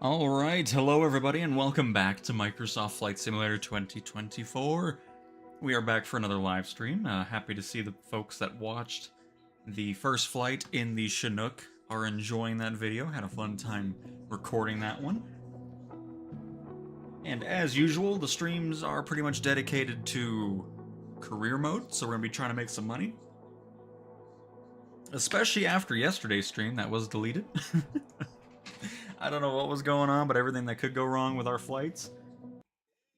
Alright, hello everybody and welcome back to Microsoft Flight Simulator 2024. We are back for another live stream. Happy to see the folks that watched the first flight in the Chinook are enjoying that video. Had a fun time recording that one. And as usual, the streams are pretty much dedicated to career mode, so we're going to be trying to make some money. Especially after yesterday's stream that was deleted. I don't know what was going on, but everything that could go wrong with our flights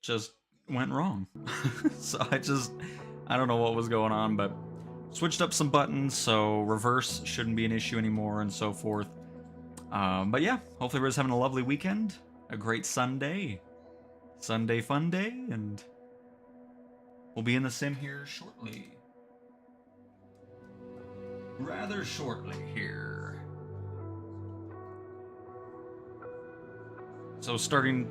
just went wrong. So I don't know what was going on, but switched up some buttons, so reverse shouldn't be an issue anymore and so forth. But yeah, hopefully everybody's having a lovely weekend, a great Sunday fun day, and we'll be in the sim here shortly. Rather shortly here. So starting,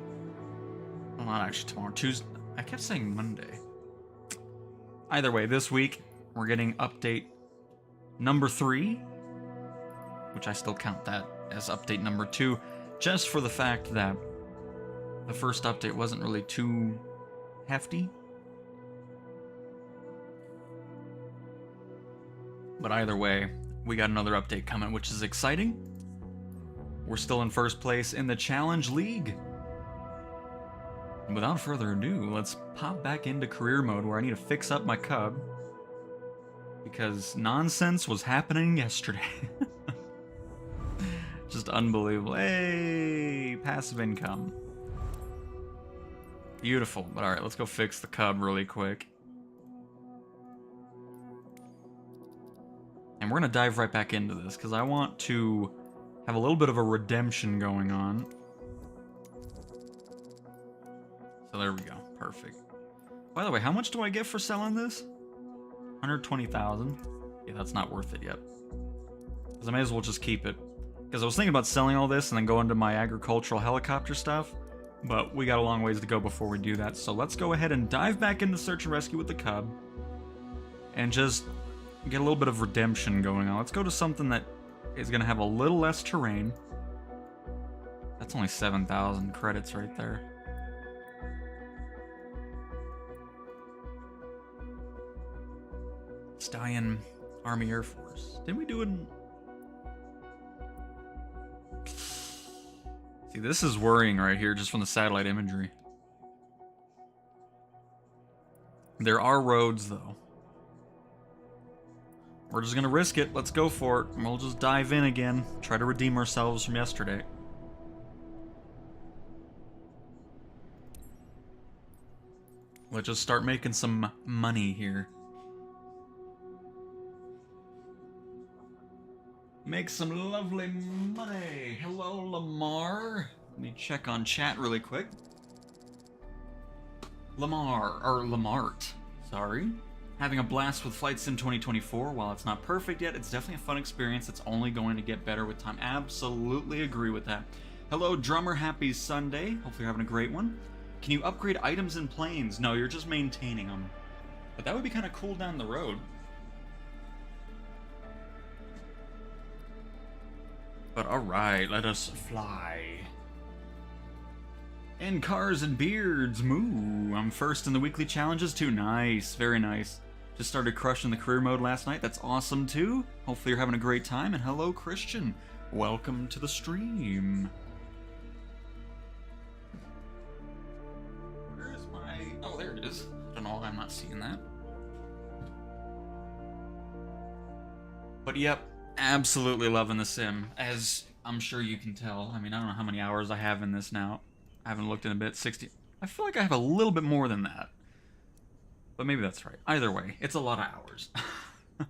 well, not actually tomorrow, Tuesday. I kept saying Monday. Either way, this week we're getting update number 3, which I still count that as update number 2, just for the fact that the first update wasn't really too hefty. But either way, we got another update coming, which is exciting. We're still in first place in the Challenge League. And without further ado, let's pop back into career mode where I need to fix up my Cub. Because nonsense was happening yesterday. Just unbelievable. Hey, passive income. Beautiful. But alright, let's go fix the Cub really quick. And we're going to dive right back into this, because I want to have a little bit of a redemption going on. So there we go. Perfect. By the way, how much do I get for selling this? 120,000. Yeah, that's not worth it yet. Because I may as well just keep it. Because I was thinking about selling all this and then go into my agricultural helicopter stuff. But we got a long ways to go before we do that. So let's go ahead and dive back into search and rescue with the Cub. And just get a little bit of redemption going on. Let's go to something that is going to have a little less terrain. That's only 7,000 credits right there. Stallion Army Air Force. Didn't we do it in... See, this is worrying right here just from the satellite imagery. There are roads, though. We're just gonna risk it. Let's go for it. And we'll just dive in again. Try to redeem ourselves from yesterday. Let's just start making some money here. Make some lovely money. Hello, Lamar. Let me check on chat really quick. Lamart. Sorry. Having a blast with Flight Sim 2024. While it's not perfect yet, it's definitely a fun experience. It's only going to get better with time. Absolutely agree with that. Hello, Drummer. Happy Sunday. Hopefully you're having a great one. Can you upgrade items in planes? No, you're just maintaining them. But that would be kind of cool down the road. But alright, let us fly. And cars and beards, moo. I'm first in the weekly challenges too. Nice, very nice. Just started crushing the career mode last night. That's awesome too. Hopefully you're having a great time. And hello, Christian. Welcome to the stream. Where is my... Oh, there it is. I don't know why I'm not seeing that. But yep, absolutely loving the sim. As I'm sure you can tell. I mean, I don't know how many hours I have in this now. I haven't looked in a bit. 60. I feel like I have a little bit more than that. But maybe that's right. Either way, it's a lot of hours. Alright,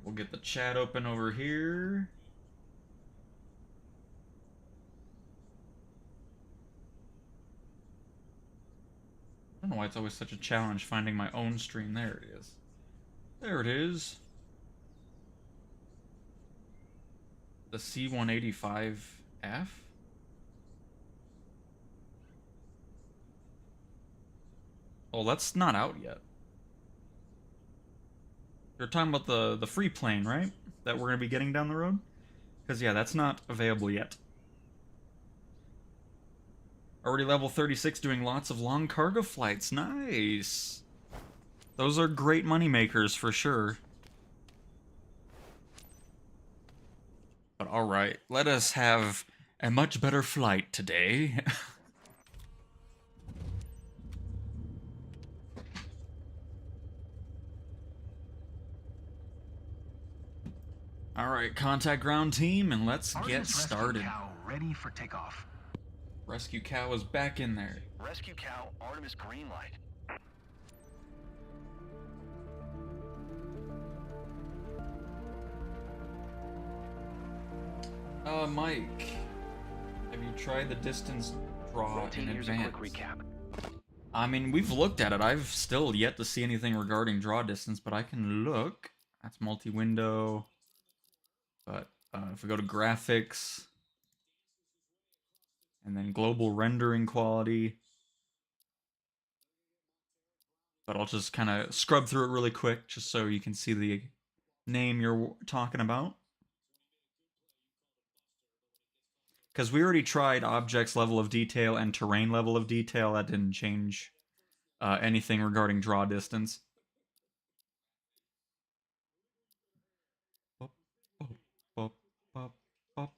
we'll get the chat open over here. I don't know why it's always such a challenge finding my own stream. There it is. There it is. The C-185F? Oh, that's not out yet. You're talking about the free plane, right? That we're going to be getting down the road? Because, yeah, that's not available yet. Already level 36 doing lots of long cargo flights. Nice. Those are great money makers for sure. But alright, let us have a much better flight today. Alright, contact ground team, and let's get started. Rescue Cow ready for takeoff. Rescue Cow is back in there. Rescue Cow, Artemis green light. Mike, have you tried the distance draw in advance? Here's a quick recap. I mean, we've looked at it. I've still yet to see anything regarding draw distance, but I can look. That's multi-window. But if we go to graphics, and then global rendering quality, but I'll just kind of scrub through it really quick, just so you can see the name you're talking about. Because we already tried objects level of detail and terrain level of detail. That didn't change anything regarding draw distance. Bop, bop, bop, bop, bop.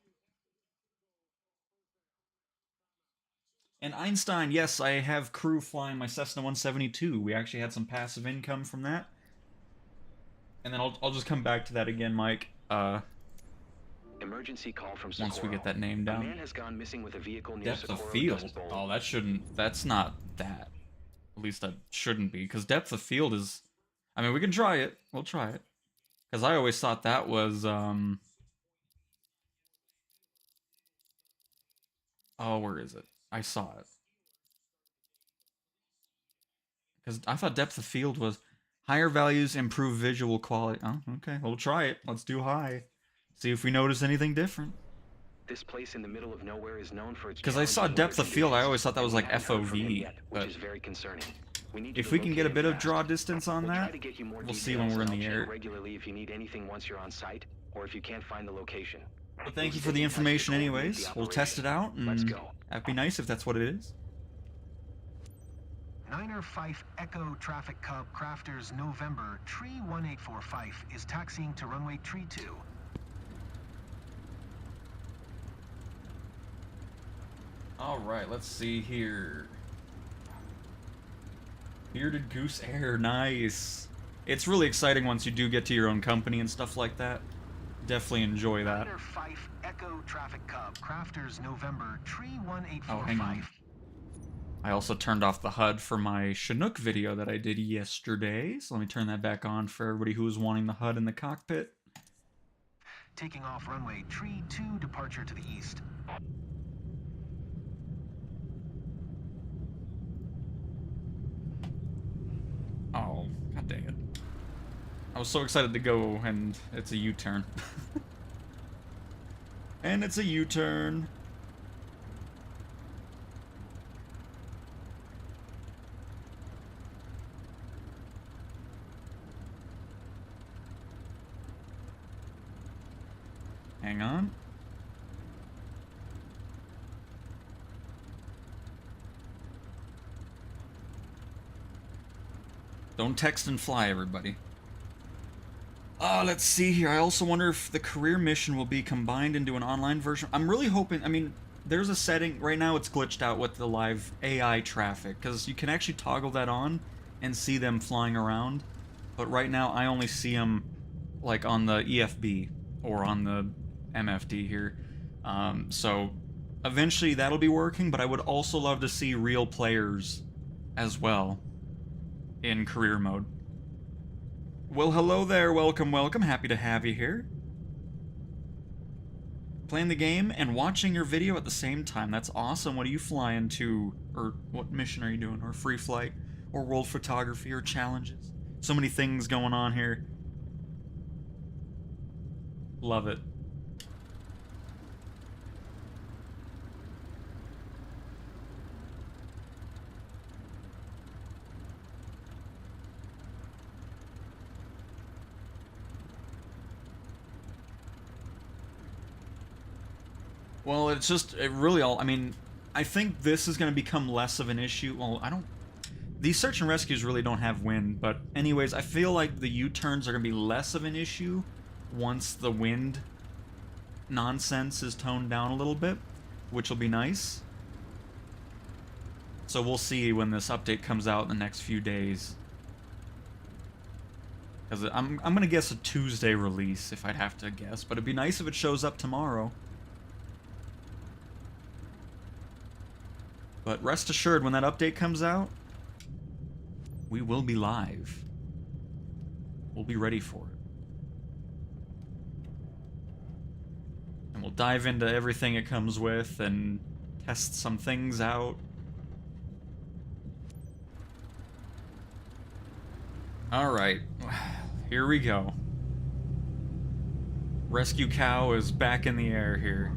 And Einstein, yes, I have crew flying my Cessna 172. We actually had some passive income from that. And then I'll just come back to that again, Mike. Emergency call from Socorro. Once we get that name down. A man has gone missing with a vehicle near Depth Socorro of field. Dust Bowl. Oh, that shouldn't. That's not that. At least that shouldn't be, because depth of field is. I mean, we can try it. We'll try it. Because I always thought that was Oh, where is it? I saw it. Because I thought depth of field was higher values improve visual quality. Oh, okay. We'll try it. Let's do high. See if we notice anything different. This place in the middle of nowhere is known for its. Because I saw depth of field, I always thought that was like FOV. Yet, But which is very concerning. if we can get a bit of draw distance on that, we'll see when we're in the air. Regularly if you need anything once you're on site, or if you can't find the location. But thank you for the information anyways. We'll test it out, and that'd be nice if that's what it is. Niner Fife Echo Traffic Cub Crafters November Tree 184 Fife is taxiing to runway Tree 2. Alright, let's see here. Bearded Goose Air, nice. It's really exciting once you do get to your own company and stuff like that. Definitely enjoy that. Niner Fife Echo Traffic Cub Crafters November Tree 184 Oh, hang on. Fife. I also turned off the HUD for my Chinook video that I did yesterday, so let me turn that back on for everybody who was wanting the HUD in the cockpit. Taking off runway Tree 2 departure to the east. Oh, god dang it. I was so excited to go, and it's a U-turn. And it's a U-turn. Hang on. Don't text and fly, everybody. Let's see here. I also wonder if the career mission will be combined into an online version. I'm really hoping, I mean, there's a setting, right now it's glitched out with the live AI traffic, because you can actually toggle that on and see them flying around. But right now I only see them, like, on the EFB, or on the MFD here. So eventually that'll be working, but I would also love to see real players as well in career mode. Well, hello there, welcome, welcome, happy to have you here. Playing the game and watching your video at the same time, that's awesome. What are you flying to, or what mission are you doing, or free flight, or world photography, or challenges? So many things going on here. Love it. Well, it's just, it really all, I mean, I think this is going to become less of an issue. Well, I don't, these search and rescues really don't have wind, but anyways, I feel like the U-turns are going to be less of an issue once the wind nonsense is toned down a little bit, which will be nice. So we'll see when this update comes out in the next few days. Because I'm going to guess a Tuesday release, if I'd have to guess, but it'd be nice if it shows up tomorrow. But rest assured, when that update comes out, we will be live. We'll be ready for it. And we'll dive into everything it comes with and test some things out. Alright, here we go. Rescue Cow is back in the air here.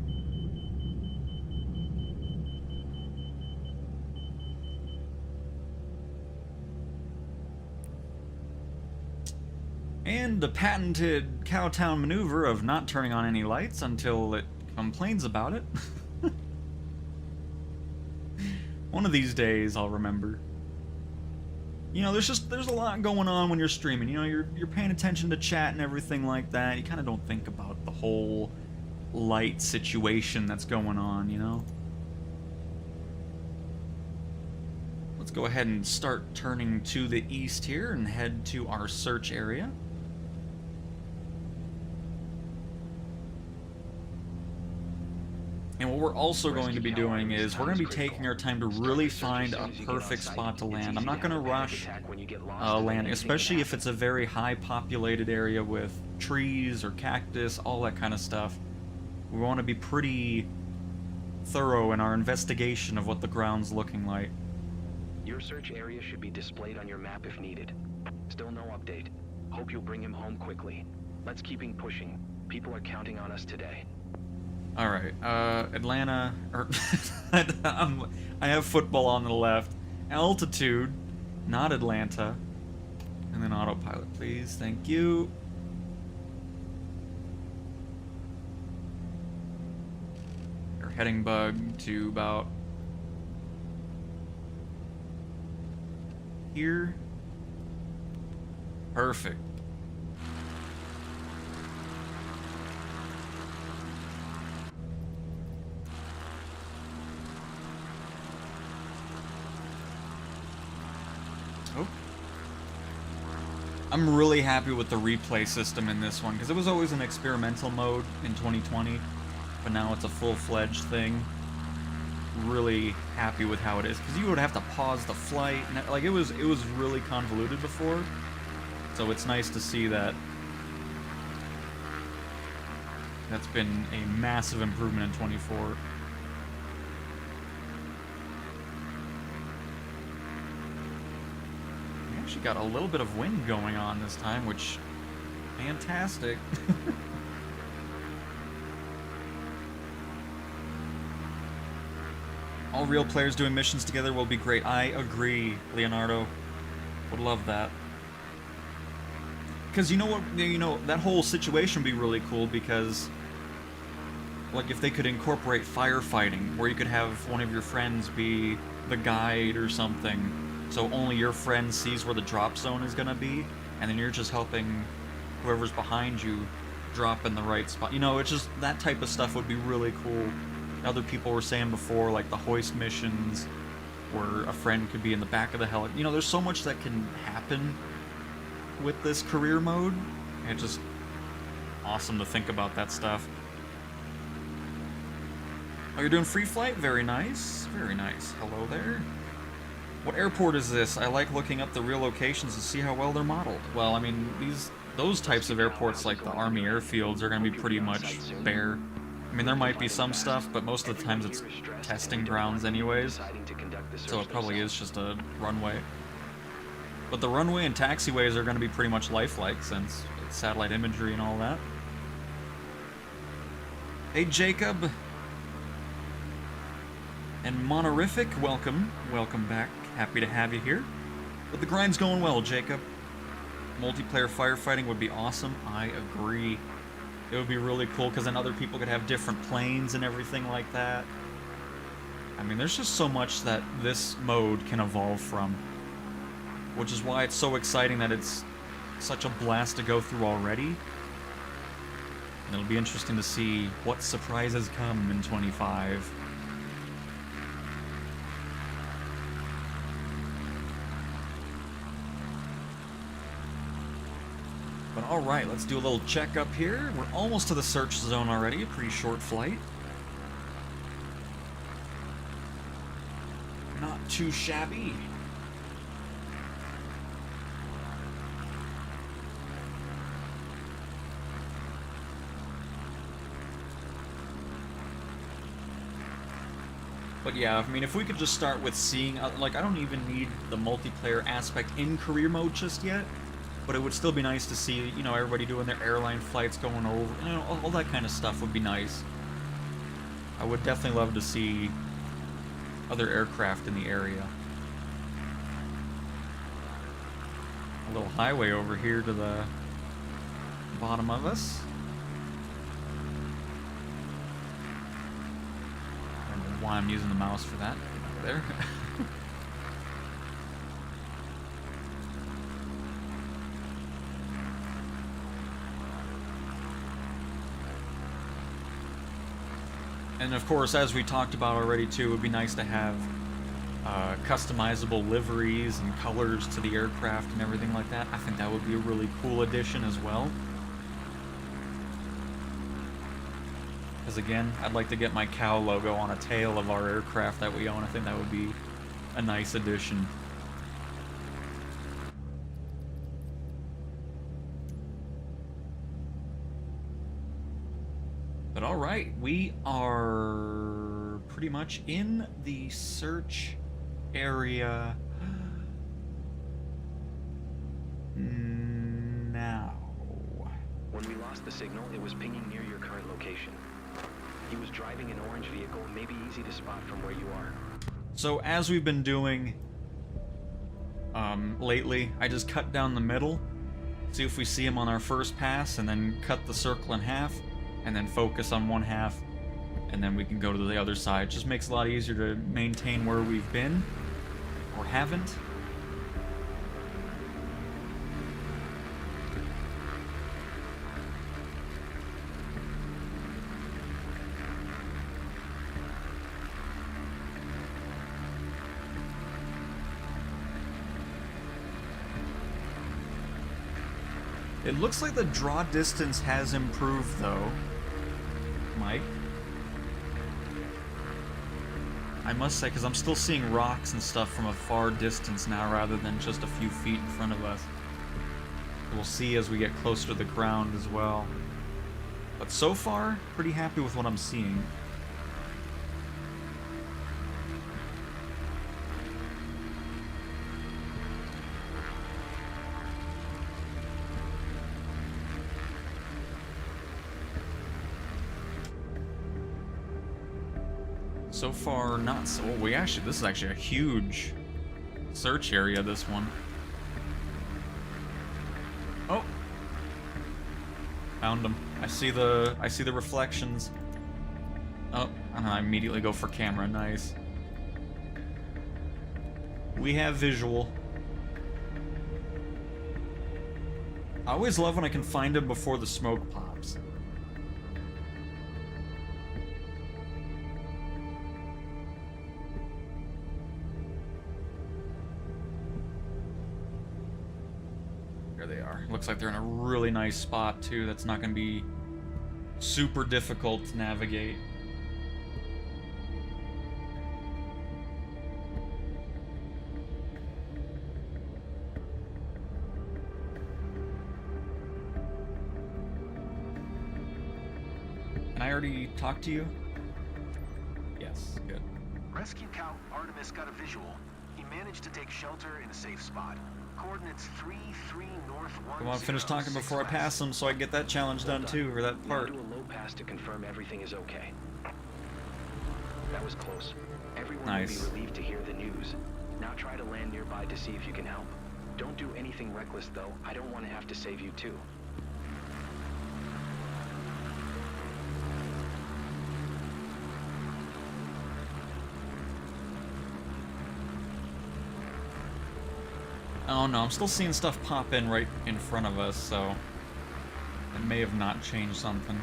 And the patented Cowtown maneuver of not turning on any lights until it complains about it. One of these days I'll remember. You know, there's a lot going on when you're streaming. You know, you're paying attention to chat and everything like that. You kind of don't think about the whole light situation that's going on, you know? Let's go ahead and start turning to the east here and head to our search area. And what we're also going to be doing is we're going to be taking our time to really find a perfect spot to land. I'm not going to rush landing, especially if it's a very high populated area with trees or cactus, all that kind of stuff. We want to be pretty thorough in our investigation of what the ground's looking like. Your search area should be displayed on your map if needed. Still no update. Hope you'll bring him home quickly. Let's keep pushing. People are counting on us today. Alright, Atlanta, or, I have football on the left. Altitude, not Atlanta. And then autopilot, please, thank you. Our heading bug to about here. Perfect. Oh. I'm really happy with the replay system in this one, because it was always an experimental mode in 2020, but now it's a full-fledged thing. Really happy with how it is, because you would have to pause the flight, and like it was really convoluted before, so it's nice to see that that's been a massive improvement in 24. She got a little bit of wind going on this time, which fantastic. All real players doing missions together will be great. I agree, Leonardo. Would love that. Because you know what, that whole situation would be really cool, because like if they could incorporate firefighting, where you could have one of your friends be the guide or something. So only your friend sees where the drop zone is gonna be, and then you're just helping whoever's behind you drop in the right spot. You know, it's just, that type of stuff would be really cool. Other people were saying before, like the hoist missions, where a friend could be in the back of the heli. You know, there's so much that can happen with this career mode. And it's just awesome to think about that stuff. Oh, you're doing free flight? Very nice. Very nice. Hello there. What airport is this? I like looking up the real locations to see how well they're modeled. Well, I mean, those types of airports, like the Army airfields, are going to be pretty much bare. I mean, there might be some stuff, but most of the times it's testing grounds anyways, so it probably is just a runway. But the runway and taxiways are going to be pretty much lifelike, since it's satellite imagery and all that. Hey, Jacob. And Monorific, welcome. Welcome back. Happy to have you here. But the grind's going well, Jacob. Multiplayer firefighting would be awesome. I agree. It would be really cool because then other people could have different planes and everything like that. I mean, there's just so much that this mode can evolve from, which is why it's so exciting that it's such a blast to go through already. And it'll be interesting to see what surprises come in 25. But alright, let's do a little checkup here. We're almost to the search zone already, a pretty short flight. Not too shabby. But yeah, I mean, if we could just start with seeing, like, I don't even need the multiplayer aspect in career mode just yet, but it would still be nice to see, you know, everybody doing their airline flights going over, you know, all that kind of stuff would be nice. I would definitely love to see other aircraft in the area. A little highway over here to the bottom of us. I don't know why I'm using the mouse for that. Over there. And of course, as we talked about already too, it would be nice to have customizable liveries and colors to the aircraft and everything like that. I think that would be a really cool addition as well. Because again, I'd like to get my cow logo on a tail of our aircraft that we own. I think that would be a nice addition. But alright, we are pretty much in the search area now. When we lost the signal, it was pinging near your current location. He was driving an orange vehicle, maybe easy to spot from where you are. So as we've been doing lately, I just cut down the middle, see if we see him on our first pass, and then cut the circle in half, and then focus on one half, and then we can go to the other side. Just makes it a lot easier to maintain where we've been, or haven't. It looks like the draw distance has improved, though, Mike. I must say, because I'm still seeing rocks and stuff from a far distance now, rather than just a few feet in front of us. We'll see as we get closer to the ground as well. But so far, pretty happy with what I'm seeing. So far, not so. Oh, this is actually a huge search area, this one. Oh, found him. I see the reflections. Oh, and I immediately go for camera. Nice. We have visual. I always love when I can find him before the smoke pops. There they are. Looks like they're in a really nice spot too. That's not going to be super difficult to navigate. Can I already talk to you? Yes, good. Rescue Cow Artemis got a visual. He managed to take shelter in a safe spot. Coordinates 33 north 1. Come on, finish talking before I pass him so I can get that challenge done too, or that Now part. do a low pass to confirm everything is okay. That was close. Everyone Nice. will be relieved to hear the news. Now try to land nearby to see if you can help. Don't do anything reckless though. I don't want to have to save you too. Oh no, I'm still seeing stuff pop in right in front of us, so it may have not changed something.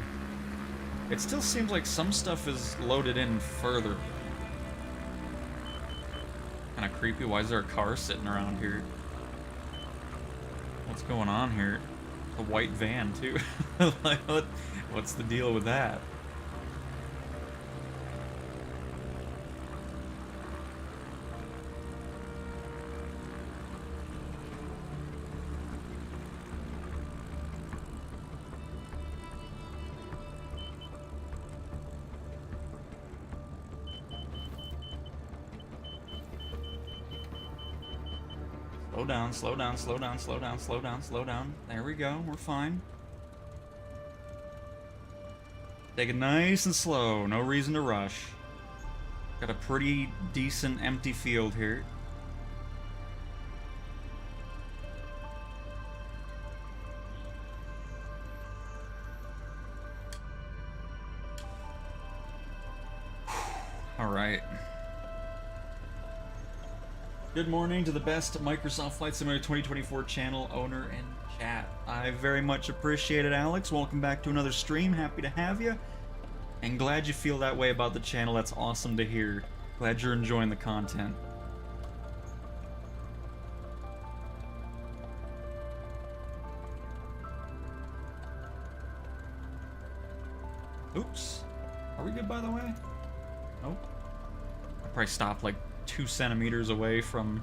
It still seems like some stuff is loaded in further. Kinda creepy. Why is there a car sitting around here? What's going on here? A white van, too. Like, what's the deal with that? Slow down, slow down, slow down, slow down, slow down, slow down. There we go, we're fine. Take it nice and slow, no reason to rush. Got a pretty decent empty field here. All right. Good morning to the best Microsoft Flight Simulator 2024 channel owner and chat. I very much appreciate it, Alex. Welcome back to another stream. Happy to have you. And glad you feel that way about the channel. That's awesome to hear. Glad you're enjoying the content. Oops. Are we good, by the way? Nope. I probably stopped like 2 centimeters away from...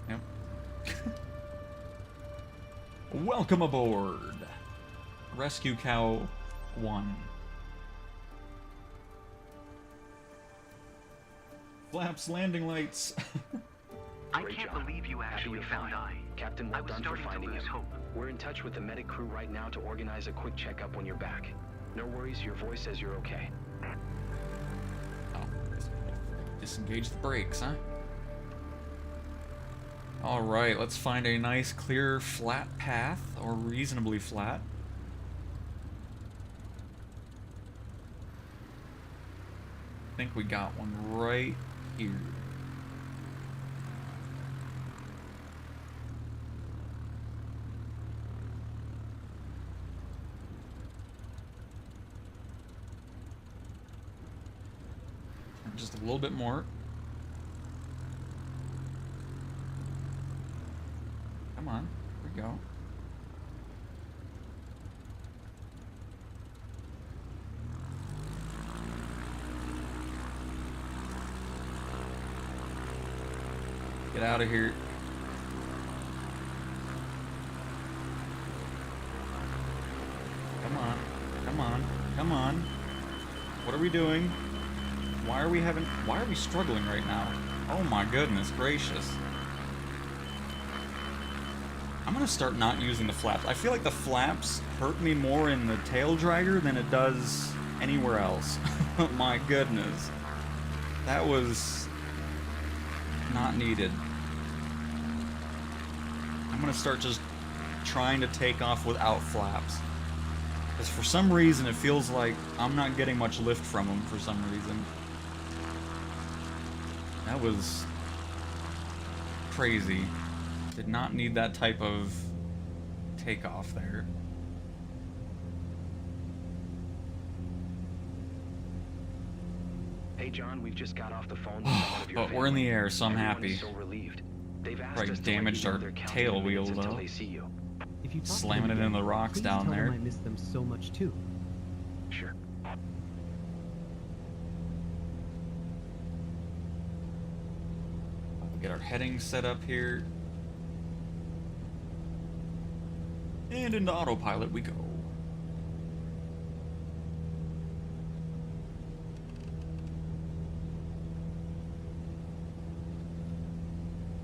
Yep. Welcome aboard! Rescue Cow 1. Flaps landing lights. I Great can't job. believe you Happy actually you're found fine. I. Captain, I well was done for starting to finding lose him. hope. We're in touch with the medic crew right now to organize a quick checkup when you're back. No worries, your voice says you're okay. Oh, disengage the brakes, huh? Alright, let's find a nice, clear, flat path, or reasonably flat. I think we got one right here. Just a little bit more. Come on, here we go. Get out of here. Come on, come on, come on. What are we doing? Why are we struggling right now? Oh my goodness gracious. I'm gonna start not using the flaps. I feel like the flaps hurt me more in the tail dragger than it does anywhere else. Oh my goodness. That was not needed. I'm gonna start just trying to take off without flaps. Because for some reason it feels like I'm not getting much lift from them for some reason. That was crazy. Did not need that type of takeoff there. Hey John, we've just got off the phone with someone of your But we're in the family. air, so I'm Everyone happy. is so relieved. They've asked Probably us to damaged let you know our they're counting tail the wheel, minutes until though. they see you. If you talk to Slamming them it into again, the rocks please down tell there. them I miss them so much too. Sure. We'll get our heading set up here. And into autopilot we go.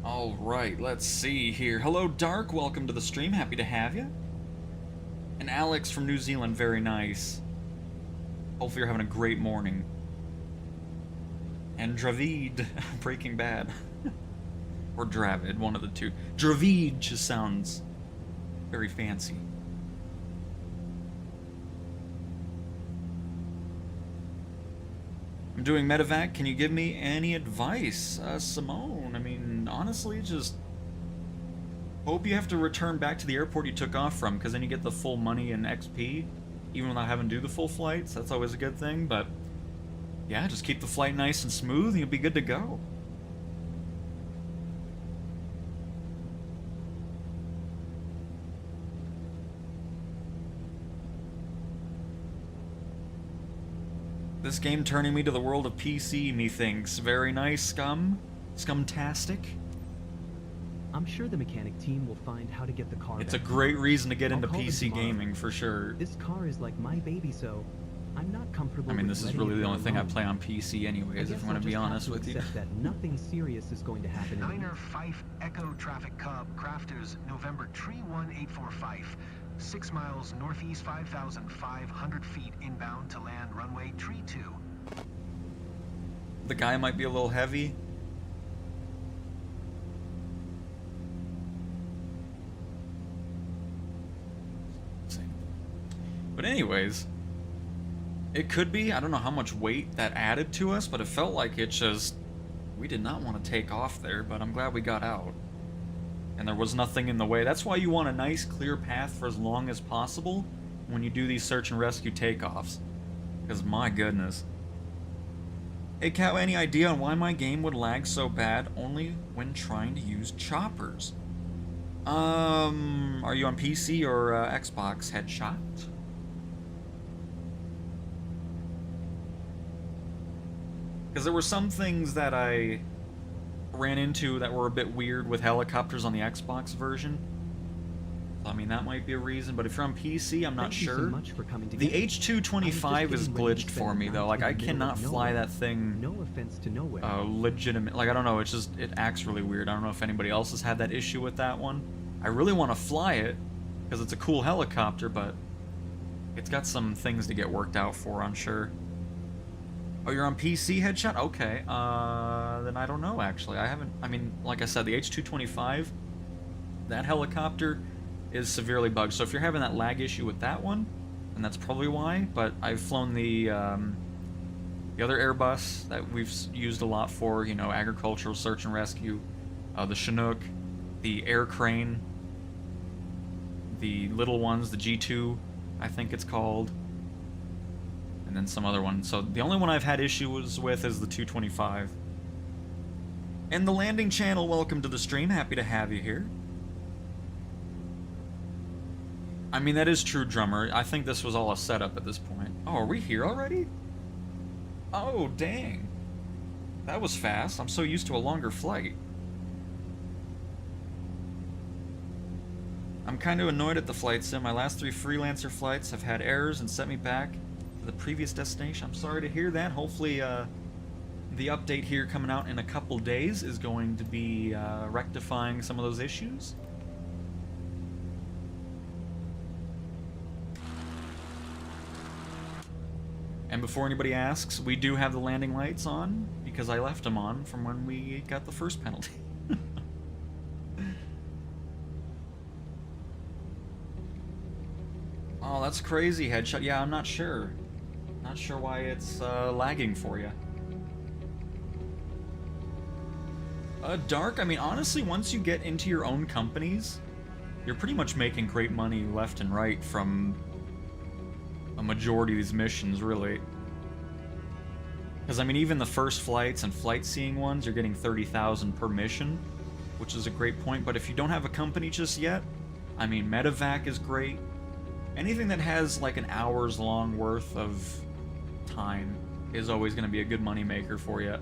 Alright, let's see here. Hello, Dark. Welcome to the stream. Happy to have you. And Alex from New Zealand. Very nice. Hopefully you're having a great morning. And Dravid. Breaking Bad. Or Dravid, one of the two. Dravid just sounds very fancy. I'm I'm doing medevac. Can you give me any advice? Simone, I mean, honestly, just hope you have to return back to the airport you took off from, because then you get the full money and XP, even without having to do the full flights. That's always a good thing, but yeah, just keep the flight nice and smooth and you'll be good to go. This game turning me to the world of PC, methinks. Very nice, Scum. Scumtastic. I'm sure the mechanic team will find how to get the car It's a back. great reason to get I'll into call them PC tomorrow. gaming, for sure. This car is like my baby, so I'm not comfortable I mean, with this is letting really it the go only thing I alone. play on PC I anyways, guess if I'm I'll gonna be just have honest to with you. accept that nothing serious is going to happen to me. Niner Fife Echo Traffic Cub, Crafters, November Tree 1845. 6 miles northeast, 5,500 feet inbound to land runway Tree 2. The guy might be a little heavy. But anyways, it could be, I don't know how much weight that added to us, but it felt like it just, we did not want to take off there, but I'm glad we got out. And there was nothing in the way. That's why you want a nice clear path for as long as possible when you do these search and rescue takeoffs. Because my goodness. Hey Cow, any idea on why my game would lag so bad only when trying to use choppers? Are you on PC or Xbox Headshot? Because there were some things that I ran into that were a bit weird with helicopters on the Xbox version. I mean, that might be a reason, but if you're on PC, I'm not Thank you sure. so much for coming to The get me. H225 I was is just getting ready to glitched spend for me, the though. night Like, in I the middle cannot of fly nowhere. that thing No offense to nowhere. legitimate. Like, I don't know, it's just, it acts really weird. I don't know if anybody else has had that issue with that one. I really want to fly it, because it's a cool helicopter, but it's got some things to get worked out for, I'm sure. Oh, you're on PC Headshot? Okay, then I don't know, actually. I haven't, I mean, like I said, the H225, that helicopter is severely bugged. So if you're having that lag issue with that one, then that's probably why. But I've flown the other Airbus that we've used a lot for, you know, agricultural search and rescue, the Chinook, the Air Crane, the little ones, the G2, I think it's called, and then some other one. So the only one I've had issues with is the 225. And the landing channel, welcome to the stream. Happy to have you here. I mean, that is true, Drummer. I think this was all a setup at this point. Oh, are we here already? Oh, dang. That was fast. I'm so used to a longer flight. I'm kind of annoyed at the flight sim. My last 3 freelancer flights have had errors and sent me back to the previous destination. I'm sorry to hear that. Hopefully, the update here coming out in a couple days is going to be rectifying some of those issues. And before anybody asks, we do have the landing lights on, because I left them on from when we got the first penalty. Oh, that's crazy, Headshot. Yeah, I'm not sure. Not sure why it's lagging for you. Dark, I mean, honestly, once you get into your own companies, you're pretty much making great money left and right from a majority of these missions, really. Because, I mean, even the first flights and flight seeing ones, you're getting 30,000 per mission, which is a great point. But if you don't have a company just yet, I mean, medevac is great. Anything that has like an hour's long worth of time is always going to be a good money maker for you.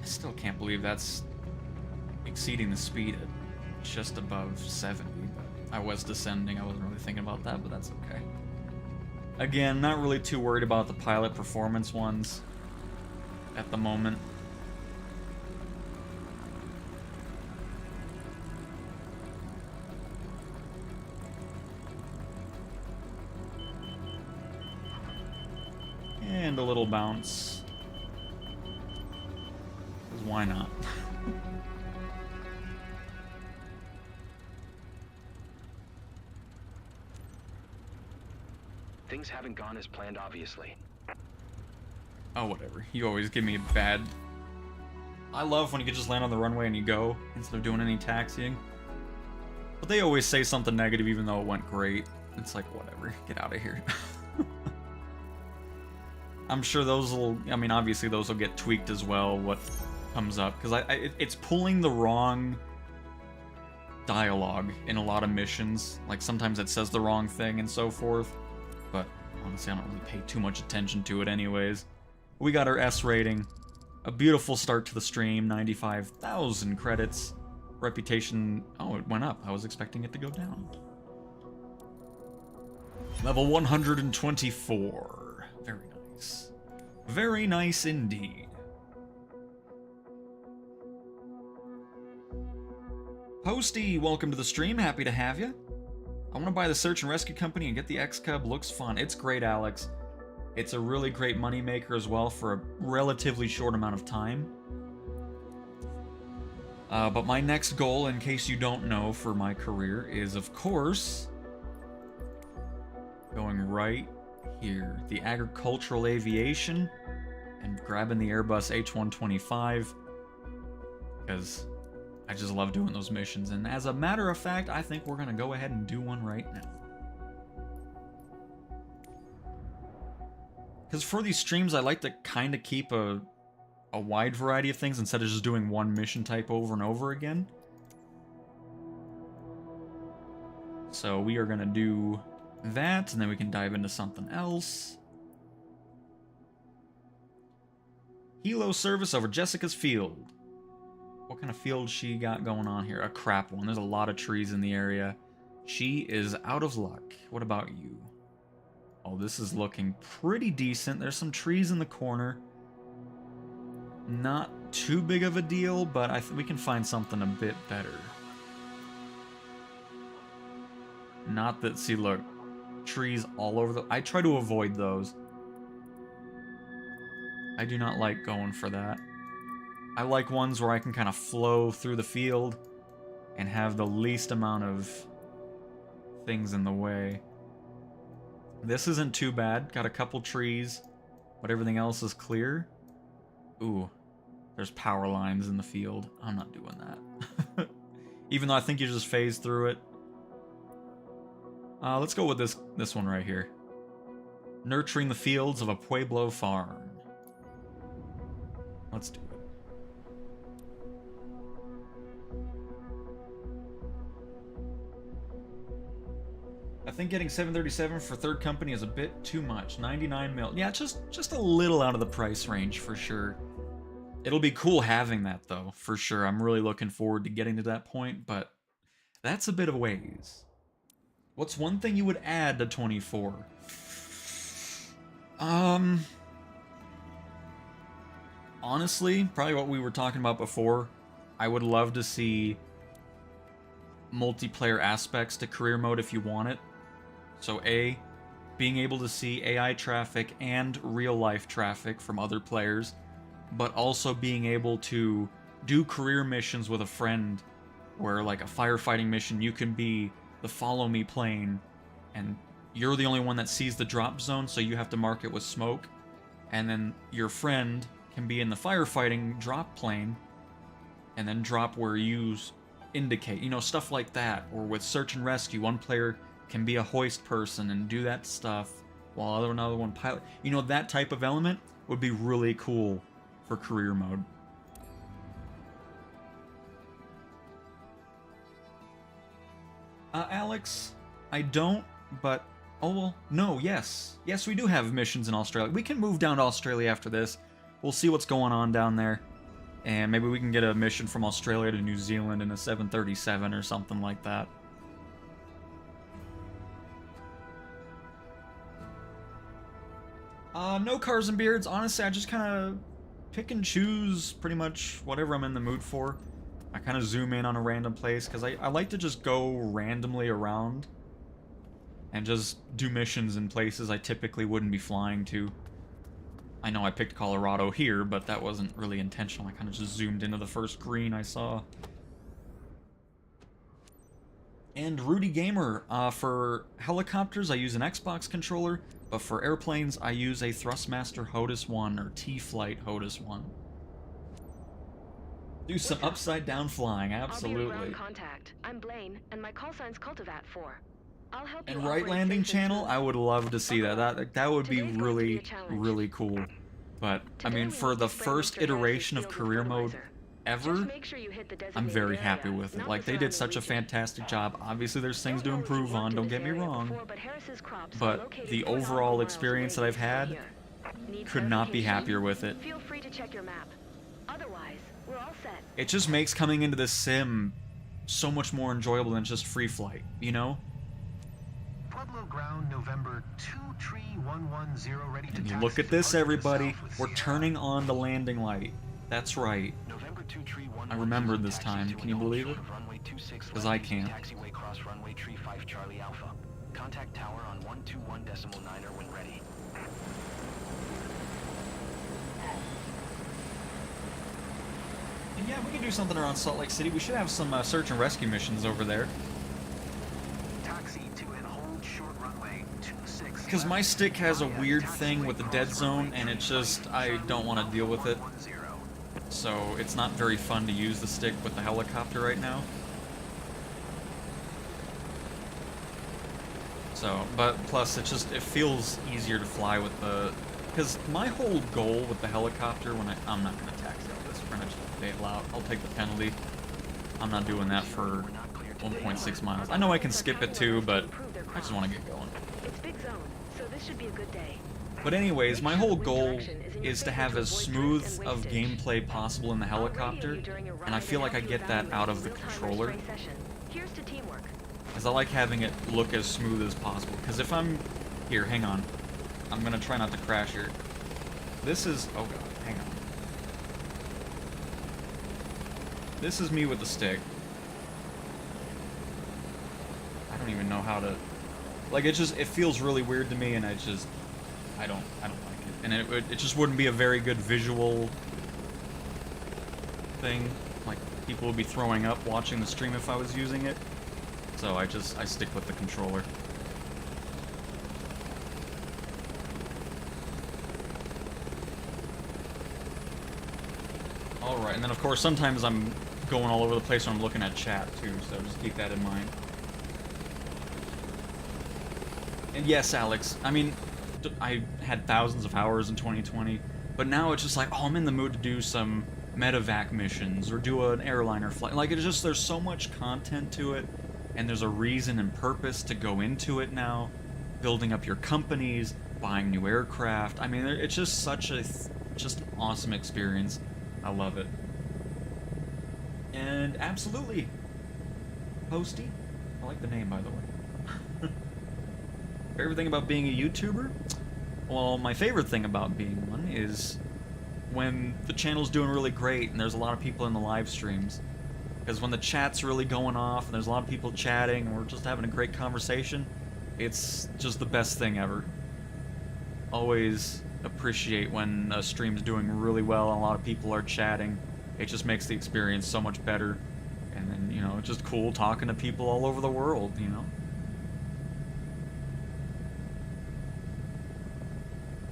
I still can't believe that's exceeding the speed at just above 70. But I was descending. I wasn't really thinking about that, but that's okay. Again, not really too worried about the pilot performance ones at the moment. And a little bounce. 'Cause why not? Things haven't gone as planned, obviously. Oh, whatever. You always give me a bad... I love when you can just land on the runway and you go, instead of doing any taxiing. But they always say something negative even though it went great. It's like, whatever. Get out of here. I'm sure those will... I mean, obviously those will get tweaked as well, what comes up. Because it's pulling the wrong dialogue in a lot of missions. Like, sometimes it says the wrong thing and so forth. But, honestly, I don't really pay too much attention to it anyways. We got our S rating. A beautiful start to the stream. 95,000 credits. Reputation... Oh, it went up. I was expecting it to go down. Level 124. Very nice. Very nice indeed. Posty, welcome to the stream. Happy to have you. I want to buy the search and rescue company and get the X-Cub. Looks fun. It's great, Alex. It's a really great moneymaker as well for a relatively short amount of time. But my next goal, in case you don't know, for my career is, of course, going right here. The agricultural aviation and grabbing the Airbus H125 because I just love doing those missions. And as a matter of fact, I think we're going to go ahead and do one right now. Because for these streams, I like to kind of keep a wide variety of things instead of just doing one mission type over and over again. So we are going to do that, and then we can dive into something else. Helo service over Jessica's field. What kind of field she got going on here? A crap one. There's a lot of trees in the area. She is out of luck. What about you? Oh, this is looking pretty decent. There's some trees in the corner. Not too big of a deal, but we can find something a bit better. Not that, see, look, trees all over I try to avoid those. I do not like going for that. I like ones where I can kind of flow through the field and have the least amount of things in the way. This isn't too bad. Got a couple trees, but everything else is clear. Ooh, there's power lines in the field. I'm not doing that. Even though I think you just phase through it. Let's go with this one right here. Nurturing the fields of a Pueblo farm. Let's do it. I think getting 737 for third company is a bit too much. 99 mil. Yeah, just a little out of the price range for sure. It'll be cool having that though, for sure. I'm really looking forward to getting to that point, but that's a bit of a ways. What's one thing you would add to 24? Honestly, probably what we were talking about before. I would love to see multiplayer aspects to career mode if you want it. So A, being able to see AI traffic and real life traffic from other players, but also being able to do career missions with a friend where, like a firefighting mission, you can be the follow me plane and you're the only one that sees the drop zone, so you have to mark it with smoke, and then your friend can be in the firefighting drop plane and then drop where you indicate, you know, stuff like that. Or with search and rescue, one player can be a hoist person and do that stuff while another one pilot. You know, that type of element would be really cool for career mode. Alex, I don't, but oh well, no, yes, we do have missions in Australia. We can move down to Australia after this. We'll see what's going on down there. And maybe we can get a mission from Australia to New Zealand in a 737 or something like that. No cars and beards. Honestly, I just kind of pick and choose pretty much whatever I'm in the mood for. I kind of zoom in on a random place because I like to just go randomly around and just do missions in places I typically wouldn't be flying to. I know I picked Colorado here, but that wasn't really intentional. I kind of just zoomed into the first green I saw. And Rudy Gamer, for helicopters, I use an Xbox controller. But for airplanes, I use a Thrustmaster HOTUS 1 or T-Flight HOTUS 1. Do some upside-down flying, I'll be absolutely. your ground contact. I'm Blaine, and my call sign's Cultivat 4. I'll help you And right operate landing safe and channel, smooth. I would love to see that. That would be Today's going to be really, a challenge. really cool. But, I Today mean, we for need the to spray first Mr. Harris's iteration of field with career mode fertilizer. ever, Just make sure you hit the I'm designated very area, happy with it. not Like, the they did surrounding such a region. fantastic job. Obviously, there's things to Don't know if you've improve on, worked in don't this get me area wrong. before, but Harris's crops are But located the 4 overall nautical miles experience that away I've had, from here. Need could not be clarification? happier with it. Feel free to check your map. Otherwise, we're all set. It just makes coming into this sim so much more enjoyable than just free flight, you know? Pueblo ground, November 23110, ready to And taxi look at this, departure to the everybody. south with We're Sierra. turning on the landing light. That's right. November 23110, I remembered this taxi time. to Can you an believe old it? short of runway 26 'Cause left I using can't. Taxiway cross runway tree 5 Charlie Alpha. Contact tower on 121.9 when ready. And yeah, we can do something around Salt Lake City. We should have some search and rescue missions over there. Taxi to and hold short runway 26. Because my stick has a weird thing with the dead zone, and it just, I don't want to deal with it. So it's not very fun to use the stick with the helicopter right now. So, but plus it feels easier to fly with the, because my whole goal with the helicopter when I'm not going to taxi out this, we're going to just bail out. I'll take the penalty. I'm not doing that for 1.6 miles. I know I can skip it too, but I just want to get going. It's big zone, so this should be a good day. But anyways, my whole goal is to have as smooth of gameplay possible in the helicopter, and I feel like I get that out of the controller, Here's to teamwork. because I like having it look as smooth as possible. Because if I'm... Here, hang on. I'm going to try not to crash here. This is... Oh god, hang on. This is me with the stick. I don't even know how to... Like, it feels really weird to me, and I don't like it. And it just wouldn't be a very good visual thing. Like, people would be throwing up watching the stream if I was using it. So I stick with the controller. Alright, and then of course sometimes I'm going all over the place when I'm looking at chat too, so just keep that in mind. And yes, Alex, I mean, I had thousands of hours in 2020, but now it's just like, oh, I'm in the mood to do some medevac missions or do an airliner flight. Like, it's just, there's so much content to it, and there's a reason and purpose to go into it now. Building up your companies, buying new aircraft. I mean, it's just such a, just an awesome experience. I love it. And absolutely, Posty. I like the name, by the way. Favorite thing about being a YouTuber? Well, my favorite thing about being one is when the channel's doing really great and there's a lot of people in the live streams. Because when the chat's really going off and there's a lot of people chatting and we're just having a great conversation, it's just the best thing ever. Always appreciate when a stream's doing really well and a lot of people are chatting. It just makes the experience so much better. And then, you know, it's just cool talking to people all over the world, you know?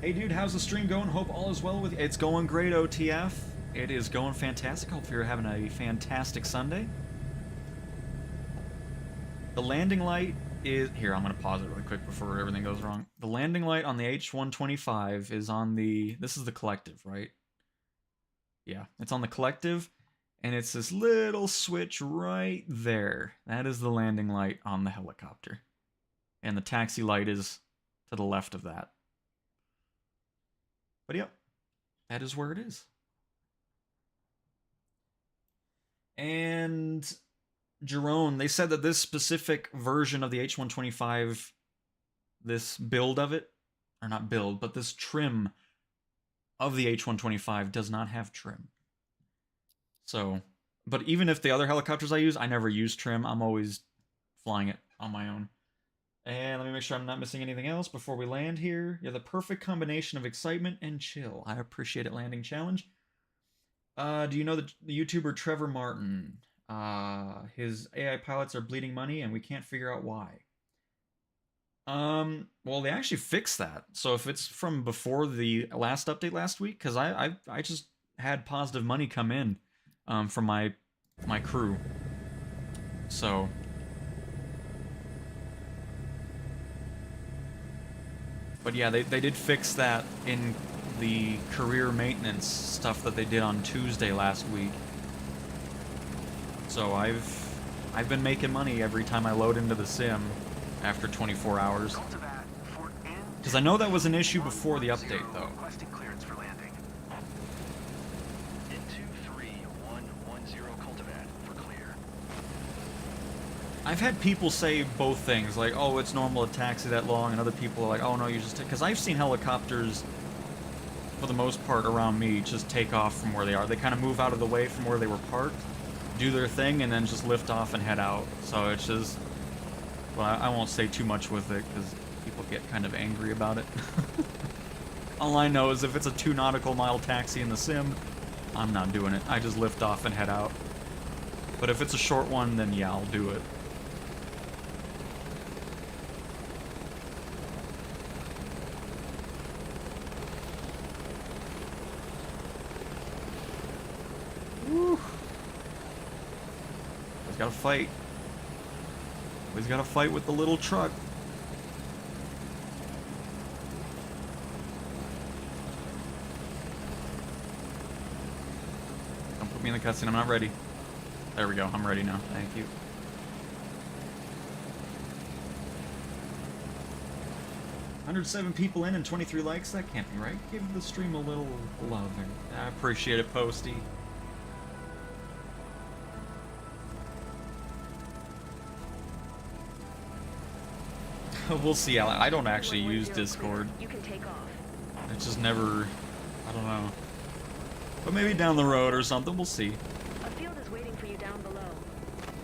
Hey dude, how's the stream going? Hope all is well with you. It's going great, OTF. It is going fantastic. Hope you're having a fantastic Sunday. The landing light is... Here, I'm going to pause it really quick before everything goes wrong. The landing light on the H125 is on the... This is the collective, right? Yeah, it's on the collective, and it's this little switch right there. That is the landing light on the helicopter. And the taxi light is to the left of that. But yep, that is where it is. And Jerome, they said that this specific version of the H125, this build of it, or not build, but this trim of the H125 does not have trim. So, but even if the other helicopters I use, I never use trim. I'm always flying it on my own. And let me make sure I'm not missing anything else before we land here. You're the perfect combination of excitement and chill. I appreciate it, Landing Challenge. Do you know the YouTuber Trevor Martin? His AI pilots are bleeding money and we can't figure out why. Well, they actually fixed that. So if it's from before the last update last week, because I just had positive money come in, from my crew. So. But yeah, they did fix that in the career maintenance stuff that they did on Tuesday last week. So I've been making money every time I load into the sim after 24 hours. Because I know that was an issue before the update, though. Requesting clearance for landing. Into 3110 Cultivat for clear. I've had people say both things, like, oh, it's normal to taxi that long, and other people are like, oh, no, you just... Because I've seen helicopters, for the most part, around me, just take off from where they are. They kind of move out of the way from where they were parked, do their thing, and then just lift off and head out. So it's just... Well, I won't say too much with it, because people get kind of angry about it. All I know is if it's a 2 nautical mile taxi in the sim, I'm not doing it. I just lift off and head out. But if it's a short one, then yeah, I'll do it. Woo. Always gotta fight. Always gotta fight with the little truck. Don't put me in the cutscene, I'm not ready. There we go, I'm ready now, thank you. "107 people in and 23 likes? That can't be right. Give the stream a little love. I appreciate it, Posty. We'll see. I don't actually use Discord. You can take off. It's just never... I don't know. But maybe down the road or something, we'll see. A field is waiting for you down below.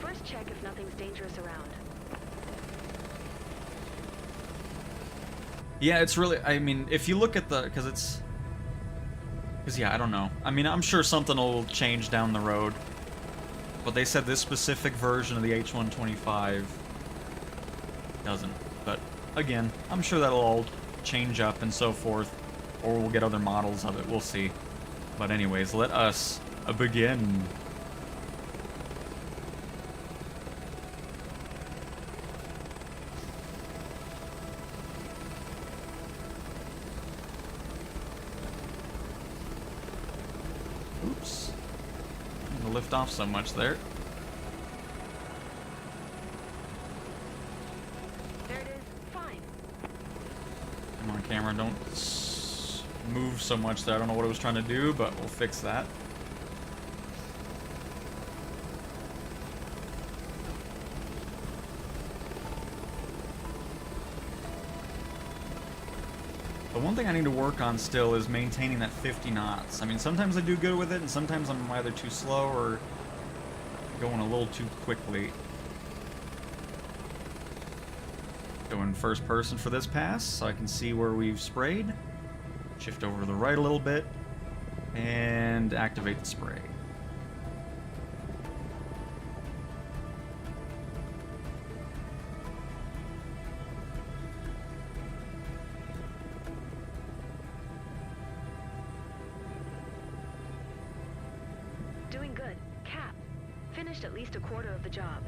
First check if nothing's dangerous around. Yeah, it's really... I mean, if you look at the... Because it's... Because, yeah, I don't know. I mean, I'm sure something will change down the road. But they said this specific version of the H125 doesn't. But, again, I'm sure that'll all change up and so forth. Or we'll get other models of it. We'll see. But anyways, let us begin. Oops. I'm gonna lift off so much there. There it is. Fine. Come on, camera, don't move so much there. I don't know what it was trying to do, but we'll fix that. The one thing I need to work on still is maintaining that 50 knots. I mean, sometimes I do good with it, and sometimes I'm either too slow or going a little too quickly. Going first person for this pass, so I can see where we've sprayed. Shift over to the right a little bit, and activate the spray. Doing good. Cap. Finished at least a quarter of the job.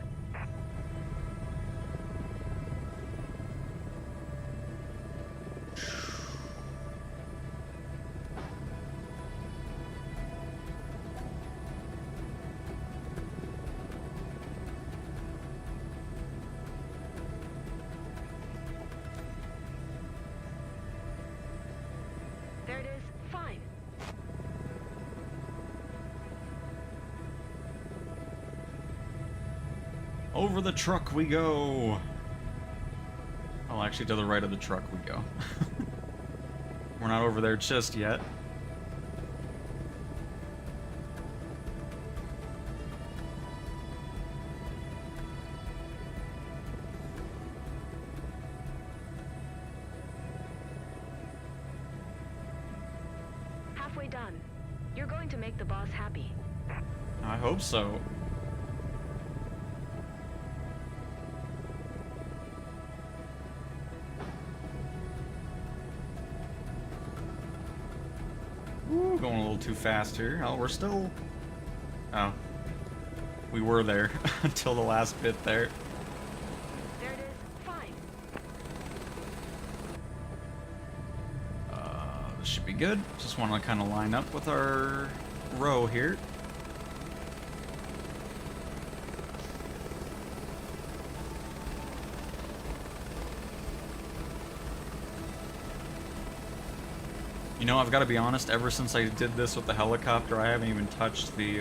There it is. Fine. Over the truck we go. Well, actually, to the right of the truck we go. We're not over there just yet. Halfway done. You're going to make the boss happy. I hope so. going a little too fast here. Oh, we're still... Oh. We were there until the last bit there. There it is. Fine. This should be good. Just want to kind of line up with our row here. You know, I've got to be honest, ever since I did this with the helicopter, I haven't even touched the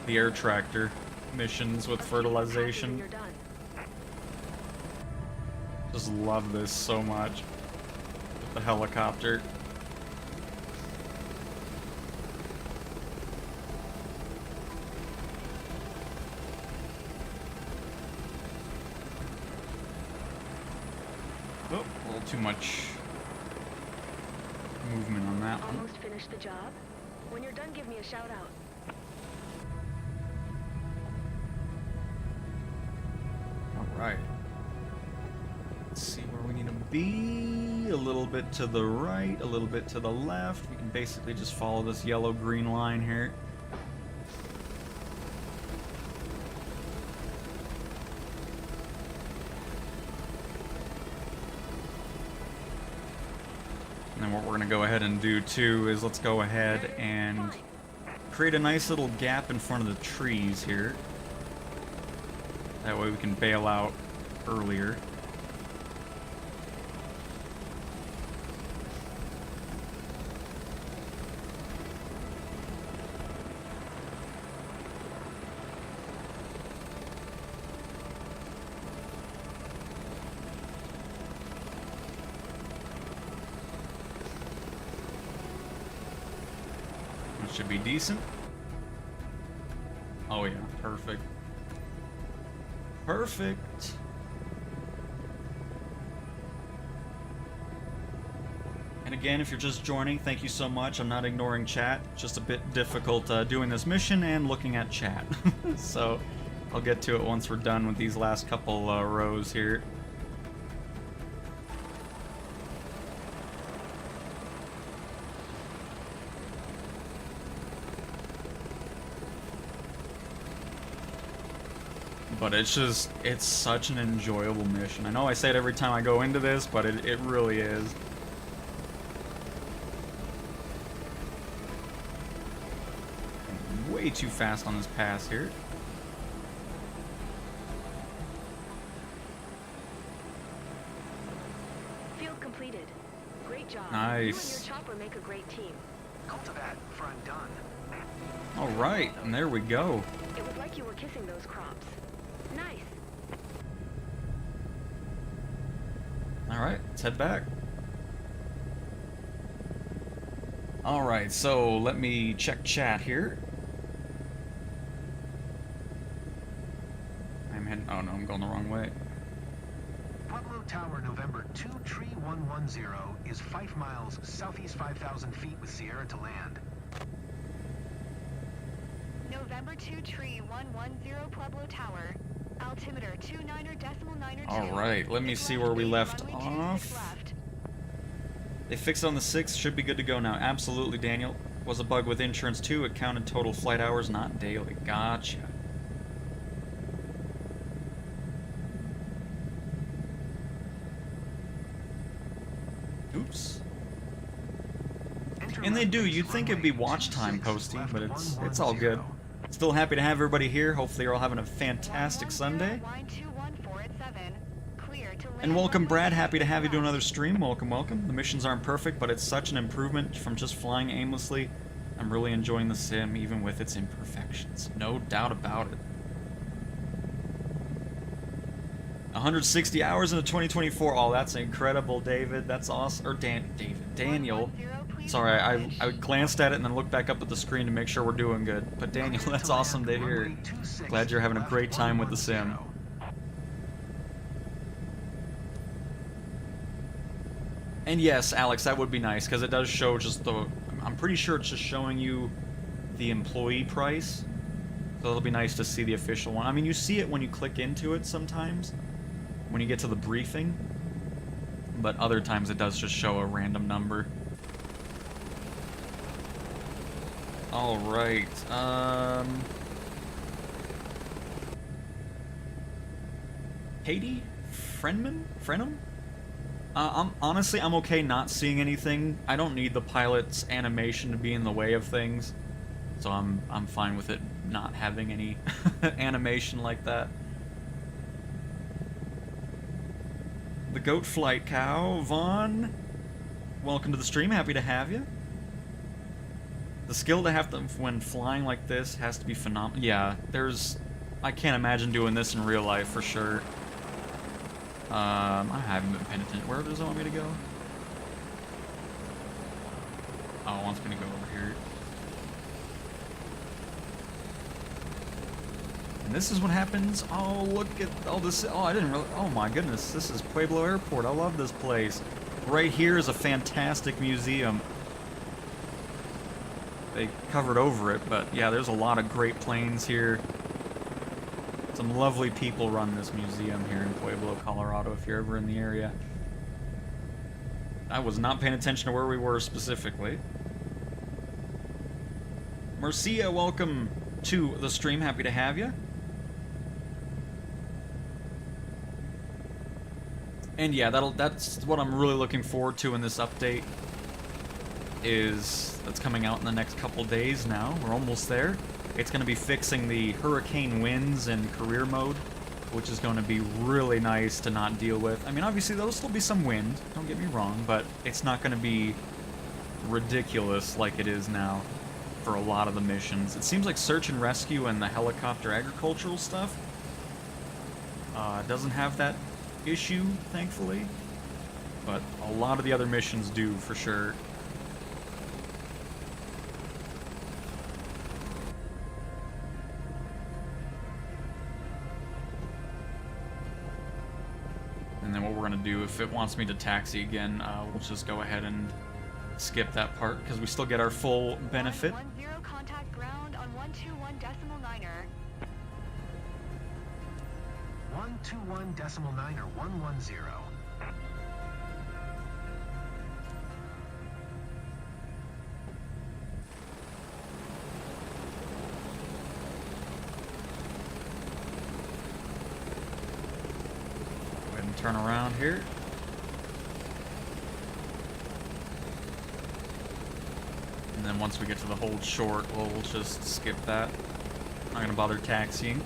air tractor missions with fertilization. You're done. Just love this so much. With the helicopter. Oh, a little too much movement on that one. Almost finished the job. When you're done, give me a shout out. Alright. Let's see where we need to be. A little bit to the right, a little bit to the left. We can basically just follow this yellow-green line here. And then what we're going to go ahead and do too is let's go ahead and create a nice little gap in front of the trees here. That way we can bail out earlier. That should be decent. Oh yeah, perfect. Perfect. And again, if you're just joining, thank you so much. I'm not ignoring chat. Just a bit difficult doing this mission and looking at chat. So I'll get to it once we're done with these last couple rows here. But it's such an enjoyable mission. I know I say it every time I go into this, but it really is. I'm way too fast on this pass here. Field completed. Great job. Nice. You and your chopper make a great team. Cultivate for I'm done. Alright, and there we go. It was like you were kissing those crops. Nice. Alright, let's head back. Alright, so let me check chat here. I'm heading... Oh no, I'm going the wrong way. Pueblo Tower, November 2 Tree 110 is 5 miles southeast 5,000 feet with Sierra to land. November 2 Tree 110 Pueblo Tower. Altimeter 29.92. Alright, let me see where we left off. They fixed it on the 6th, should be good to go now. Absolutely, Daniel. Was a bug with insurance too, it counted total flight hours, not daily. Gotcha. Oops. And they do, you'd think it'd be watch time posting, but it's all good. Still happy to have everybody here. Hopefully you're all having a fantastic Sunday. And welcome, Brad. Happy to have you do another stream. Welcome, welcome. The missions aren't perfect, but it's such an improvement from just flying aimlessly. I'm really enjoying the sim, even with its imperfections. No doubt about it. 160 hours into 2024. Oh, that's incredible, David. That's awesome. Or Daniel. Sorry, I glanced at it and then looked back up at the screen to make sure we're doing good. But Daniel, that's awesome to hear. Glad you're having a great time with the sim. And yes, Alex, that would be nice, because it does show just the... I'm pretty sure it's just showing you the employee price. So it'll be nice to see the official one. I mean, you see it when you click into it sometimes, when you get to the briefing. But other times it does just show a random number. All right. Katie? Frenham? I'm okay not seeing anything. I don't need the pilot's animation to be in the way of things. So I'm fine with it not having any animation like that. The Goat Flight Cow, Vaughn. Welcome to the stream, happy to have you. The skill to have to, when flying like this, has to be phenomenal. Yeah, I can't imagine doing this in real life for sure. I haven't been paying attention. Where does it want me to go? Oh, it wants me to go over here. And this is what happens. Oh, look at all this. Oh, I didn't really. Oh my goodness, this is Pueblo Airport. I love this place. Right here is a fantastic museum. They covered over it, but yeah, there's a lot of great planes here. Some lovely people run this museum here in Pueblo, Colorado, if you're ever in the area. I was not paying attention to where we were specifically. Marcia, welcome to the stream. Happy to have you. And yeah, that's what I'm really looking forward to in this update. That's coming out in the next couple days now. We're almost there. It's going to be fixing the hurricane winds in career mode, which is going to be really nice to not deal with. I mean, obviously, there'll still be some wind, don't get me wrong, but it's not going to be ridiculous like it is now for a lot of the missions. It seems like search and rescue and the helicopter agricultural stuff doesn't have that issue, thankfully, but a lot of the other missions do, for sure. And then what we're going to do, if it wants me to taxi again, we'll just go ahead and skip that part, because we still get our full benefit. 110 contact ground on 121.9er. 121.9er 110. Go ahead and turn around here. And then once we get to the hold short, we'll just skip that. Not gonna bother taxiing.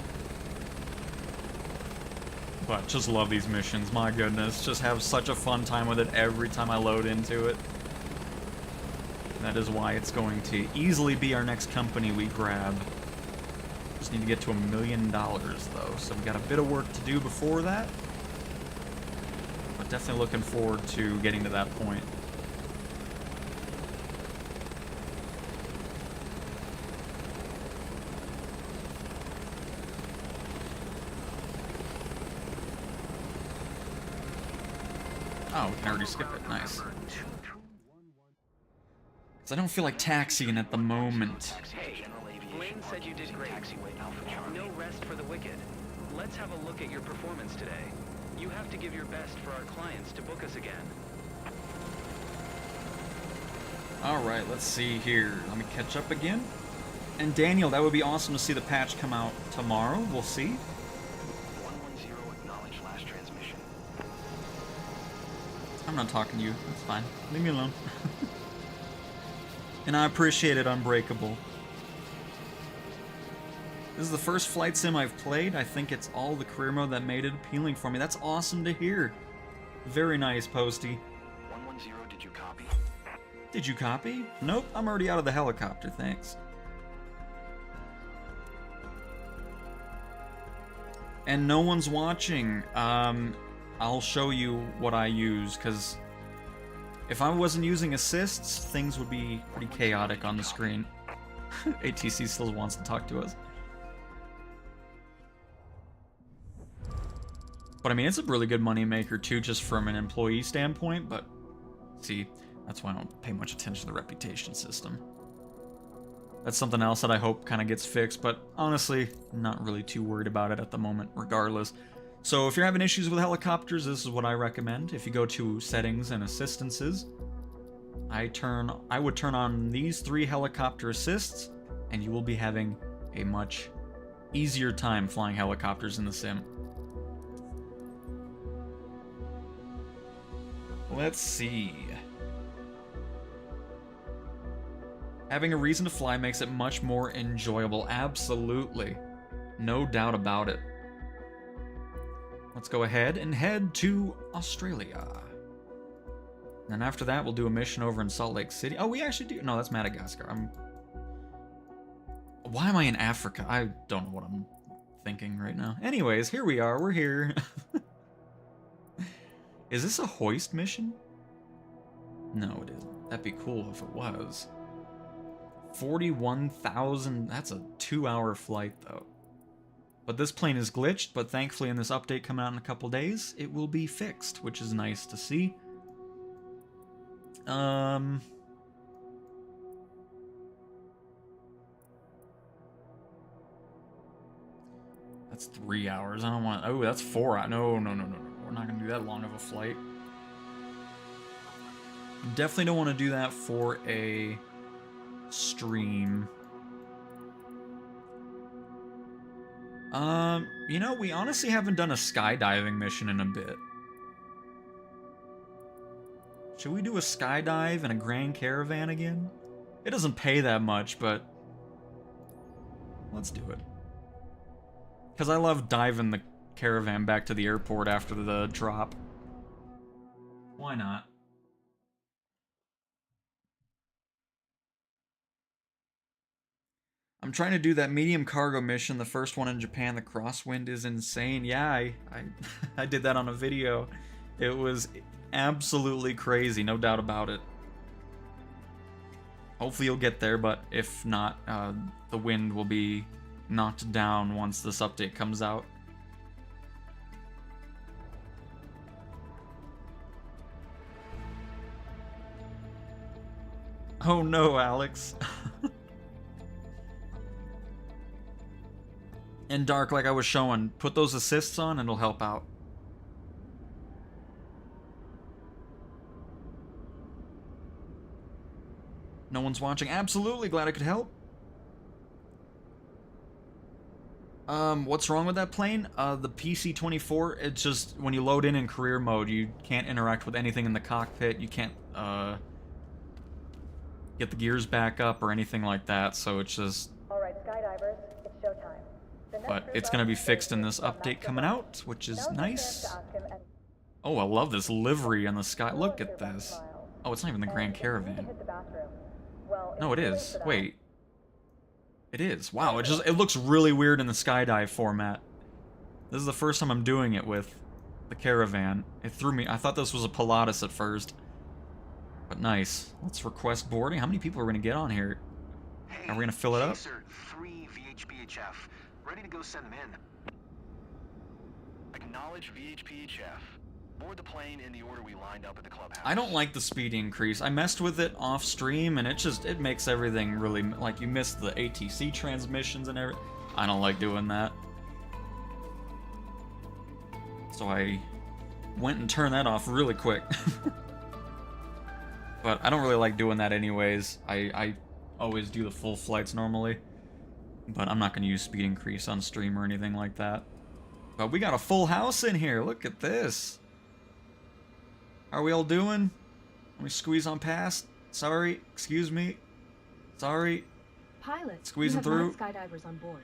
But just love these missions, my goodness. Just have such a fun time with it every time I load into it. That is why it's going to easily be our next company we grab. Just need to get to $1 million though, so we got a bit of work to do before that. But definitely looking forward to getting to that point. Oh, we can already skip it. Nice. Because I don't feel like taxiing at the moment. Hey, Blaine said you did great. No rest for the wicked. Let's have a look at your performance today. You have to give your best for our clients to book us again. Alright, let's see here. Let me catch up again. And Daniel, that would be awesome to see the patch come out tomorrow. We'll see. 110 acknowledge last transmission. I'm not talking to you. That's fine. Leave me alone. And I appreciate it, Unbreakable. This is the first flight sim I've played. I think it's all the career mode that made it appealing for me. That's awesome to hear. Very nice, Posty. 110, did you copy? Did you copy? Nope, I'm already out of the helicopter, thanks. And no one's watching. I'll show you what I use, because if I wasn't using assists, things would be pretty chaotic on the screen. ATC still wants to talk to us. But I mean, it's a really good money maker too, just from an employee standpoint, but see, that's why I don't pay much attention to the reputation system. That's something else that I hope kind of gets fixed, but honestly, I'm not really too worried about it at the moment, regardless. So if you're having issues with helicopters, this is what I recommend. If you go to settings and assistances, I would turn on these 3 helicopter assists, and you will be having a much easier time flying helicopters in the sim. Let's see. Having a reason to fly makes it much more enjoyable. Absolutely. No doubt about it. Let's go ahead and head to Australia. And after that, we'll do a mission over in Salt Lake City. Oh, we actually do. No, that's Madagascar. Why am I in Africa? I don't know what I'm thinking right now. Anyways, here we are. We're here. Is this a hoist mission? No, it isn't. That'd be cool if it was. 41,000. That's a 2-hour flight, though. But this plane is glitched, but thankfully in this update coming out in a couple days, it will be fixed, which is nice to see. That's 3 hours. I don't want... Oh, that's 4 hours. No. We're not going to do that long of a flight. Definitely don't want to do that for a stream. You know, we honestly haven't done a skydiving mission in a bit. Should we do a skydive in a Grand Caravan again? It doesn't pay that much, but let's do it. Because I love diving the caravan back to the airport after the drop. Why not? I'm trying to do that medium cargo mission, the first one in Japan. The crosswind is insane. Yeah, I did that on a video. It was absolutely crazy, no doubt about it. Hopefully you'll get there, but if not, the wind will be knocked down once this update comes out. Oh no, Alex. And Dark, like I was showing, put those assists on and it'll help out. No one's watching. Absolutely glad I could help. What's wrong with that plane? The PC-24, it's just, when you load in career mode, you can't interact with anything in the cockpit. You can't, get the gears back up or anything like that, so it's just... Alright, skydivers, it's showtime. But it's gonna be fixed in this update coming out, which is nice. Oh, I love this livery in the sky. Look at this. Oh, it's not even the Grand Caravan. No, it is. Wait. It is. Wow, it looks really weird in the skydive format. This is the first time I'm doing it with the caravan. It threw me. I thought this was a Pilatus at first. But nice. Let's request boarding. How many people are going to get on here? Are we going to fill it up? Chaser 3 VHPHF. Ready to go send them in. Acknowledge VHPHF. Board the plane in the order we lined up at the clubhouse. I don't like the speed increase. I messed with it off stream and it makes everything really, like, you miss the ATC transmissions and everything. I don't like doing that. So I went and turned that off really quick. But I don't really like doing that anyways. I always do the full flights normally. But I'm not going to use speed increase on stream or anything like that. But we got a full house in here. Look at this. How are we all doing? Let me squeeze on past. Sorry. Excuse me. Sorry. Pilot, Squeezing through. skydivers on board.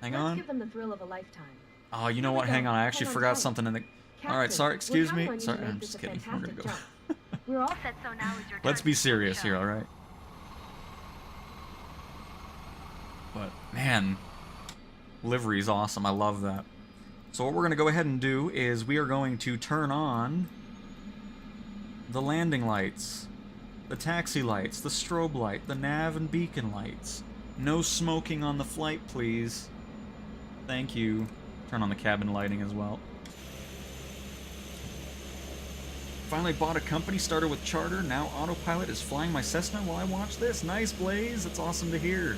Hang on. Let's give them the thrill of a lifetime. Oh, you know what? Hang on. I actually forgot something in the... Alright, sorry. Excuse me. Sorry, I'm just kidding. We're going to go. We're all Said so now is your Let's turn be to serious show. here, alright? But, man, livery's awesome. I love that. So what we're going to go ahead and do is we are going to turn on the landing lights, the taxi lights, the strobe light, the nav and beacon lights. No smoking on the flight, please. Thank you. Turn on the cabin lighting as well. Finally bought a company, started with charter, now autopilot is flying my Cessna while I watch this. Nice, Blaze. It's awesome to hear.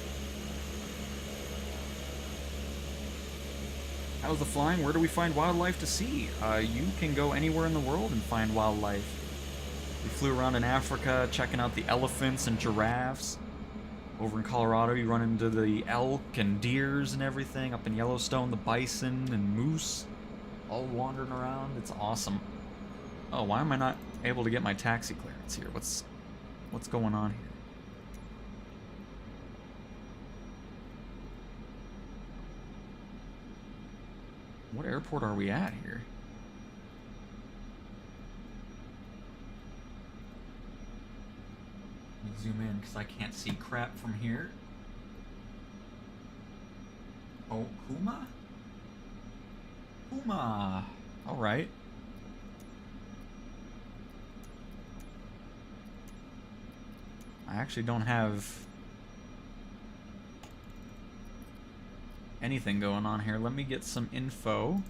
How's the flying? Where do we find wildlife to see? You can go anywhere in the world and find wildlife. We flew around in Africa, checking out the elephants and giraffes. Over in Colorado, you run into the elk and deers and everything. Up in Yellowstone, the bison and moose all wandering around. It's awesome. Oh, why am I not able to get my taxi clearance here? What's going on here? What airport are we at here? Let me zoom in because I can't see crap from here. Oh, Kuma? Kuma! Alright. I actually don't have anything going on here. Let me get some info.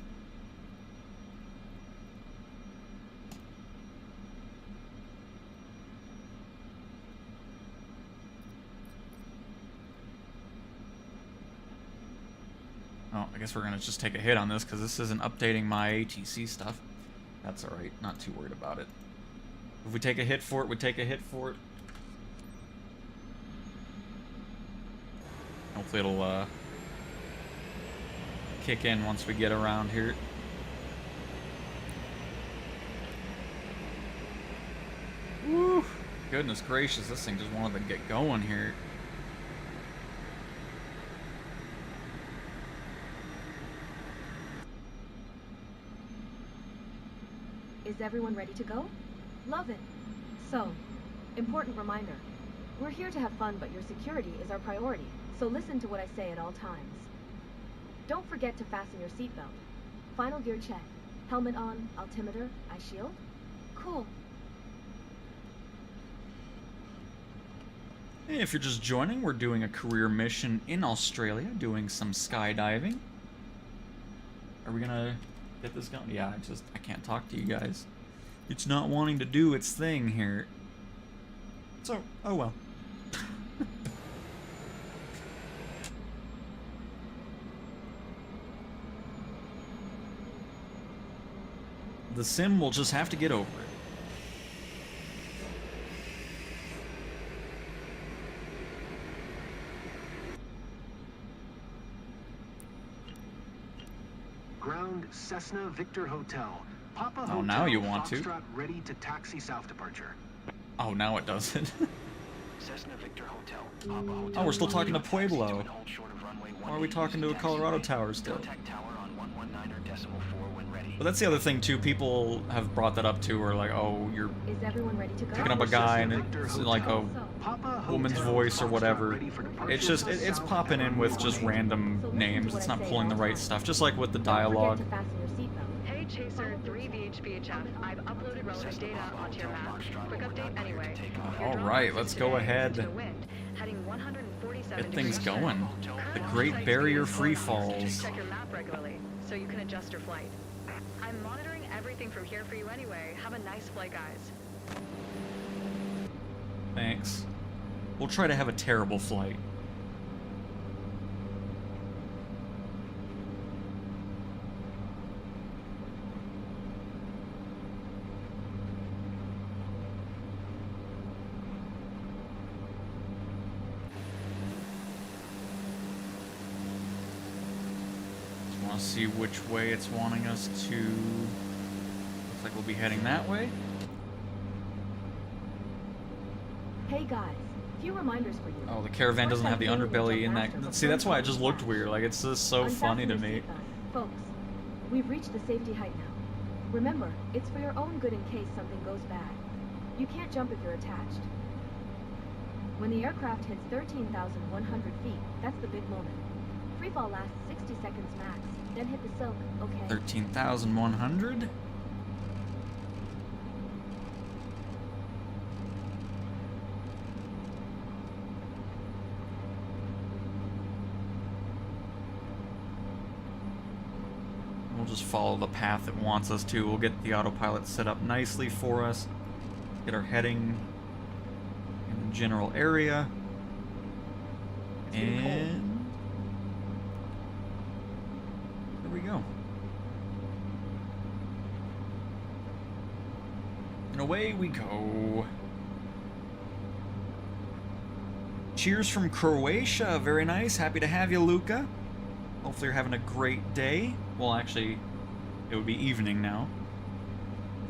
Oh, I guess we're gonna just take a hit on this because this isn't updating my ATC stuff. That's alright, not too worried about it. If we take a hit for it, we take a hit for it. Hopefully it'll kick in once we get around here. Woo! Goodness gracious, this thing just wanted to get going here. Is everyone ready to go? Love it. So, important reminder. We're here to have fun, but your security is our priority. So listen to what I say at all times. Don't forget to fasten your seatbelt. Final gear check. Helmet on, altimeter, eye shield. Cool. Hey, if you're just joining, we're doing a career mission in Australia, doing some skydiving. Are we gonna get this going? Yeah, I can't talk to you guys. It's not wanting to do its thing here. So, oh well. The sim will just have to get over it. Ground Cessna Victor Hotel. Papa Oh, Hotel, now you want to. Foxtrot ready to taxi south departure. Oh, now it doesn't. Cessna Victor Hotel. Papa Hotel. Oh, we're still talking to Taxi Pueblo. and hold short of runway Why are we talking to a 180 Colorado taxiway. tower still? Contact tower on 119.4 when ready. But that's the other thing too. People have brought that up too, where like, oh, you're Is everyone ready to go? picking up a guy and Victor it's Hotel. like a Papa woman's Hotel, voice or Foxtrot whatever. ready for departure It's just it's south popping in with runway just 180. random names. It's not pulling the right stuff. Just like with the dialogue. Don't forget to fasten your seatbelt. Hey, Chaser 3VHBHF. I've uploaded relevant data onto your map. Quick update anyway. Your drone Alright, axis let's go today is ahead. to the wind, heading 147 Get things degrees going. north. The Current Great flight Barrier speed is Free 4 knots. Falls. Check your map regularly so you can adjust your flight. I'm monitoring everything from here for you anyway. Have a nice flight, guys. Thanks. We'll try to have a terrible flight. Just want to see which way it's wanting us to. Looks like we'll be heading that way. Hey guys, few reminders for you. Oh, the caravan doesn't have the underbelly in that. See, that's why it just looked weird. Like, it's just so funny to Unfasten your me. seatbelt. Folks, we've reached the safety height now. Remember, it's for your own good in case something goes bad. You can't jump if you're attached. When the aircraft hits 13,100 feet, that's the big moment. Freefall lasts 60 seconds max, then hit the silk, okay? 13,100? We'll just follow the path it wants us to. We'll get the autopilot set up nicely for us. Get our heading in the general area. And there we go. And away we go. Cheers from Croatia. Very nice. Happy to have you, Luca. Hopefully you're having a great day. Well, actually, it would be evening now.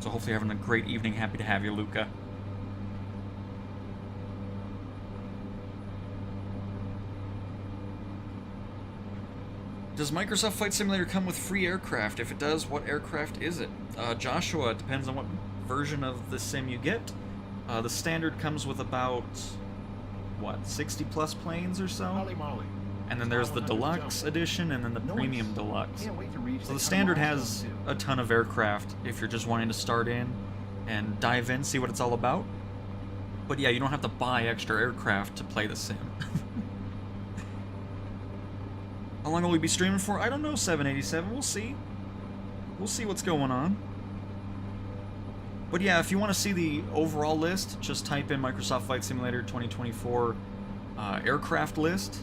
So hopefully you're having a great evening. Happy to have you, Luca. Does Microsoft Flight Simulator come with free aircraft? If it does, what aircraft is it? Joshua, it depends on what version of the sim you get. The standard comes with about, what, 60 plus planes or so? Molly Molly. And then there's the deluxe edition and then the premium deluxe. So the standard has a ton of aircraft if you're just wanting to start in and dive in, see what it's all about. But yeah, you don't have to buy extra aircraft to play the sim. How long will we be streaming for? I don't know, 787. We'll see. We'll see what's going on. But yeah, if you want to see the overall list, just type in Microsoft Flight Simulator 2024 aircraft list,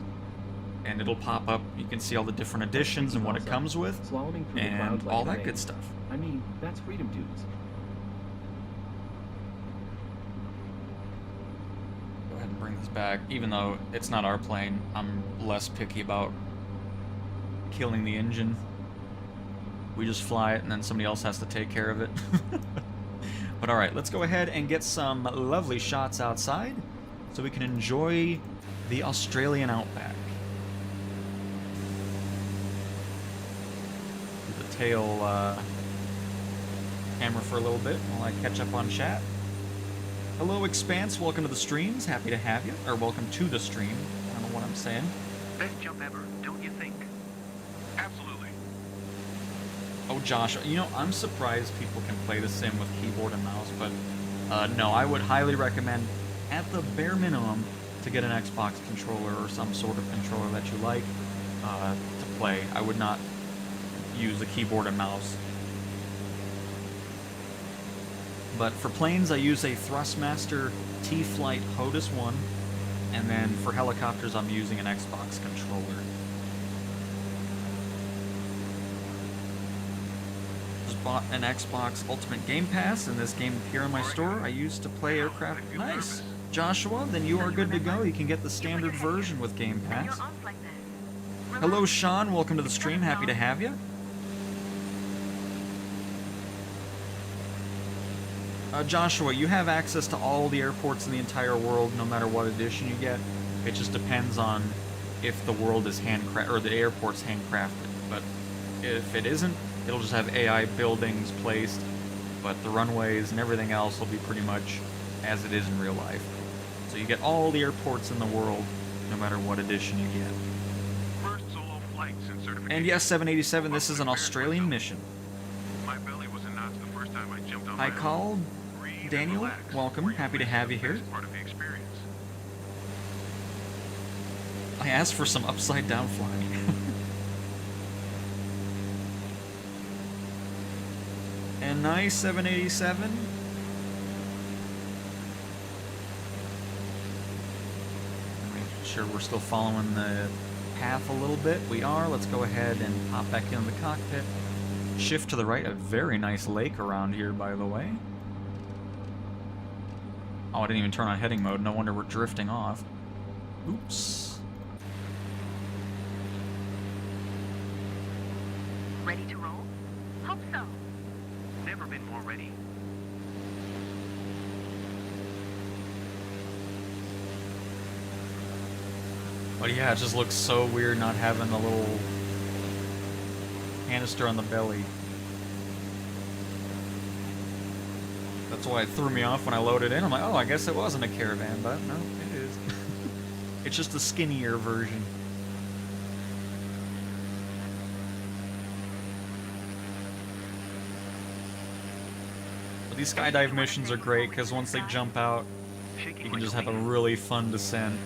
and it'll pop up. You can see all the different editions and what it comes with, Slaloming through the and clouds like all an that egg. good stuff. I mean, that's freedom dudes. Go ahead and bring this back. Even though it's not our plane, I'm less picky about killing the engine. We just fly it and then somebody else has to take care of it. But alright, let's go ahead and get some lovely shots outside so we can enjoy the Australian outback. Do the tail camera for a little bit while I catch up on chat. Hello Expanse, welcome to the streams, happy to have you. Or welcome to the stream, I don't know what I'm saying. Best jump ever, don't you think? Absolutely. Oh, Josh, you know, I'm surprised people can play the sim with keyboard and mouse, but no, I would highly recommend, at the bare minimum, to get an Xbox controller or some sort of controller that you like to play. I would not use a keyboard and mouse. But for planes, I use a Thrustmaster T-Flight HOTUS 1, and then for helicopters, I'm using an Xbox controller. Bought an Xbox Ultimate Game Pass, and this game here in my store I used to play aircraft. Nice, Joshua. Then you are good to go. You can get the standard version with Game Pass. Hello, Sean. Welcome to the stream. Happy to have you. Joshua, you have access to all the airports in the entire world, no matter what edition you get. It just depends on if the world is handcrafted or the airport's handcrafted. But if it isn't, it'll just have AI buildings placed, but the runways and everything else will be pretty much as it is in real life. So you get all the airports in the world, no matter what edition you get. First solo flights and certification. And yes, 787, this is an Australian mission. My belly was in knots the first time I jumped on Hi, my Call. Breathe and Daniel, relax. welcome. Happy to have you here. Part of the experience. I asked for some upside down flying. And nice 787. Make sure we're still following the path a little bit. We are. Let's go ahead and pop back in the cockpit. Shift to the right. A very nice lake around here, by the way. Oh, I didn't even turn on heading mode. No wonder we're drifting off. Oops. Ready to roll? Hope so. Never been more ready. But yeah, it just looks so weird not having the little canister on the belly. That's why it threw me off when I loaded in. I'm like, oh, I guess it wasn't a Caravan, but no, it is. It's just a skinnier version. But these skydive missions are great because once they jump out, you can just have a really fun descent.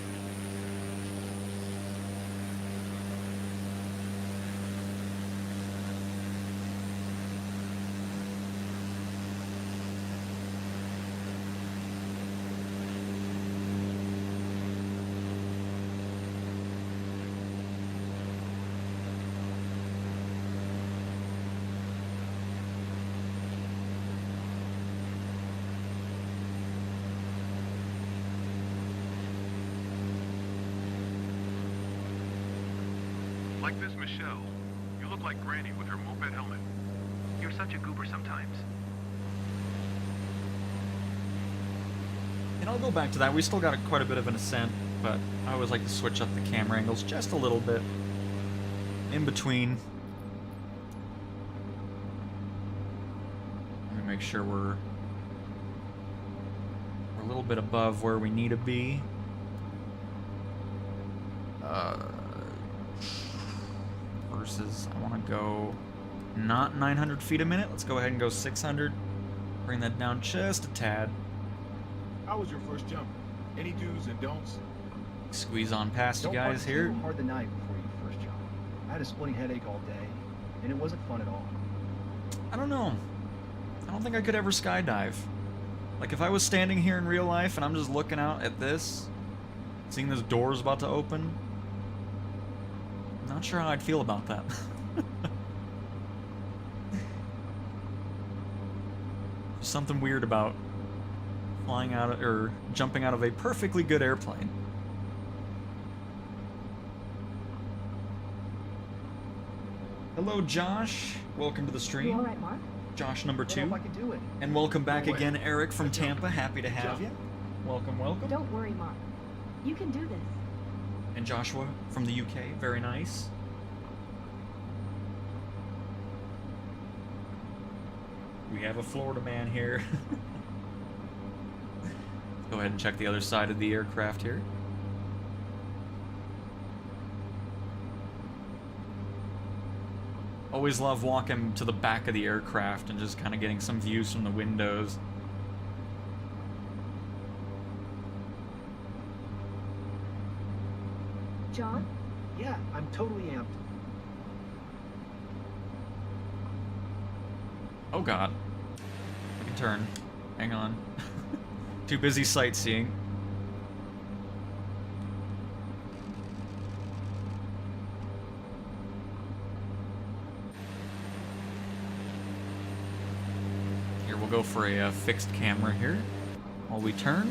Like this Michelle. You look like Granny with her moped helmet. You're such a goober sometimes. And I'll go back to that. We still got quite a bit of an ascent, but I always like to switch up the camera angles just a little bit in between. Let me make sure we're a little bit above where we need to be. Versus, I want to go not 900 feet a minute. Let's go ahead and go 600. Bring that down just a tad. How was your first jump? Any do's and don'ts? Squeeze on past you guys here. Don't hard the night before you first jump. I had a splitting headache all day, and it wasn't fun at all. I don't know. I don't think I could ever skydive. Like, if I was standing here in real life and I'm just looking out at this, seeing this door's about to open, I'm not sure how I'd feel about that. There's something weird about flying out of, or jumping out of a perfectly good airplane. Hello, Josh. Welcome to the stream. You all right, Mark? Josh number I don't know 2. if I can do it. And welcome back No way. again, Eric from Tampa. Happy to have you. Welcome, welcome. Don't worry, Mark. You can do this. And Joshua from the UK. Very nice. We have a Florida man here. Go ahead and check the other side of the aircraft here. Always love walking to the back of the aircraft and just kind of getting some views from the windows. John? Yeah, I'm totally amped. Oh god. I can turn. Hang on. Too busy sightseeing. Here, we'll go for a fixed camera here while we turn.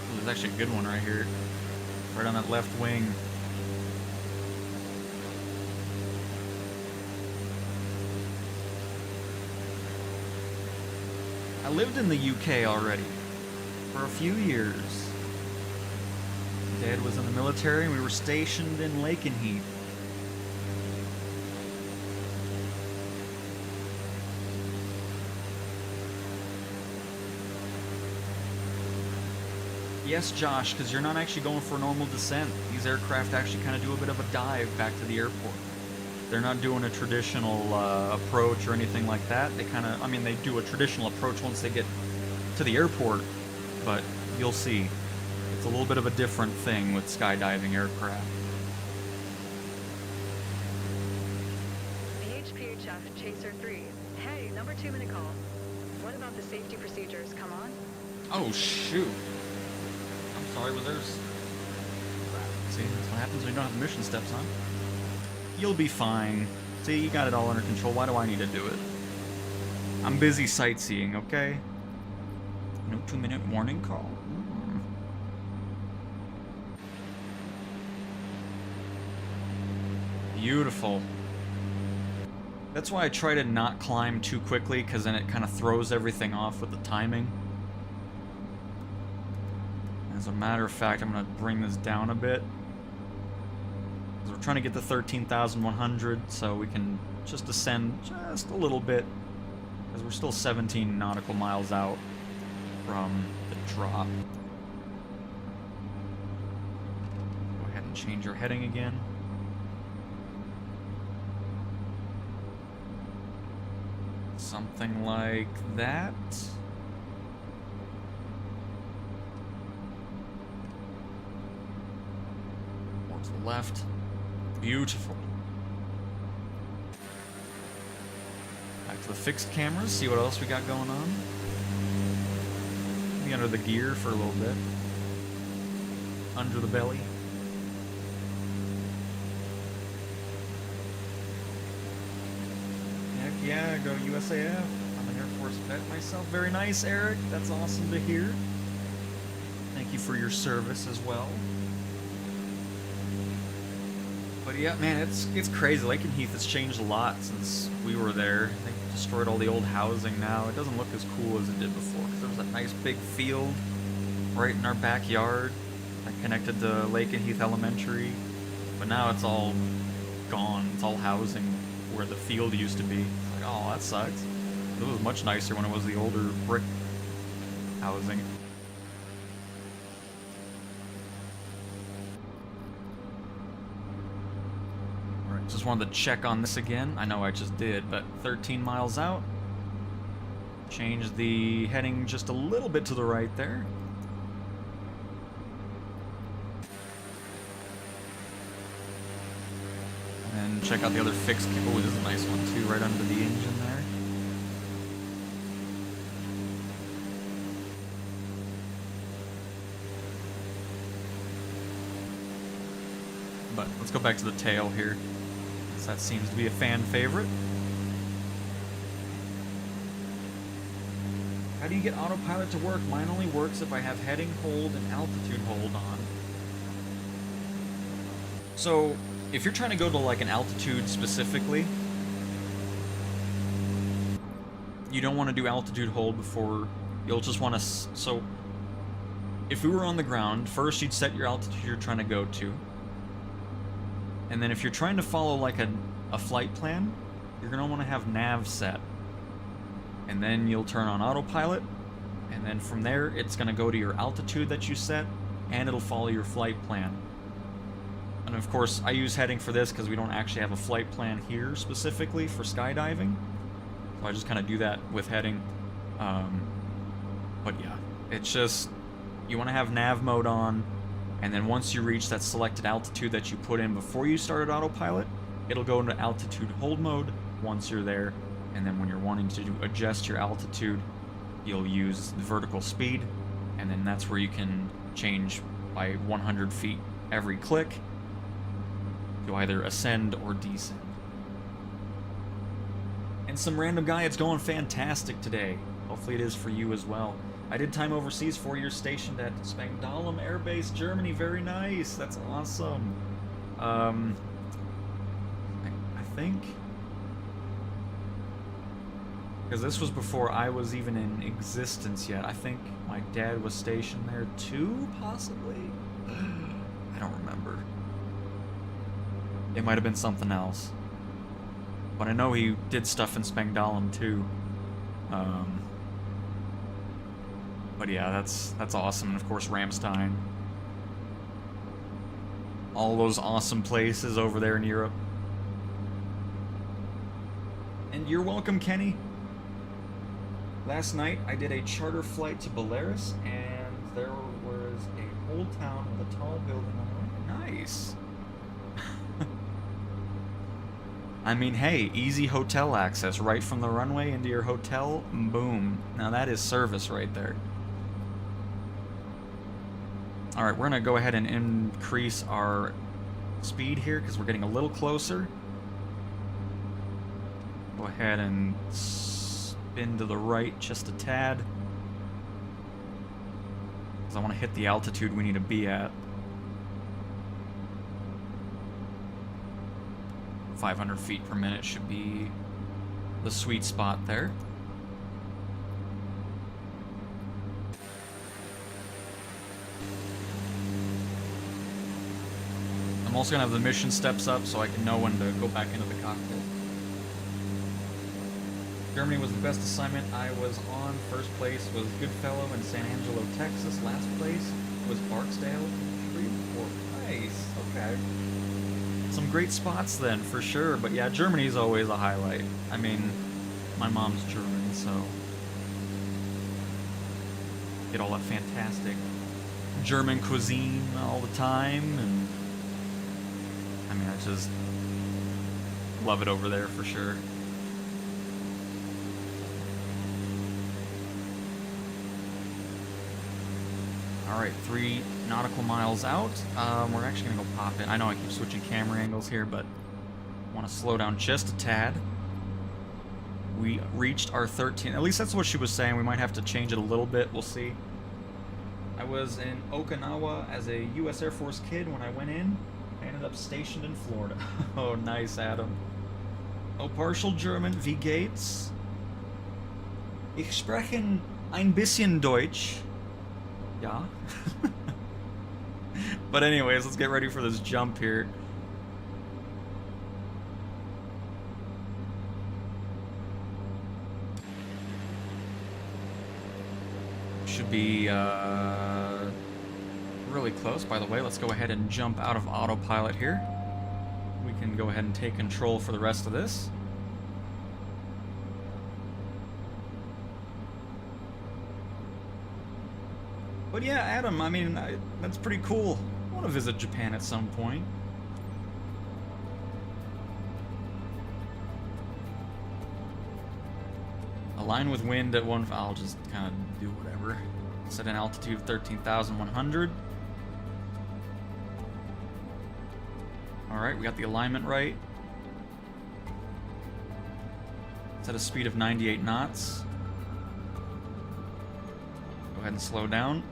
Ooh, there's actually a good one right here. Right on that left wing. I lived in the UK already for a few years. Dad was in the military and we were stationed in Lakenheath. Yes, Josh, because you're not actually going for a normal descent. These aircraft actually kind of do a bit of a dive back to the airport. They're not doing a traditional approach or anything like that. They kind of, I mean, they do a traditional approach once they get to the airport, but you'll see. It's a little bit of a different thing with skydiving aircraft. VHPHF Chaser 3. Hey, number 2 minute call. What about the safety procedures? Come on. Oh, shoot. I'm sorry, was there... See, that's what happens when you don't have the mission steps on. You'll be fine. See, you got it all under control. Why do I need to do it? I'm busy sightseeing, okay? No 2-minute warning call. Beautiful. That's why I try to not climb too quickly, because then it kind of throws everything off with the timing. As a matter of fact, I'm going to bring this down a bit. We're trying to get to 13,100, so we can just ascend just a little bit, because we're still 17 nautical miles out from the drop. Go ahead and change our heading again. Something like that. More to the left. Beautiful. Back to the fixed cameras, see what else we got going on. Be under the gear for a little bit. Under the belly. Heck yeah, go USAF. I'm an Air Force vet myself. Very nice, Eric. That's awesome to hear. Thank you for your service as well. But yeah, man, it's crazy. Laken Heath has changed a lot since we were there. They destroyed all the old housing now. It doesn't look as cool as it did before, because there was that nice big field right in our backyard that connected to Laken Heath Elementary. But now it's all gone. It's all housing where the field used to be. It's like, oh, that sucks. It was much nicer when it was the older brick housing. Alright, just wanted to check on this again. I know I just did, but 13 miles out. Change the heading just a little bit to the right there. And check out the other fixed. Oh, this is a nice one too, right under the engine there. But let's go back to the tail here, since that seems to be a fan favorite. How do you get autopilot to work? Mine only works if I have heading hold and altitude hold on. So, if you're trying to go to like an altitude specifically, you don't want to do altitude hold before. You'll just want to. So, if we were on the ground, first you'd set your altitude you're trying to go to. And then if you're trying to follow like a flight plan, you're going to want to have nav set. And then you'll turn on autopilot. And then from there, it's going to go to your altitude that you set. And it'll follow your flight plan. And of course, I use heading for this because we don't actually have a flight plan here specifically for skydiving. So I just kind of do that with heading. But yeah, it's just, you want to have nav mode on. And then once you reach that selected altitude that you put in before you started autopilot, it'll go into altitude hold mode once you're there. And then when you're wanting to adjust your altitude, you'll use the vertical speed. And then that's where you can change by 100 feet every click to either ascend or descend. And some random guy, it's going fantastic today. Hopefully it is for you as well. I did time overseas, 4 years stationed at Spangdahlem Air Base, Germany. Very nice. That's awesome. I think, because this was before I was even in existence yet. I think my dad was stationed there too, possibly. I don't remember. It might have been something else. But I know he did stuff in Spangdahlem too. But yeah, that's awesome. And of course, Ramstein. All those awesome places over there in Europe. And you're welcome, Kenny. Last night, I did a charter flight to Belarus, and there was a whole town with a tall building on the way. Nice. I mean, hey, easy hotel access right from the runway into your hotel. Boom. Now that is service right there. Alright, we're going to go ahead and increase our speed here because we're getting a little closer. Go ahead and spin to the right just a tad. Because I want to hit the altitude we need to be at. 500 feet per minute should be the sweet spot there. I'm also going to have the mission steps up so I can know when to go back into the cockpit. Germany was the best assignment I was on. First place was Goodfellow in San Angelo, Texas. Last place was Barksdale, Shreveport. Nice, okay. Some great spots then, for sure. But yeah, Germany's always a highlight. I mean, my mom's German, so get all that fantastic German cuisine all the time, and I mean, I just love it over there for sure. Alright, 3 nautical miles out. We're actually going to go pop in. I know I keep switching camera angles here, but I want to slow down just a tad. We reached our 13. At least that's what she was saying. We might have to change it a little bit. We'll see. I was in Okinawa as a U.S. Air Force kid when I went in. ended up stationed in Florida. Oh, nice, Adam. Oh, partial German. Wie geht's? Ich spreche ein bisschen Deutsch. Ja. But anyways, let's get ready for this jump here. Should be really close, by the way. Let's go ahead and jump out of autopilot here. We can go ahead and take control for the rest of this. But yeah, Adam, I mean, that's pretty cool. I want to visit Japan at some point. Align with wind at one... I'll just kind of do whatever. Set an altitude of 13,100. Alright, we got the alignment right. Set a speed of 98 knots. Go ahead and slow down.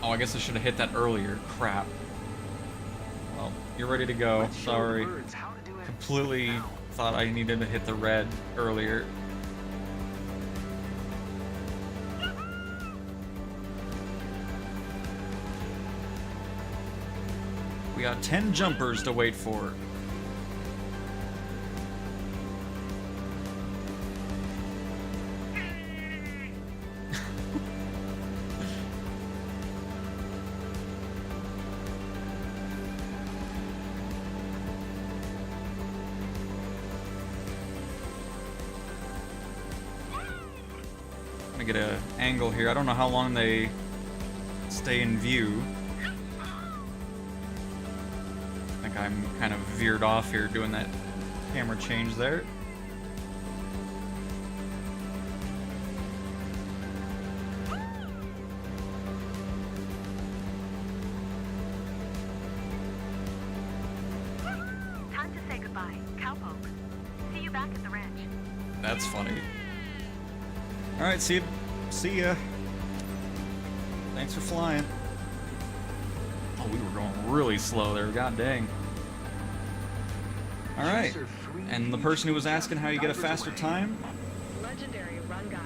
Oh, I guess I should have hit that earlier. Crap. Well, you're ready to go. Sorry. Completely thought I needed to hit the red earlier. We got 10 jumpers to wait for. Get an angle here. I don't know how long they stay in view. I think I'm kind of veered off here doing that camera change there. Time to say goodbye, cowpoke. See you back at the ranch. That's funny. Alright, see ya. Thanks for flying. Oh, we were going really slow there, god dang. Alright, and the person who was asking how you get a faster time, Legendary run, guys.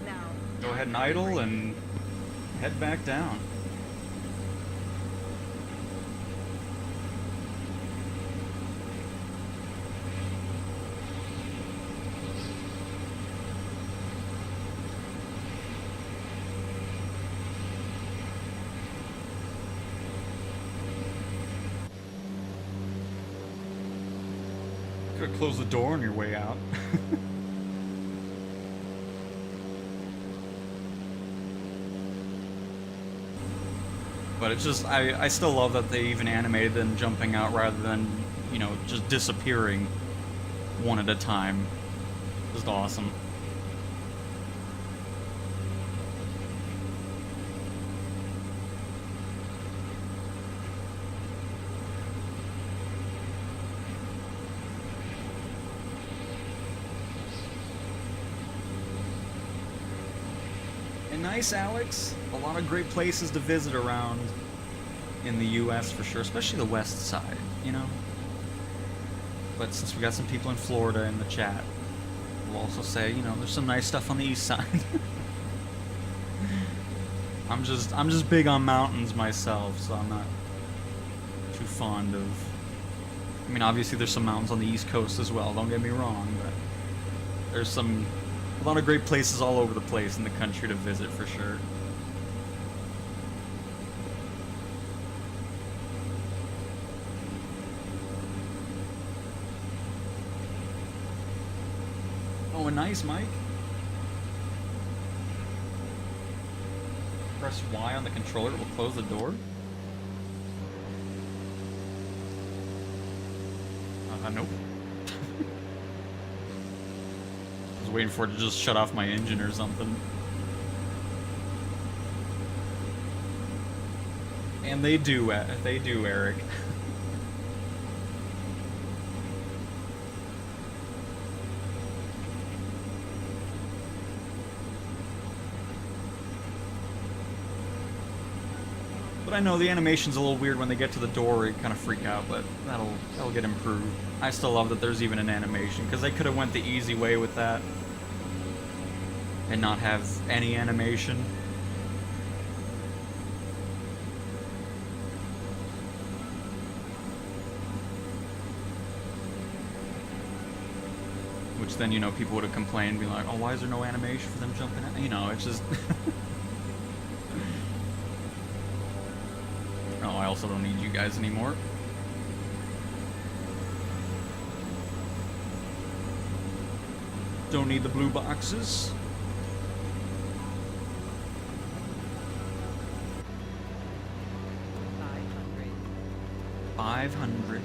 Now, go ahead and idle and head back down. Could have closed the door on your way out. But it's just, I still love that they even animated them jumping out rather than, you know, just disappearing one at a time. Just awesome. Nice, Alex. A lot of great places to visit around in the U.S. for sure, especially the west side, you know? But since we got some people in Florida in the chat, we'll also say, you know, there's some nice stuff on the east side. I'm just big on mountains myself, so I'm not too fond of... I mean, obviously there's some mountains on the east coast as well, don't get me wrong, but there's a lot of great places all over the place in the country to visit for sure. Oh, a nice mic. Press Y on the controller, it will close the door. Nope. Waiting for it to just shut off my engine or something. And they do, Eric. I know the animation's a little weird when they get to the door, you kind of freak out, but that'll get improved. I still love that there's even an animation, because they could have went the easy way with that and not have any animation. Which then, you know, people would have complained, being like, oh, why is there no animation for them jumping out? You know, it's just... Oh, I also don't need you guys anymore. Don't need the blue boxes. 500.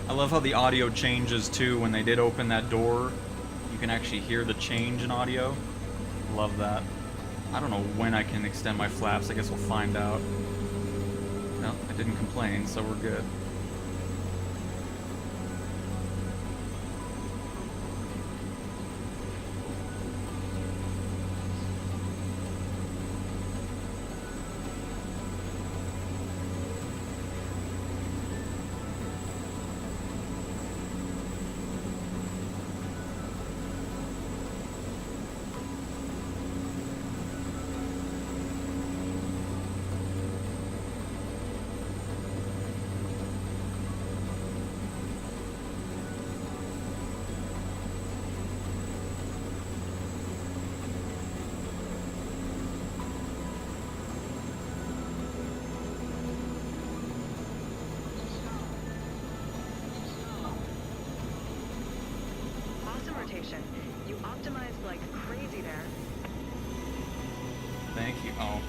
I love how the audio changes too when they did open that door. You can actually hear the change in audio. Love that. I don't know when I can extend my flaps. I guess we'll find out. No, I didn't complain, so we're good. You optimized like crazy there. Thank you. Oh.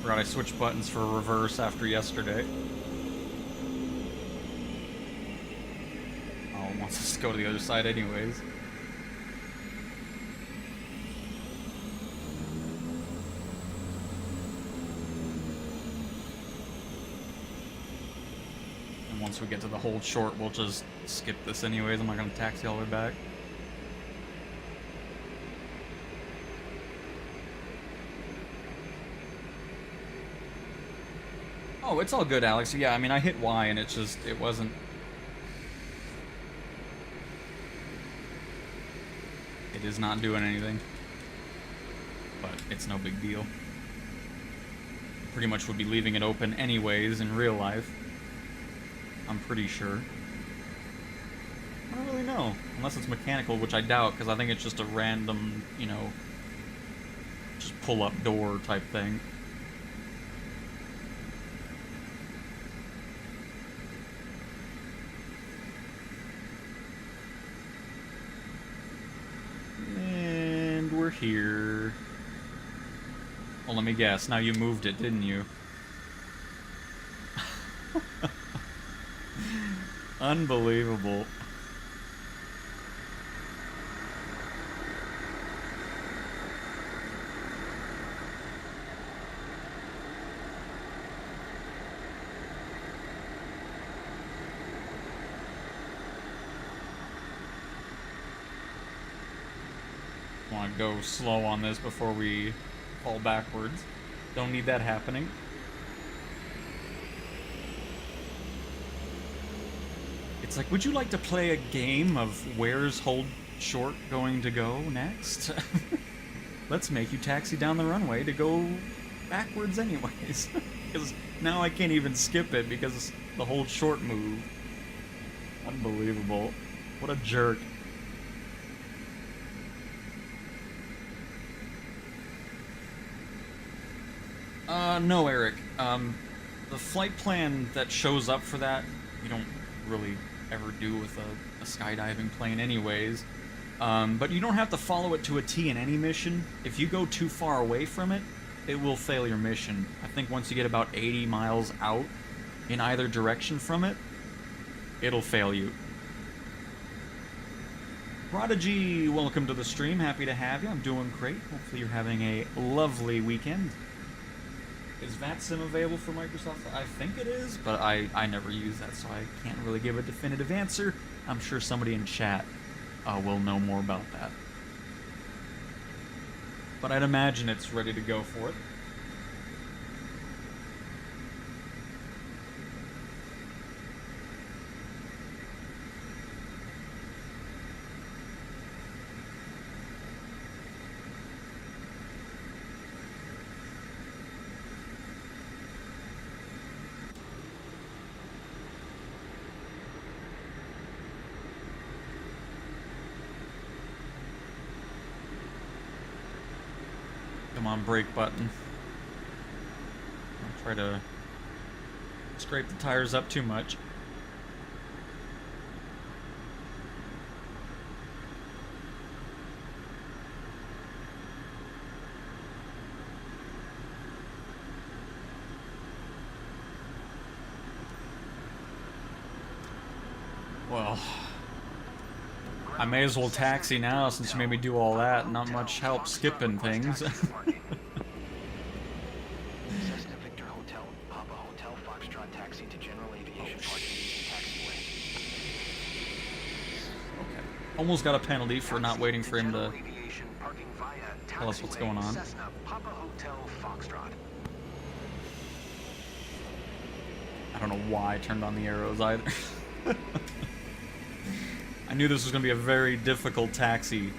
Forgot I switched buttons for reverse after yesterday. Oh, it wants us to go to the other side anyways. And once we get to the hold short, we'll just skip this anyways. I'm not going to taxi all the way back. Oh, it's all good, Alex. Yeah, I mean, I hit Y and it wasn't... It is not doing anything. But it's no big deal. Pretty much would be leaving it open anyways in real life. I'm pretty sure. I don't really know. Unless it's mechanical, which I doubt, because I think it's just a random, you know, just pull-up door type thing. And we're here. Well, let me guess. Now you moved it, didn't you? Unbelievable. Want to go slow on this before we fall backwards. Don't need that happening. It's like, would you like to play a game of where's hold short going to go next? Let's make you taxi down the runway to go backwards anyways. Because now I can't even skip it because the hold short move. Unbelievable. What a jerk. No, Eric. The flight plan that shows up for that, you don't really ever do with a skydiving plane anyways. But you don't have to follow it to a T in any mission. If you go too far away from it, it will fail your mission. I think once you get about 80 miles out in either direction from it, it'll fail you. Prodigy, welcome to the stream. Happy to have you. I'm doing great. Hopefully you're having a lovely weekend. Is VATSIM available for Microsoft? I think it is, but I never use that, so I can't really give a definitive answer. I'm sure somebody in chat will know more about that. But I'd imagine it's ready to go for it. Come on, brake button. Don't try to scrape the tires up too much. Well, I may as well taxi now since you made me do all that. Not much help skipping things. Cessna Victor Hotel, Papa Hotel, Foxtrot taxi to General Aviation parking taxiway. Okay. Almost got a penalty for not waiting for him to tell us what's going on. Cessna Papa Hotel, Foxtrot. I don't know why I turned on the arrows either. I knew this was going to be a very difficult taxi.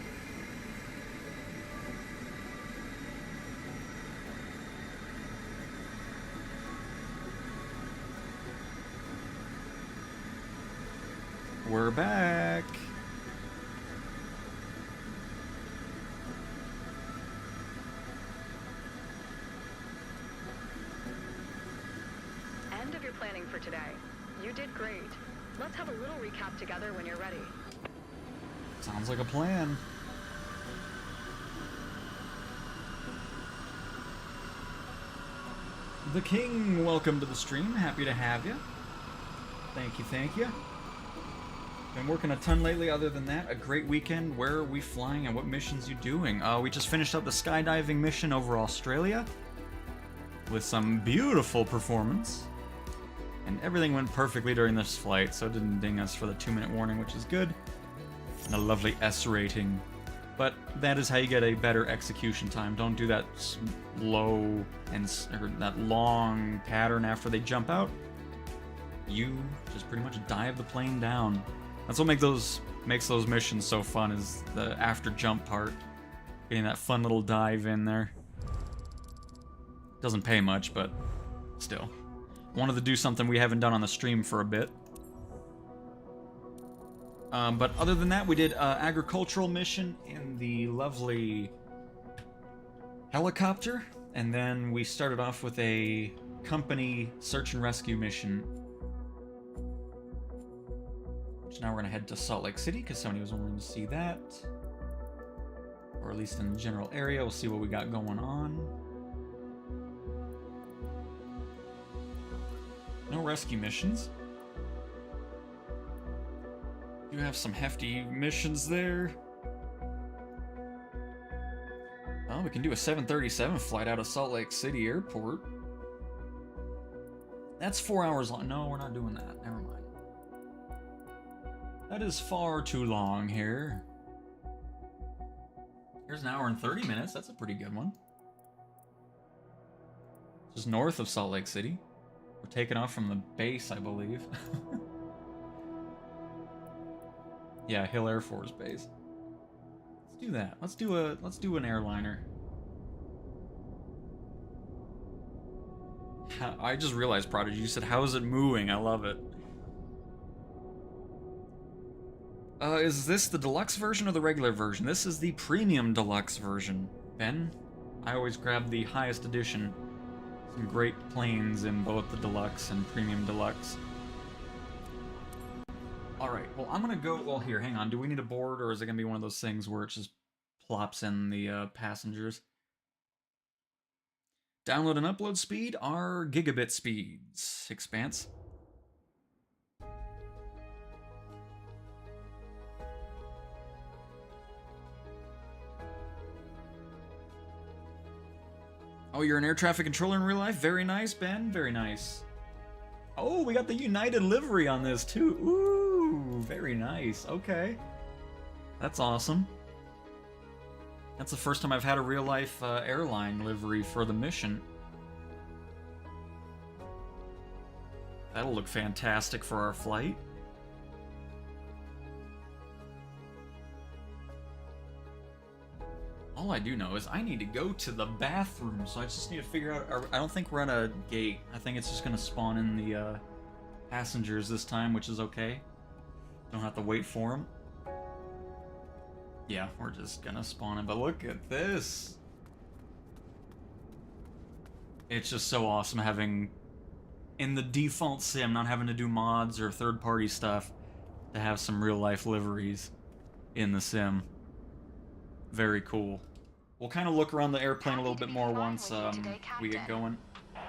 We're back. End of your planning for today. You did great. Let's have a little recap together when you're ready. Sounds like a plan. The King, welcome to the stream. Happy to have you. Thank you, thank you. Been working a ton lately. Other than that, a great weekend. Where are we flying and what missions you doing? We just finished up the skydiving mission over Australia with some beautiful performance. And everything went perfectly during this flight, so it didn't ding us for the 2-minute warning, which is good. And a lovely S rating. But that is how you get a better execution time. Don't do that low or that long pattern after they jump out. You just pretty much dive the plane down. That's what makes those missions so fun, is the after jump part. Getting that fun little dive in there. Doesn't pay much, but still. Wanted to do something we haven't done on the stream for a bit. But other than that, we did an agricultural mission in the lovely helicopter. And then we started off with a company search and rescue mission. Which now we're going to head to Salt Lake City because somebody was wanting to see that. Or at least in the general area. We'll see what we got going on. No rescue missions. You have some hefty missions there. Well, we can do a 737 flight out of Salt Lake City Airport. That's 4 hours long. No, we're not doing that. Never mind. That is far too long here. Here's an hour and 30 minutes. That's a pretty good one. Just north of Salt Lake City. We're taking off from the base, I believe. Yeah, Hill Air Force Base. Let's do that. Let's do an airliner. I just realized, Prodigy, you said, how is it mooing? I love it. Is this the deluxe version or the regular version? This is the premium deluxe version. Ben, I always grab the highest edition. Some great planes in both the deluxe and premium deluxe. Alright, well, I'm gonna go... Well, here, hang on. Do we need a board, or is it gonna be one of those things where it just plops in the passengers? Download and upload speed are gigabit speeds. Expanse. Oh, you're an air traffic controller in real life? Very nice, Ben. Very nice. Oh, we got the United livery on this, too. Ooh, very nice. Okay. That's awesome. That's the first time I've had a real-life airline livery for the mission. That'll look fantastic for our flight. All I do know is I need to go to the bathroom, so I just need to figure out... I don't think we're at a gate. I think it's just going to spawn in the passengers this time, which is okay. Don't have to wait for them. Yeah, we're just going to spawn in. But look at this! It's just so awesome having... in the default sim, not having to do mods or third-party stuff, to have some real-life liveries in the sim. Very cool. We'll kind of look around the airplane a little bit more once we get going. I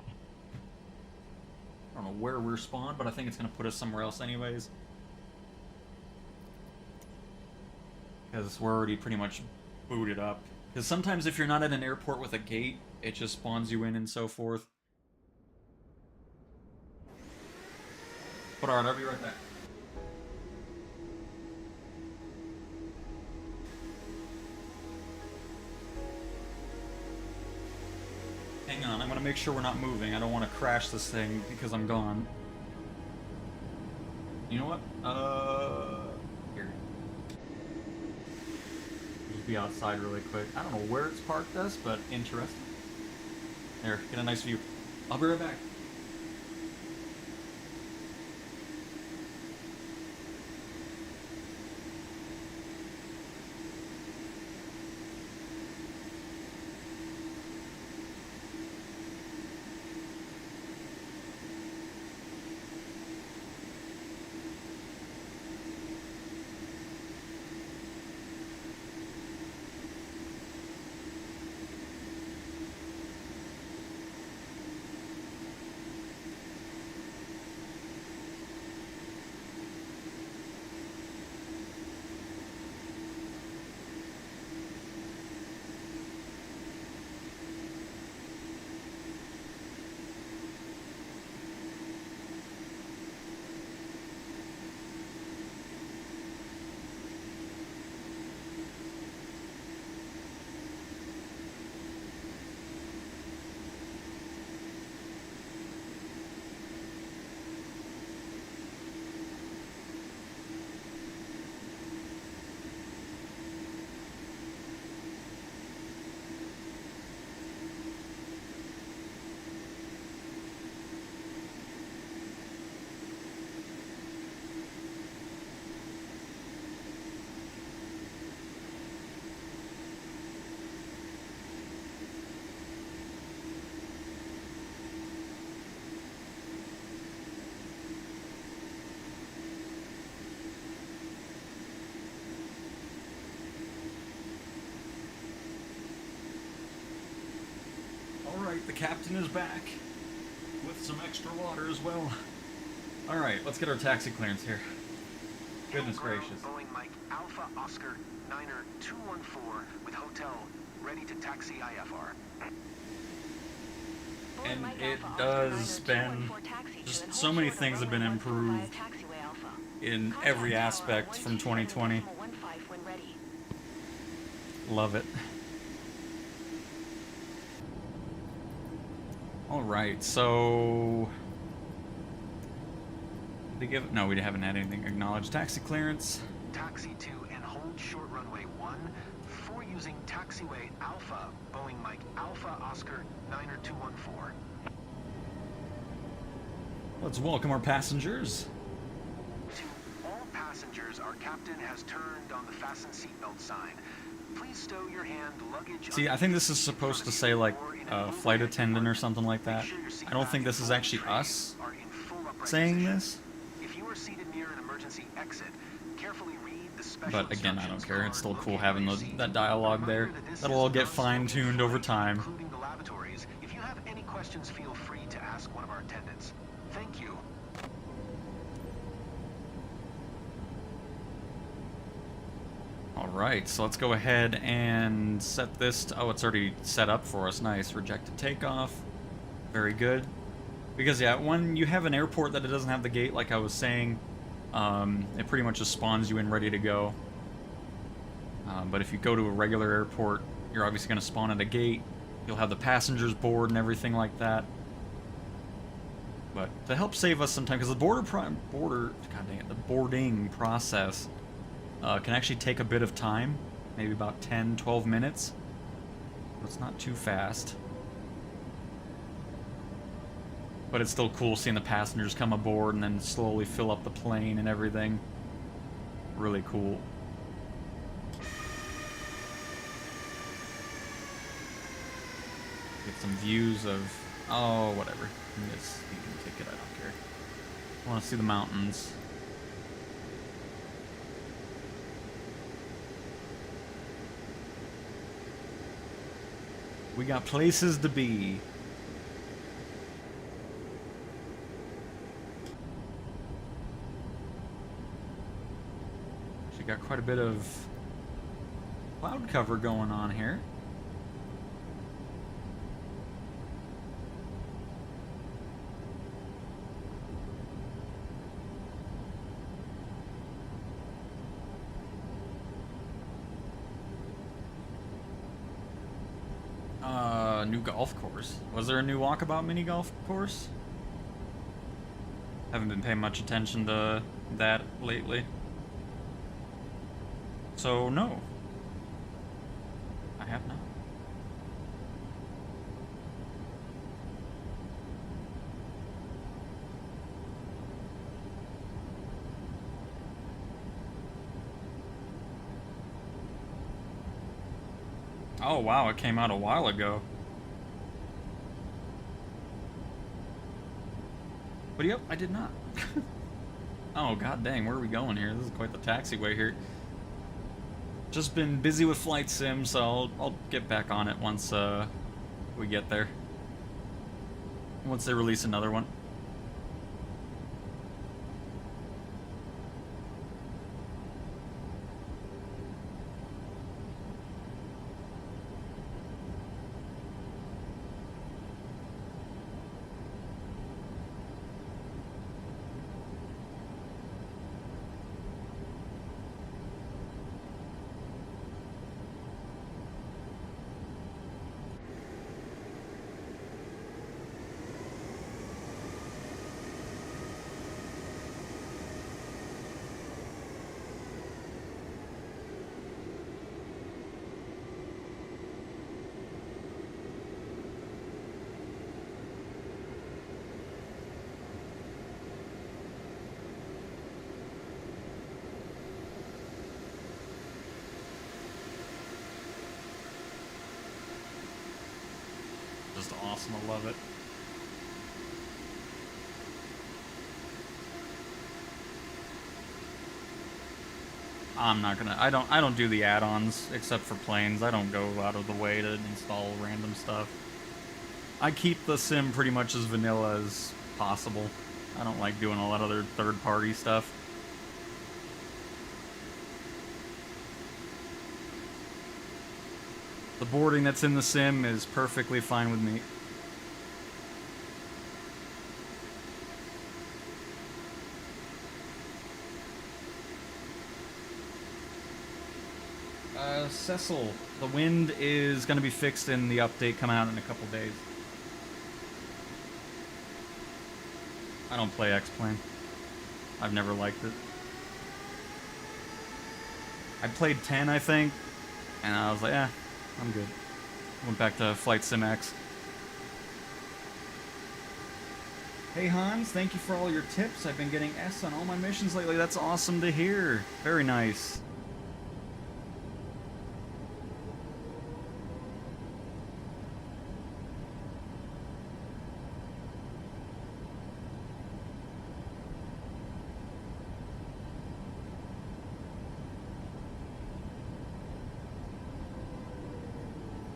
don't know where we're spawned, but I think it's going to put us somewhere else anyways. Because we're already pretty much booted up. Because sometimes if you're not at an airport with a gate, it just spawns you in and so forth. But alright, I'll be right back. Hang on, I'm gonna make sure we're not moving. I don't want to crash this thing because I'm gone. You know what? Here. Just be outside really quick. I don't know where it's parked us, but interesting. There, get a nice view. I'll be right back. Alright, the captain is back. With some extra water as well. Alright, let's get our taxi clearance here. Goodness gracious. Boeing Mike Alpha Oscar Niner 214 with hotel ready to taxi IFR. And it does been... just so many things have been improved in every aspect from 2020. Love it. Alright, so... Did they give... No, we haven't had anything acknowledged. Taxi clearance. Taxi to and hold short runway 1 for using taxiway Alpha Boeing Mike Alpha Oscar Niner 214. Let's welcome our passengers. To all passengers, our captain has turned on the fasten seatbelt sign. Please stow your hand luggage. See, I think this is supposed to say like a flight attendant or something like that. I don't think this is actually us saying this. If you are seated near an emergency exit, carefully read the special But again, I don't instructions care. It's still card cool located having on your seat. that dialogue there. That'll all get fine-tuned over time. Including the lavatories. If you have any questions, feel free to ask one of our attendants. Thank you. Alright, so let's go ahead and set this to, oh, it's already set up for us. Nice. Rejected takeoff. Very good. Because, yeah, when you have an airport that it doesn't have the gate, like I was saying, it pretty much just spawns you in ready to go. But if you go to a regular airport, you're obviously going to spawn at a gate. You'll have the passengers board and everything like that. But to help save us some time, because the the boarding process can actually take a bit of time, maybe about 10-12 minutes. But it's not too fast. But it's still cool seeing the passengers come aboard and then slowly fill up the plane and everything. Really cool. Get some views of, oh, whatever. Yes, you can take it, I don't care. I want to see the mountains. We got places to be. She got quite a bit of cloud cover going on here. New golf course. Was there a new walkabout mini golf course? Haven't been paying much attention to that lately. So, no. I have not. Oh wow, it came out a while ago. But yep, I did not. Oh god dang, where are we going here? This is quite the taxiway here. Just been busy with Flight Sim, so I'll get back on it once we get there. Once they release another one. Just awesome, I love it. I'm not gonna, I don't do the add-ons except for planes. I don't go out of the way to install random stuff. I keep the sim pretty much as vanilla as possible. I don't like doing a lot of other third-party stuff. The boarding that's in the sim is perfectly fine with me. Cecil, the wind is going to be fixed in the update coming out in a couple days. I don't play X-Plane. I've never liked it. I played 10, I think, and I was like, eh, I'm good. Went back to Flight Sim X. Hey Hans, thank you for all your tips. I've been getting S on all my missions lately. That's awesome to hear. Very nice.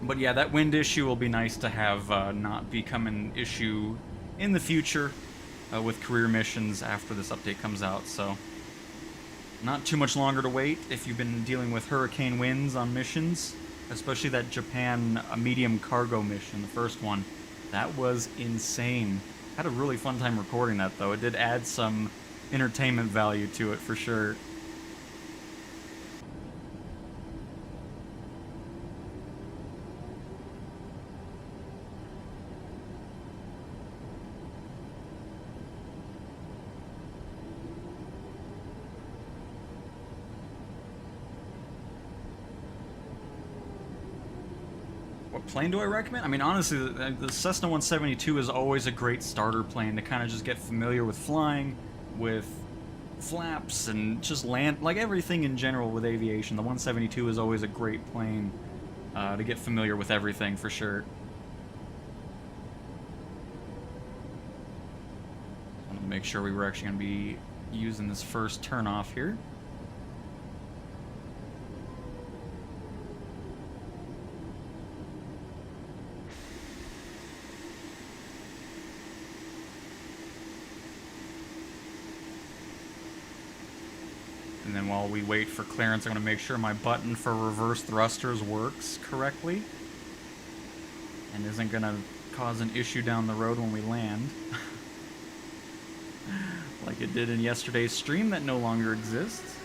But yeah, that wind issue will be nice to have not become an issue in the future with career missions after this update comes out, so Not too much longer to wait if you've been dealing with hurricane winds on missions, especially that Japan medium cargo mission, the first one. That was insane. Had a really fun time recording that, though. It did add some entertainment value to it, for sure. What plane do I recommend? I mean, honestly, the Cessna 172 is always a great starter plane to kind of just get familiar with flying, with flaps, and just land, like everything in general with aviation. The 172 is always a great plane to get familiar with everything, for sure. I want to make sure we were actually going to be using this first turnoff here. And then while we wait for clearance, I'm going to make sure my button for reverse thrusters works correctly and isn't going to cause an issue down the road when we land. Like it did in yesterday's stream that no longer exists.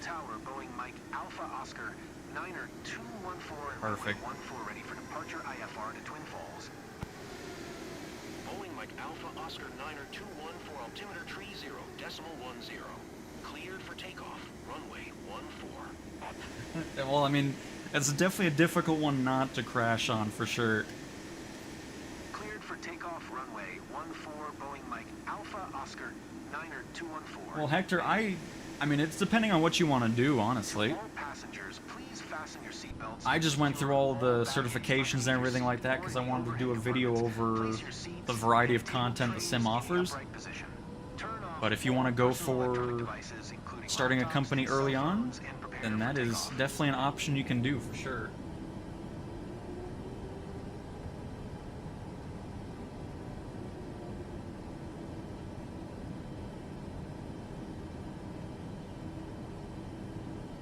Tower, Boeing Mike Alpha Oscar, Niner 214 and Perfect. runway 14 ready for departure IFR to Twin Falls. Boeing Mike Alpha Oscar Niner 214 altimeter tree 0.10. Cleared for takeoff. Runway 14. Well, I mean, it's definitely a difficult one not to crash on, for sure. Cleared for takeoff. Runway 14. Boeing Mike Alpha Oscar, Niner 214. Well, Hector, I mean, it's depending on what you want to do, honestly. All passengers, please fasten your seatbelts. I just went through all the certifications and everything like that because I wanted to do a video over the variety of content the sim offers. But if you want to go for starting a company early on, then that is definitely an option you can do, for sure.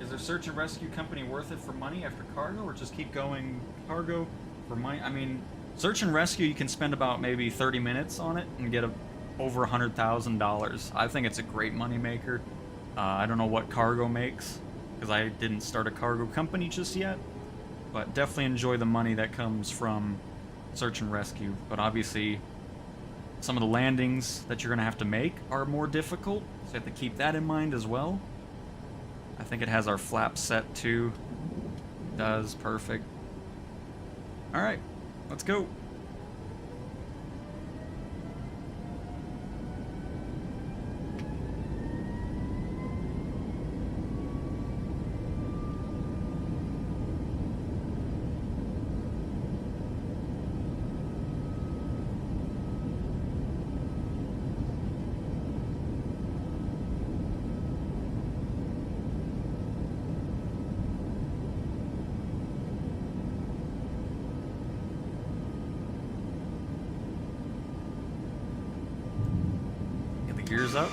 Is their search and rescue company worth it for money after cargo, or just keep going cargo for money? I mean, search and rescue, you can spend about maybe 30 minutes on it and get over $100,000. I think it's a great money maker. I don't know what cargo makes, because I didn't start a cargo company just yet, but definitely enjoy the money that comes from search and rescue. But obviously, some of the landings that you're going to have to make are more difficult, so you have to keep that in mind as well. I think it has our flap set too. Does. Perfect. Alright, let's go. Gears up.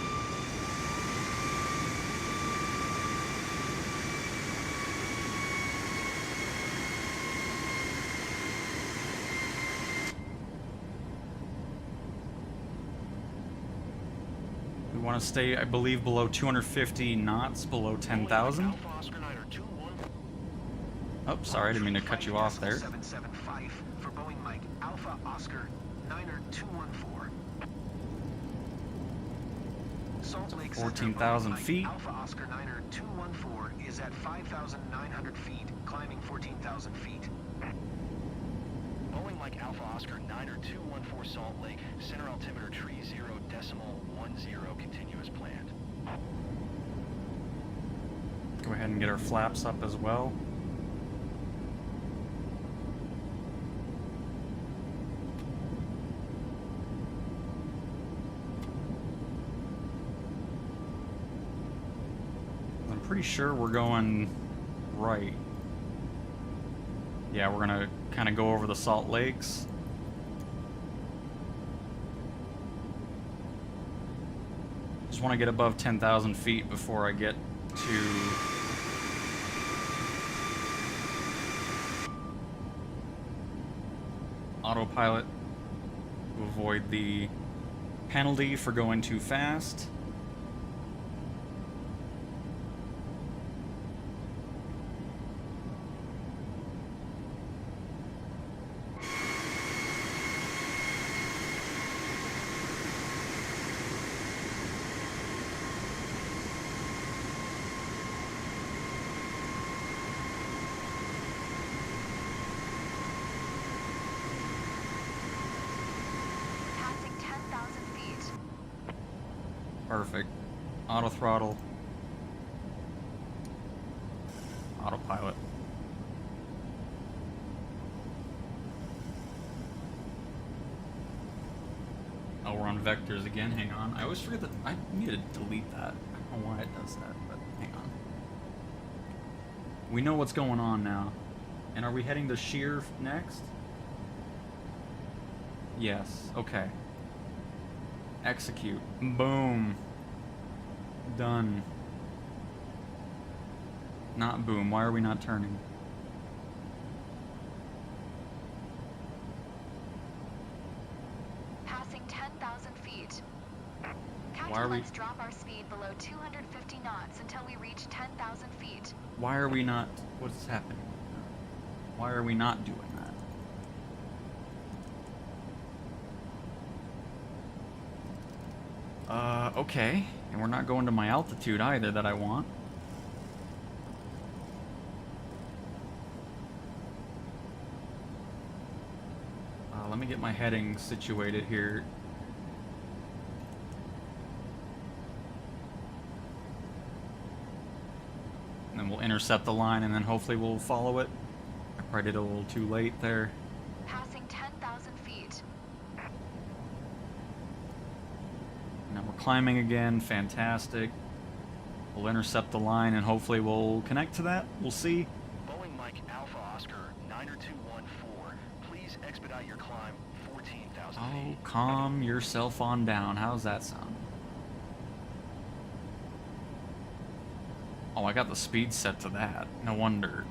We want to stay, I believe, below 250 knots, below 10,000. Oh, sorry, I didn't mean to cut you off there. 775 for Boeing Mike Alpha Oscar, Niner 214. Salt Lake 14,000 feet. Alpha Oscar Niner 214 is at 5,900 feet, climbing 14,000 feet. Boeing Mike Alpha Oscar Niner 214 Salt Lake, center altimeter tree 0.10 continue as planned. Go ahead and get our flaps up as well. pretty sure we're going right. Yeah, we're gonna kind of go over the Salt Lakes. Just want to get above 10,000 feet before I get to autopilot to avoid the penalty for going too fast. Passing 10,000 feet. Perfect. Auto throttle. Autopilot. Oh, we're on vectors again. Hang on. I always forget that I need to delete that. I don't know why it does that, but hang on. We know what's going on now. And are we heading to Sheer next? Yes. Okay. Execute. Boom. Done. Not boom. Why are we not turning? Passing 10,000 feet. Why are we- Let's drop our speed below 250 knots until we reach 10,000 feet. Why are we not... What's happening? Why are we not doing that? Okay. And we're not going to my altitude either that I want. Let me get my heading situated here. And then we'll intercept the line and then hopefully we'll follow it. I probably did a little too late there. Passing 10,000 feet. Now we're climbing again. Fantastic. We'll intercept the line and hopefully we'll connect to that. We'll see. Boeing Mike Alpha Oscar 90214. Please expedite your climb 14,000 Oh, feet. calm yourself on down. How's that sound? Oh, I got the speed set to that. No wonder.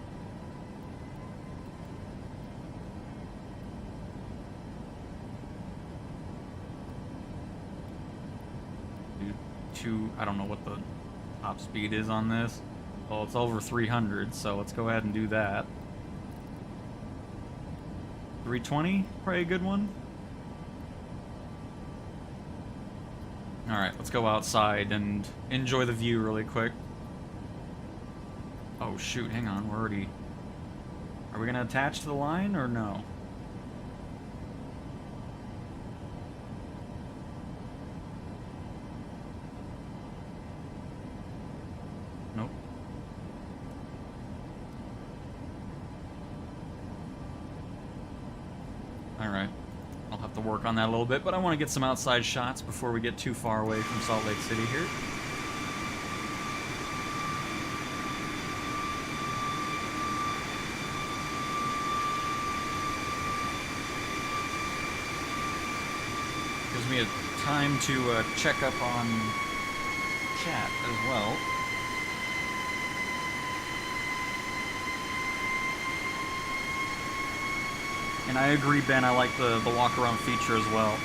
I don't know what the top speed is on this. Well, it's over 300, so let's go ahead and do that. 320, probably a good one. Alright, let's go outside and enjoy the view really quick. Oh shoot, hang on, we're already... Are we gonna attach to the line or no? Nope. Alright. I'll have to work on that a little bit, but I want to get some outside shots before we get too far away from Salt Lake City here. Gives me a time to check up on chat as well. And I agree, Ben, I like the walk-around feature as well.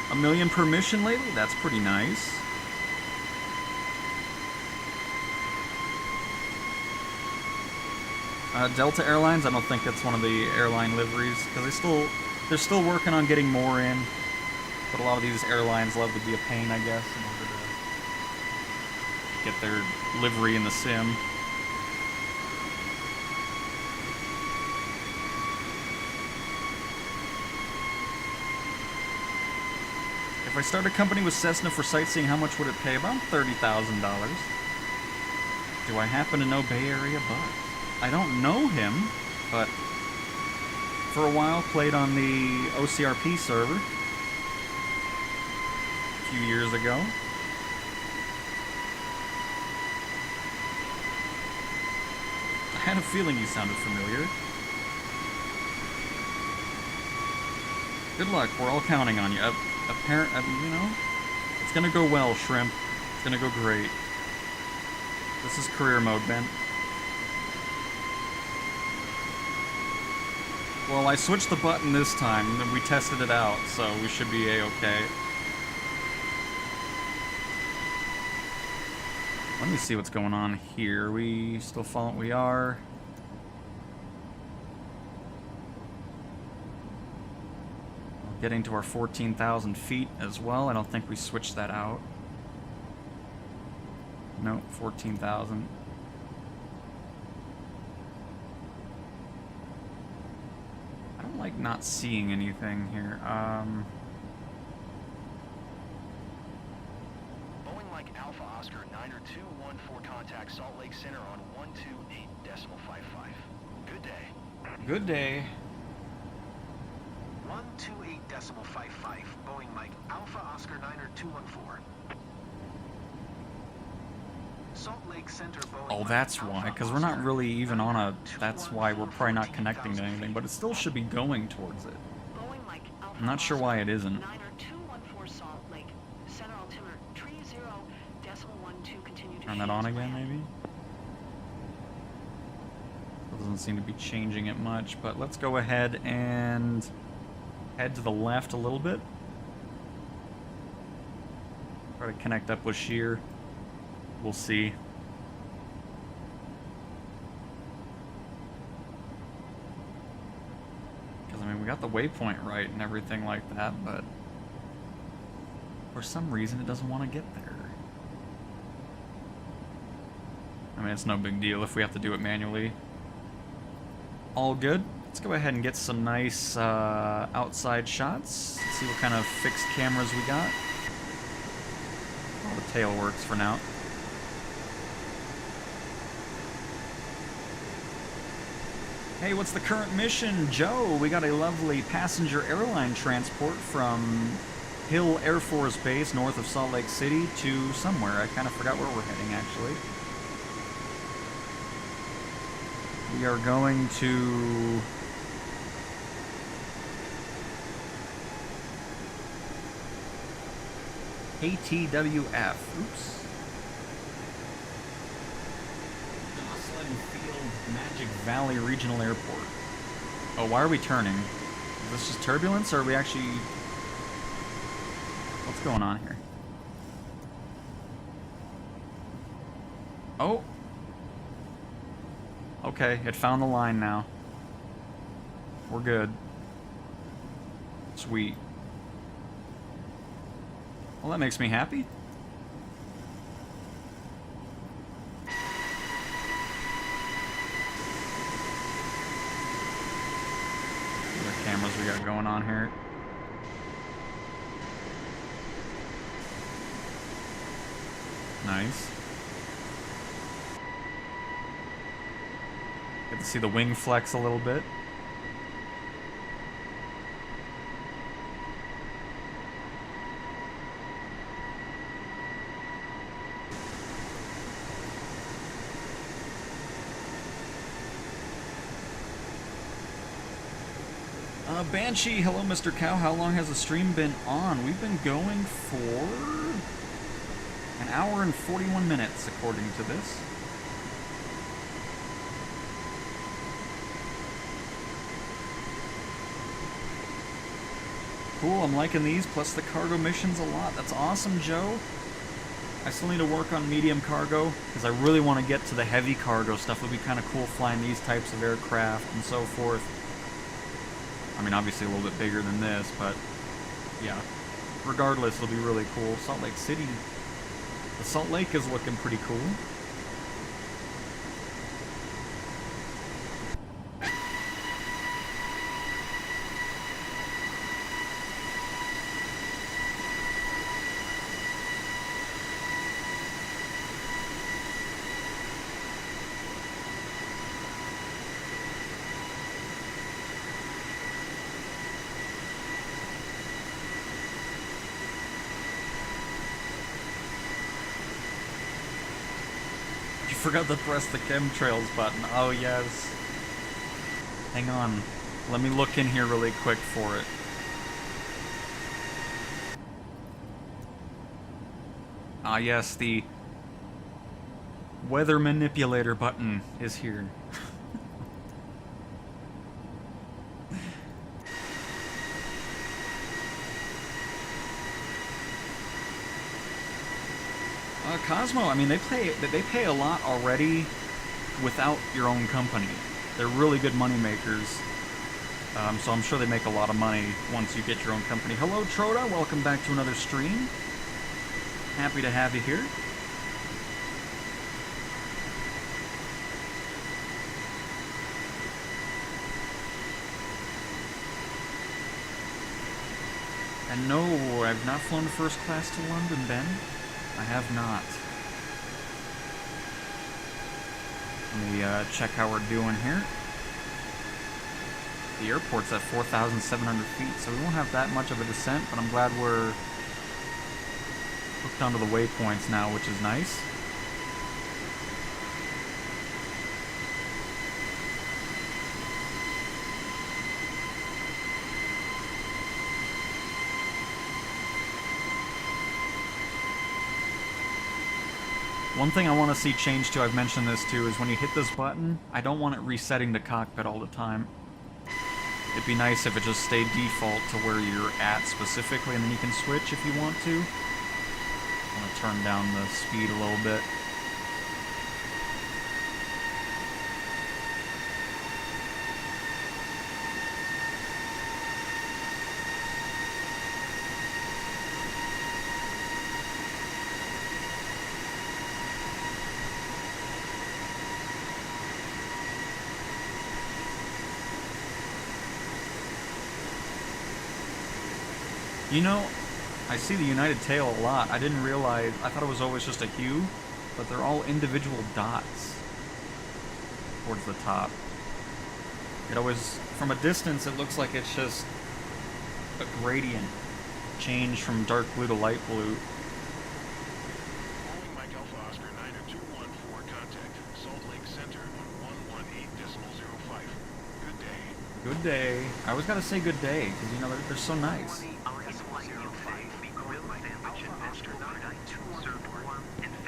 1 million per mission lately? That's pretty nice. Delta Airlines, I don't think that's one of the airline liveries, because they're still working on getting more in. But a lot of these airlines love to be a pain, I guess, in order to get their livery in the sim. If I start a company with Cessna for sightseeing, how much would it pay? About $30,000. Do I happen to know Bay Area Buzz? I don't know him, but for a while played on the OCRP server a few years ago. had a feeling you sounded familiar. Good luck. We're all counting on you. You know, it's gonna go well, Shrimp. It's gonna go great. This is career mode, Ben. Well, I switched the button this time, and we tested it out, so we should be A-okay. Let me see what's going on here. We still following? We are. Getting to our 14,000 feet as well. I don't think we switched that out. Nope, 14,000. I don't like not seeing anything here. Boeing Mike Alpha Oscar 90214 contact Salt Lake Center on 128.55. Good day. Good day. 128.55. Boeing Mike Alpha Oscar 90214. Salt Lake Center, Boeing. Oh, that's why, because we're not really even on a... That's why we're probably not connecting to anything, but it still should be going towards it. I'm not sure why it isn't. Turn that on again, maybe? It doesn't seem to be changing it much, but let's go ahead and head to the left a little bit. Try to connect up with Sheer. We'll see. Because, I mean, we got the waypoint right and everything like that, but for some reason it doesn't want to get there. I mean, it's no big deal if we have to do it manually. All good. Let's go ahead and get some nice outside shots. Let's see what kind of fixed cameras we got. Well, the tail works for now. Hey, what's the current mission, Joe? We got a lovely passenger airline transport from Hill Air Force Base north of Salt Lake City to somewhere. I kind of forgot where we're heading, actually. We are going to... ATWF. Oops. Magic Valley Regional Airport. Oh, why are we turning? Is this just turbulence, or are we actually... What's going on here? Oh! Okay, it found the line now. We're good. Sweet. Well, that makes me happy. Cameras we got going on here. Nice. Get to see the wing flex a little bit. Banshee, hello Mr. Cow, how long has the stream been on? We've been going for an hour and 41 minutes, according to this. Cool, I'm liking these, plus the cargo missions a lot. That's awesome, Joe. I still need to work on medium cargo, because I really want to get to the heavy cargo stuff. It would be kind of cool flying these types of aircraft and so forth. I mean, obviously a little bit bigger than this, but yeah. Regardless, it'll be really cool. Salt Lake City. The Salt Lake is looking pretty cool. You forgot to press the chemtrails button. Oh, yes. Hang on. Let me look in here really quick for it. Ah, yes, the weather manipulator button is here. Cosmo, I mean, they pay a lot already without your own company. They're really good money makers. So I'm sure they make a lot of money once you get your own company. Hello, Troda. Welcome back to another stream. Happy to have you here. And no, I've not flown first class to London, Ben. I have not. Let me check how we're doing here. The airport's at 4,700 feet, so we won't have that much of a descent, but I'm glad we're hooked onto the waypoints now, which is nice. One thing I want to see change to, I've mentioned this too, is when you hit this button, I don't want it resetting the cockpit all the time. It'd be nice if it just stayed default to where you're at specifically, and then you can switch if you want to. I'm going to turn down the speed a little bit. You know, I see the United Tail a lot. I didn't realize, I thought it was always just a hue, but they're all individual dots towards the top. It always, from a distance, it looks like it's just a gradient change from dark blue to light blue. Calling Mike Alpha Oscar 90214, contact Salt Lake Center on 118.05. Good day. Good day. I always gotta say good day, because, you know, they're so nice.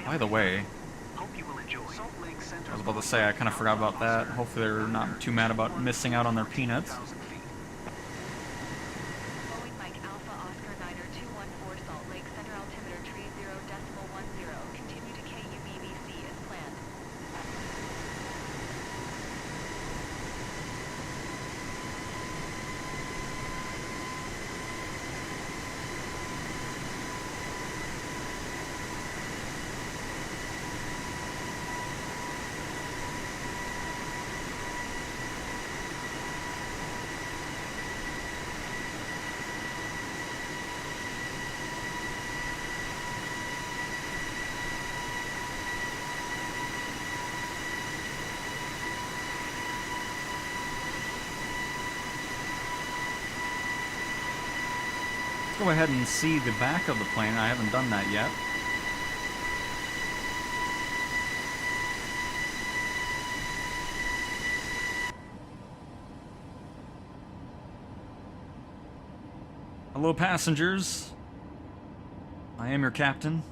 By the way, I was about to say, I kind of forgot about that. Hopefully they're not too mad about missing out on their peanuts. Boeing Mike Alpha Oscar 90214 Salt Lake Center altimeter tree 0.10. Continue to KUBBC as planned. Go ahead and see the back of the plane. I haven't done that yet. Hello, passengers. I am your captain.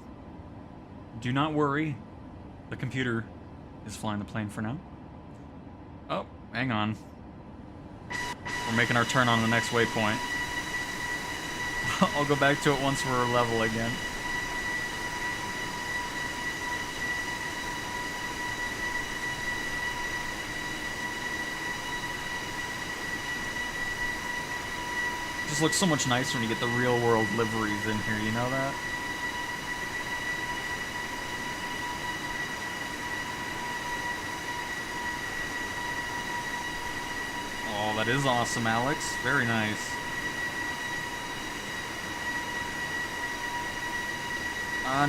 Do not worry. The computer is flying the plane for now. Oh, hang on. We're making our turn on the next waypoint. I'll go back to it once we're level again. Just looks so much nicer when you get the real world liveries in here, you know that? Oh, that is awesome, Alex. Very nice.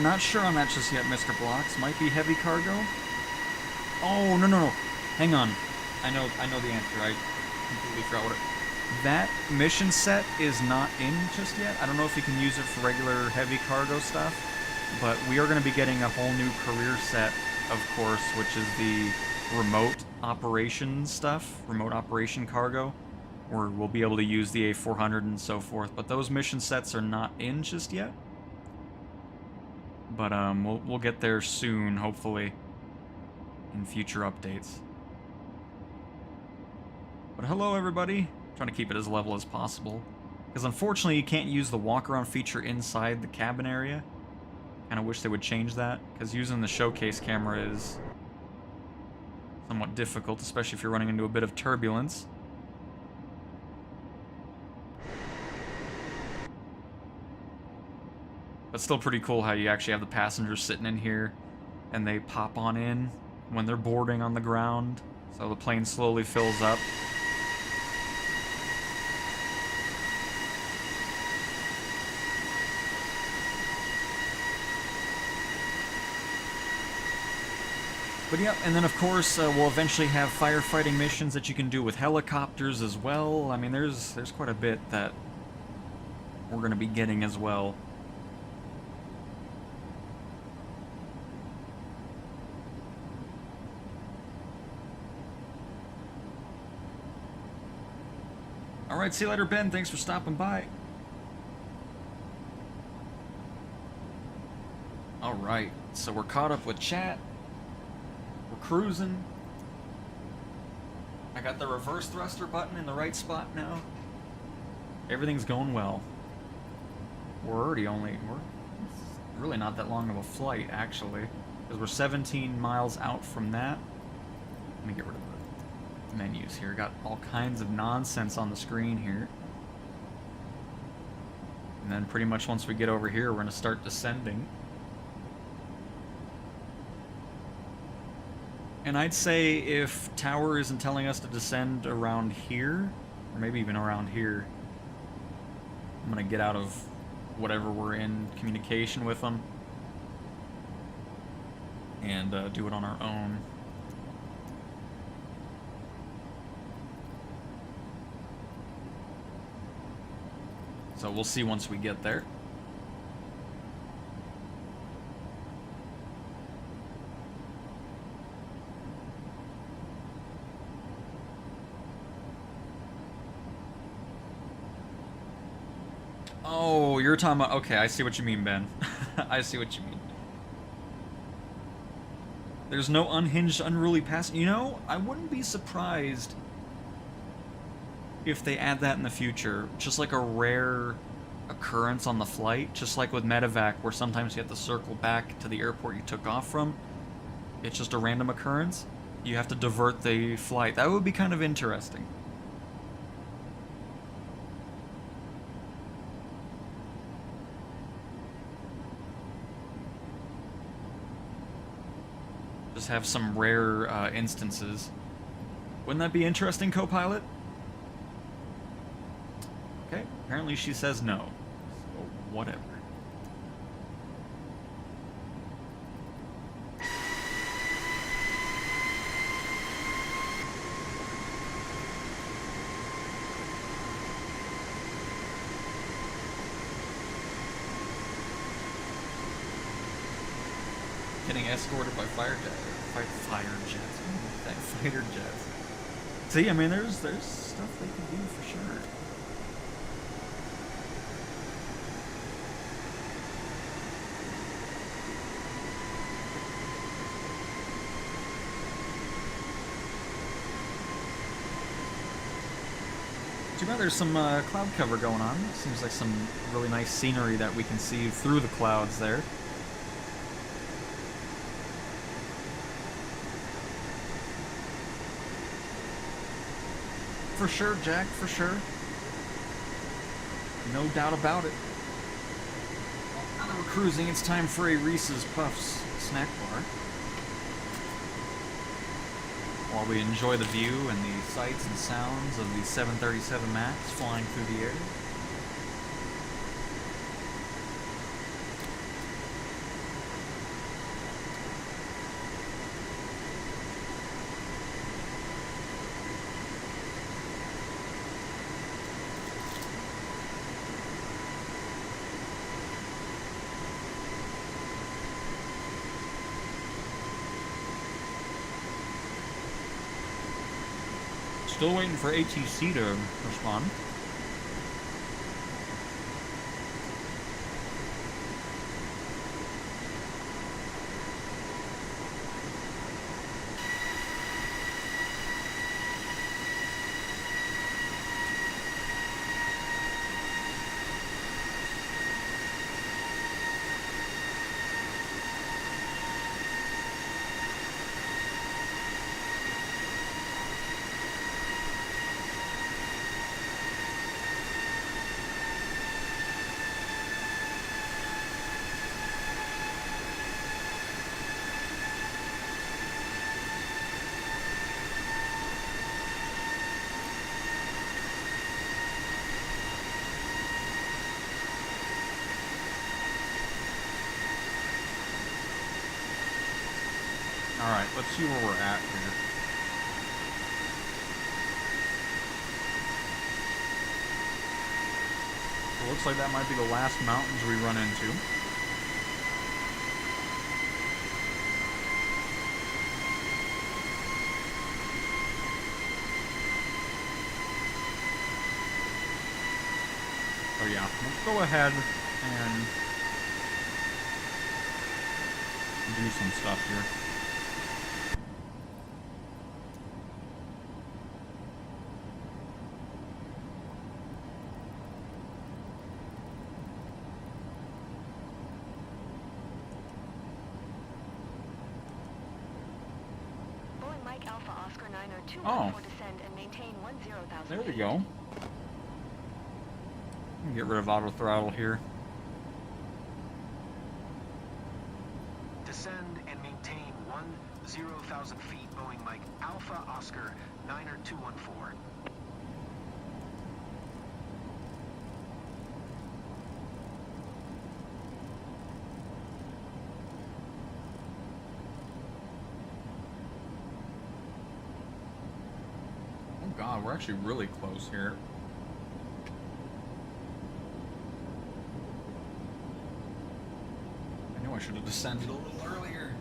Not sure on that just yet, Mr. Blocks. Might be heavy cargo. Oh, no. Hang on. I know the answer. I completely forgot what it... That mission set is not in just yet. I don't know if you can use it for regular heavy cargo stuff, but we are going to be getting a whole new career set of course, which is the remote operation stuff, remote operation cargo, where we'll be able to use the A400 and so forth. But those mission sets are not in just yet. But we'll get there soon, hopefully, in future updates. But hello, everybody. I'm trying to keep it as level as possible, because unfortunately you can't use the walk-around feature inside the cabin area. Kind of wish they would change that, because using the showcase camera is somewhat difficult, especially if you're running into a bit of turbulence. But still pretty cool how you actually have the passengers sitting in here, and they pop on in when they're boarding on the ground, so the plane slowly fills up. But yeah, and then of course we'll eventually have firefighting missions that you can do with helicopters as well. I mean, there's quite a bit that we're going to be getting as well. Alright, see you later, Ben. Thanks for stopping by. Alright, so we're caught up with chat. We're cruising. I got the reverse thruster button in the right spot now. Everything's going well. We're really not that long of a flight, actually, because we're 17 miles out from that. Let me get rid of the menus here. Got all kinds of nonsense on the screen here. And then pretty much once we get over here, we're going to start descending. And I'd say if Tower isn't telling us to descend around here, or maybe even around here, I'm going to get out of whatever we're in communication with them and do it on our own. So we'll see once we get there. Oh, you're talking about... Okay, I see what you mean, Ben. I see what you mean. There's no unhinged, unruly pass... You know, I wouldn't be surprised if they add that in the future. Just like a rare occurrence on the flight. Just like with medevac, where sometimes you have to circle back to the airport you took off from. It's just a random occurrence. You have to divert the flight. That would be kind of interesting. Just have some rare instances. Wouldn't that be interesting, co-pilot? Okay, apparently she says no. So, whatever. Getting escorted by fighter jets. See, I mean, there's stuff they can do for sure. Too bad there's some cloud cover going on. Seems like some really nice scenery that we can see through the clouds there. For sure, Jack, for sure. No doubt about it. Now that we're cruising, it's time for a Reese's Puffs snack bar. While we enjoy the view and the sights and sounds of the 737 MAX flying through the air. Still waiting for ATC to respond. Alright, let's see where we're at here. So it looks like that might be the last mountains we run into. So yeah, let's go ahead and do some stuff here. Boeing Mike Alpha Oscar 90214 Oh. descend and maintain 10,000 There we feet. go. Get rid of auto throttle here. Descend and maintain 10,000 feet, Boeing Mike Alpha Oscar 90214. Oh god, we're actually really close here. I knew I should have descended a little earlier.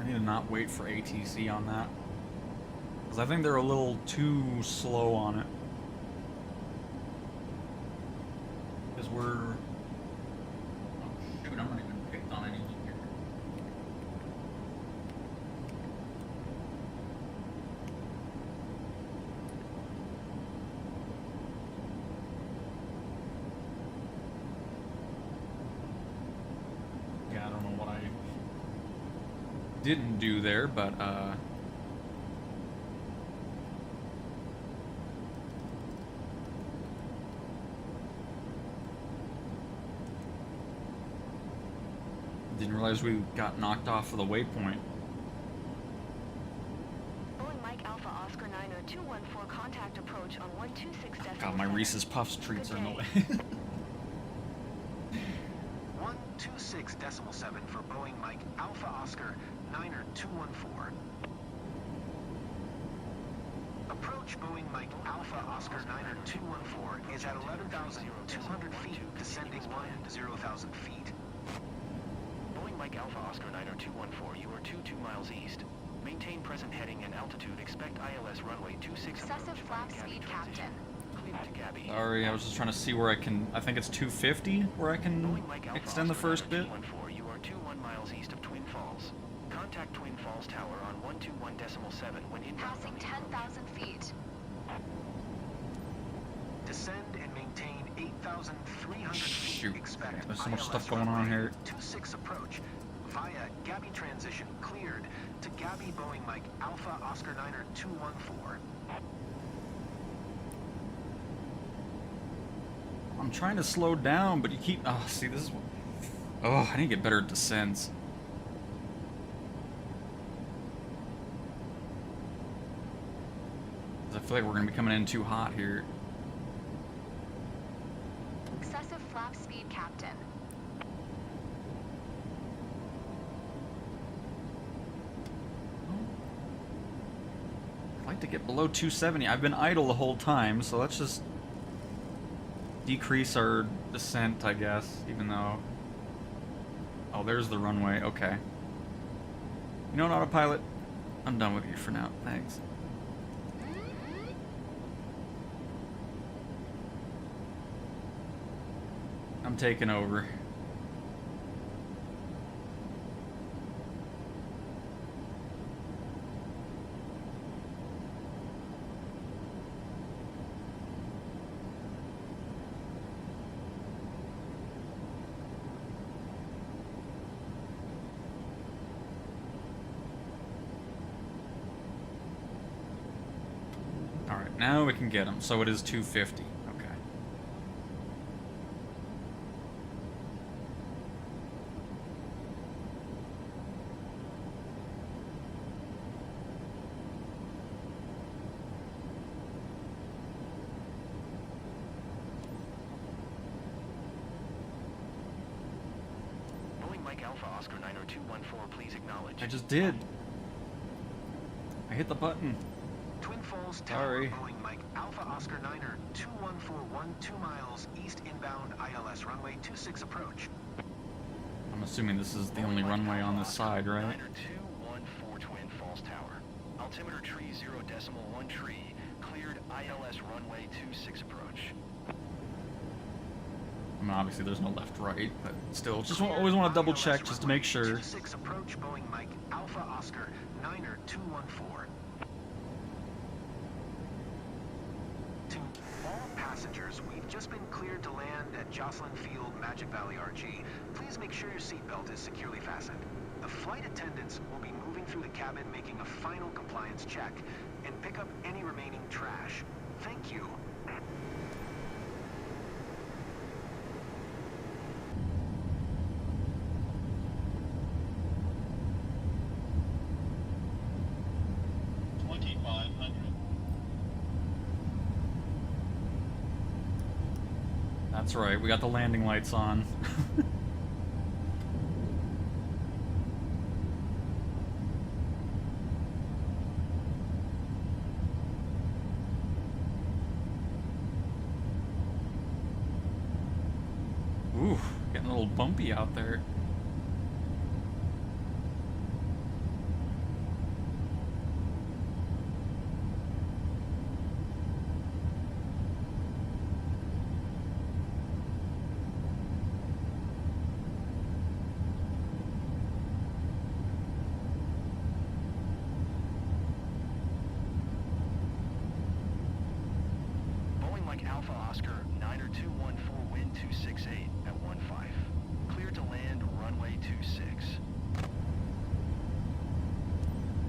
I need to not wait for ATC on that. Because I think they're a little too slow on it. Because we're... Oh shoot, I'm not even picked on anything here. Yeah, I don't know what I didn't do there, but didn't realize we got knocked off of the waypoint. Boeing Mike Alpha Oscar 90214 contact approach on 126.7. God, my Reese's Puffs treats are in the way. 126.7 for Boeing Mike Alpha Oscar 90214. Approach Boeing Mike Alpha Oscar 90214 is at 11,200 feet, descending 10,000 feet. Boeing Mike Alpha Oscar 90214, you are 22 miles east. Maintain present heading and altitude. Expect ILS runway 26 Excessive approach. flap Gabby speed, transition. Captain. Clear to Gabby. Sorry, I was just trying to see where I can... I think it's 250 where I can Boeing Mike Alpha extend the Oscar first bit. 90214, you are 21 miles east of Twin Falls. Contact Twin Falls Tower on 121.7 when inbound. Passing 10,000 feet. Descend and maintain 8,300 feet. Shoot. Expect There's so much ILS stuff going on runway here. 26 approach via Gabby transition cleared to Gabby Boeing Mike Alpha Oscar 90214. I'm trying to slow down, but you keep... Oh, see, this is... Oh, I need to get better at descents. 'Cause I feel like we're going to be coming in too hot here. Excessive flap speed, Captain. I'd like to get below 270. I've been idle the whole time, so let's just decrease our descent, I guess, even though... Oh, there's the runway. Okay. You know what, autopilot? I'm done with you for now. Thanks. I'm taking over. Alright, now we can get him. So it is 250. Okay. Boeing Mike Alpha Oscar 90214, please acknowledge. I just did. I hit the button. Twin Falls Tower, Sorry. Boeing Mike Alpha Oscar 9er 2141, 2 miles east inbound ILS runway 26 approach. I'm assuming this is the only runway on this side, right? 90214 Twin Falls Tower. Altimeter tree 0.1 tree. Cleared ILS runway 26 approach. I mean, obviously there's no left, right, but still, just always want to double check just to make sure. 26 approach, Boeing Mike Alpha Oscar 9er 214. To all passengers, we've just been cleared to land at Jocelyn Field, Magic Valley RG. Please make sure your seatbelt is securely fastened. The flight attendants will be moving through the cabin making a final compliance check and pick up any remaining trash. Thank you. That's right, we got the landing lights on. Ooh, getting a little bumpy out there. Boeing Mike Alpha Oscar 9er 214 wind 268 at 15. Cleared to land runway 26.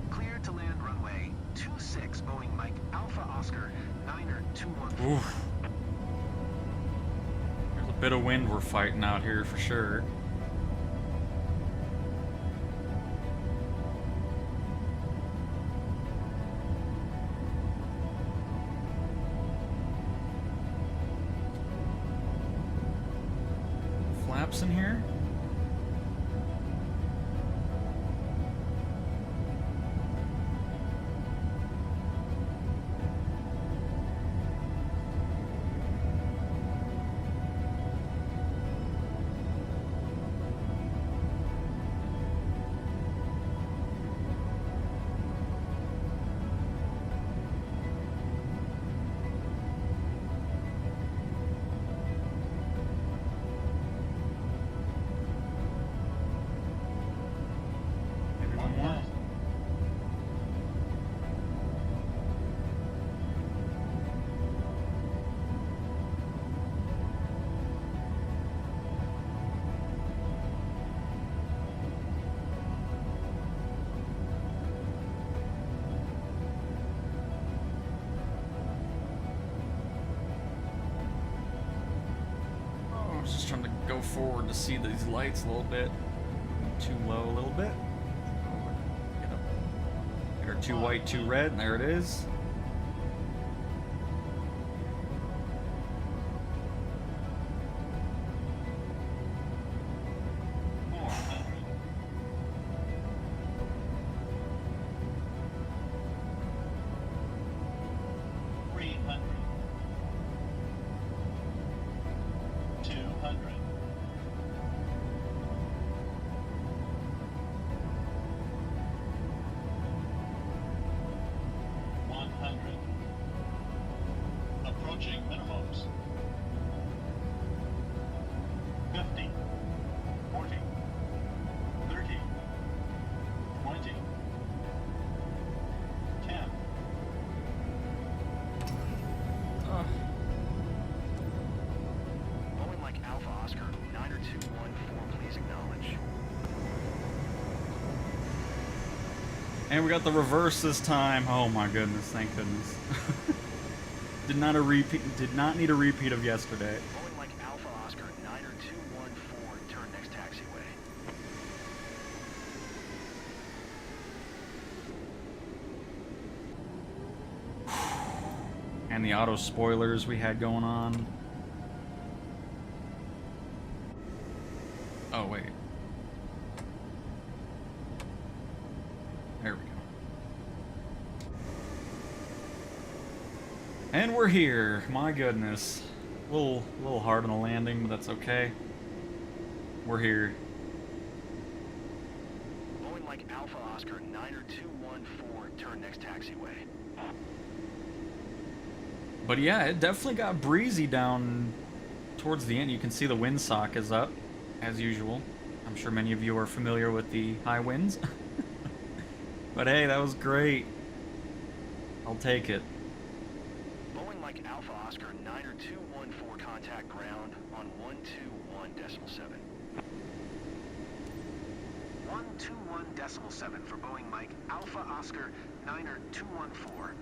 Cleared to land runway 26, Boeing Mike Alpha Oscar 9er 214. Oof. There's a bit of wind we're fighting out here for sure. Flaps in here? Maybe one more? Oh, I was just trying to go forward to see these lights a little bit. Too low a little bit. Get up. There, 2 white, 2 red. There it is. And we got the reverse this time. Oh my goodness, thank goodness. Did not need a repeat of yesterday. Boeing Mike Alpha Oscar 90214, turn next taxiway. And the auto spoilers we had going on. Oh, wait. There we go. And we're here. My goodness. A little hard on the landing, but that's okay. We're here. Boeing Mike Alpha Oscar 90214, turn next taxiway. But yeah, it definitely got breezy down towards the end. You can see the windsock is up, as usual. I'm sure many of you are familiar with the high winds. But hey, that was great. I'll take it. Boeing Mike Alpha Oscar 90214, contact ground on 121.7. 121.7 for Boeing Mike Alpha Oscar 90214.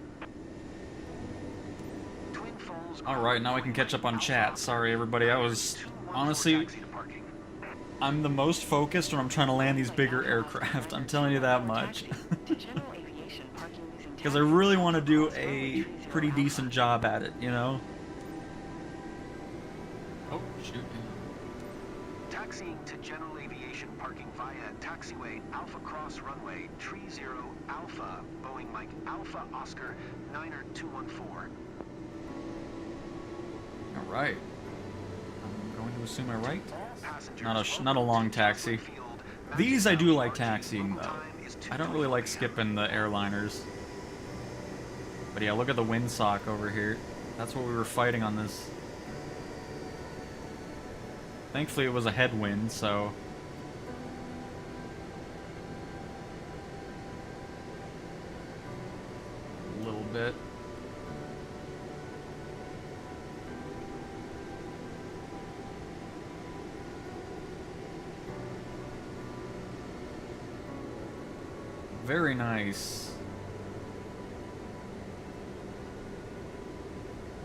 Twin Falls. All right, now we can catch up on chat. Sorry, everybody. I was honestly, I'm the most focused when I'm trying to land these bigger aircraft. I'm telling you that much. Because I really want to do a pretty decent job at it, you know? Oh, shoot. Taxiing to general aviation parking via taxiway Alpha Cross runway 30 Alpha Boeing Mike Alpha Oscar 90214. All right. I'm going to assume I'm right. Not a long taxi. These I do like taxiing though. I don't really like skipping the airliners. But yeah, look at the windsock over here. That's what we were fighting on this. Thankfully it was a headwind, so... a little bit. Very nice.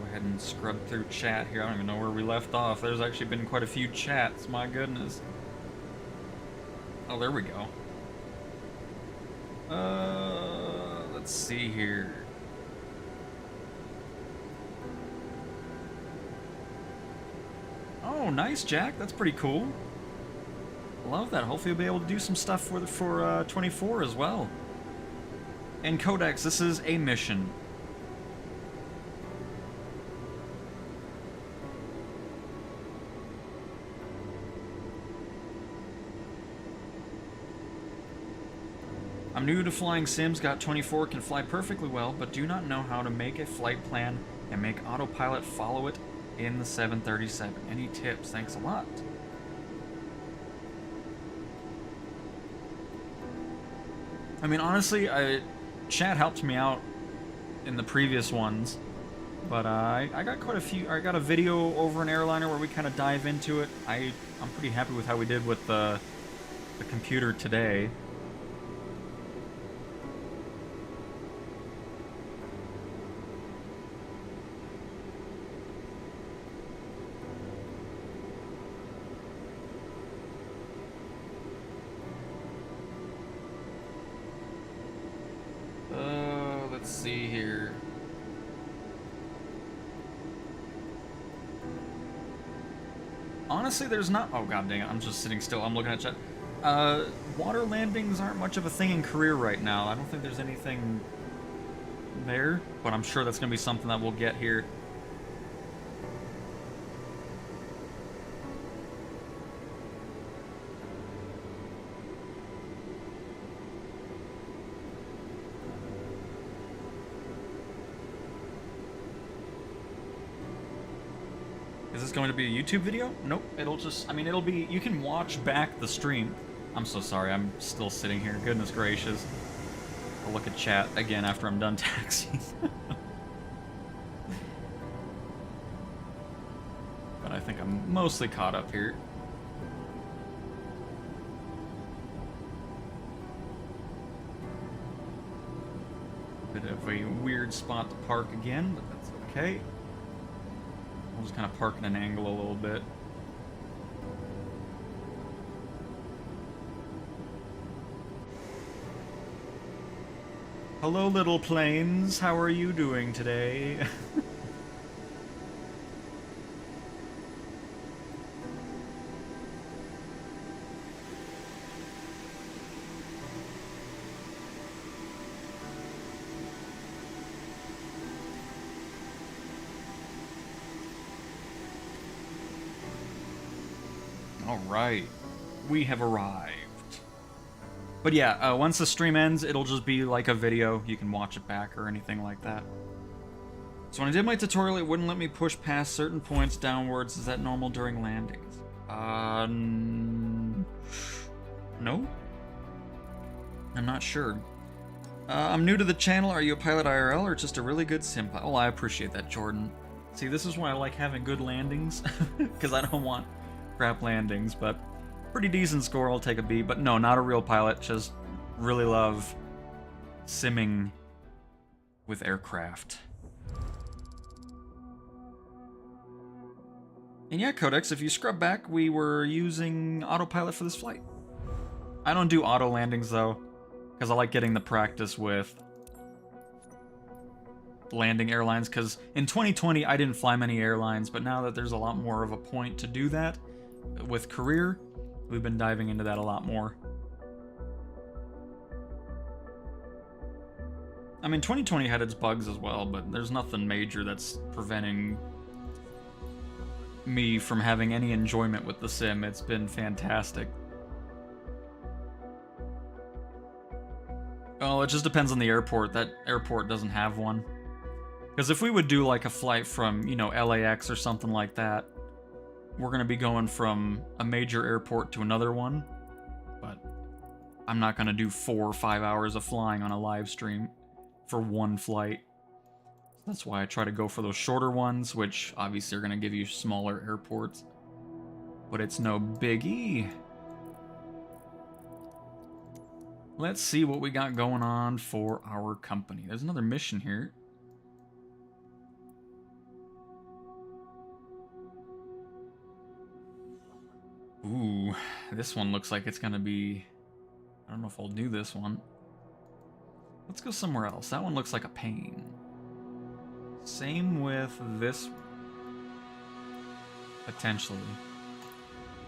Go ahead and scrub through chat here. I don't even know where we left off. There's actually been quite a few chats. My goodness. Oh, there we go. Let's see here. Oh, nice, Jack. That's pretty cool. Love that. Hopefully we'll be able to do some stuff for 24 as well. And Codex, this is a mission. I'm new to flying sims, got 24, can fly perfectly well, but do not know how to make a flight plan and make autopilot follow it in the 737. Any tips? Thanks a lot. I mean, honestly, chat helped me out in the previous ones, but I got quite a few. I got a video over an airliner where we kind of dive into it. I'm pretty happy with how we did with the computer today. Let's see here. Honestly, there's not... Oh, god dang it. I'm just sitting still. I'm looking at chat. Water landings aren't much of a thing in Korea right now. I don't think there's anything there, but I'm sure that's going to be something that we'll get here. Is this going to be a YouTube video? Nope, it'll just, I mean, it'll be, you can watch back the stream. I'm so sorry, I'm still sitting here, goodness gracious. I'll look at chat again after I'm done taxiing. But I think I'm mostly caught up here. Bit of a weird spot to park again, but that's okay. We'll just kind of park at an angle a little bit. Hello, little planes. How are you doing today? Alright, we have arrived. But yeah, once the stream ends, it'll just be like a video. You can watch it back or anything like that. So when I did my tutorial, it wouldn't let me push past certain points downwards. Is that normal during landings? No? I'm not sure. I'm new to the channel. Are you a pilot IRL or just a really good sim pilot? Oh, I appreciate that, Jordan. See, this is why I like having good landings, because I don't want crap landings, but pretty decent score, I'll take a B. But no, not a real pilot, just really love simming with aircraft. And yeah, Codex, if you scrub back, we were using autopilot for this flight. I don't do auto landings though, because I like getting the practice with landing airlines, because in 2020 I didn't fly many airlines, but now that there's a lot more of a point to do that with career, we've been diving into that a lot more. I mean, 2020 had its bugs as well, but there's nothing major that's preventing me from having any enjoyment with the sim. It's been fantastic. Oh, it just depends on the airport. That airport doesn't have one. Because if we would do like a flight from, you know, LAX or something like that, we're going to be going from a major airport to another one. But I'm not going to do 4 or 5 hours of flying on a live stream for one flight. That's why I try to go for those shorter ones, which obviously are going to give you smaller airports. But it's no biggie. Let's see what we got going on for our company. There's another mission here. Ooh, this one looks like it's gonna be... I don't know if I'll do this one. Let's go somewhere else. That one looks like a pain. Same with this one. Potentially.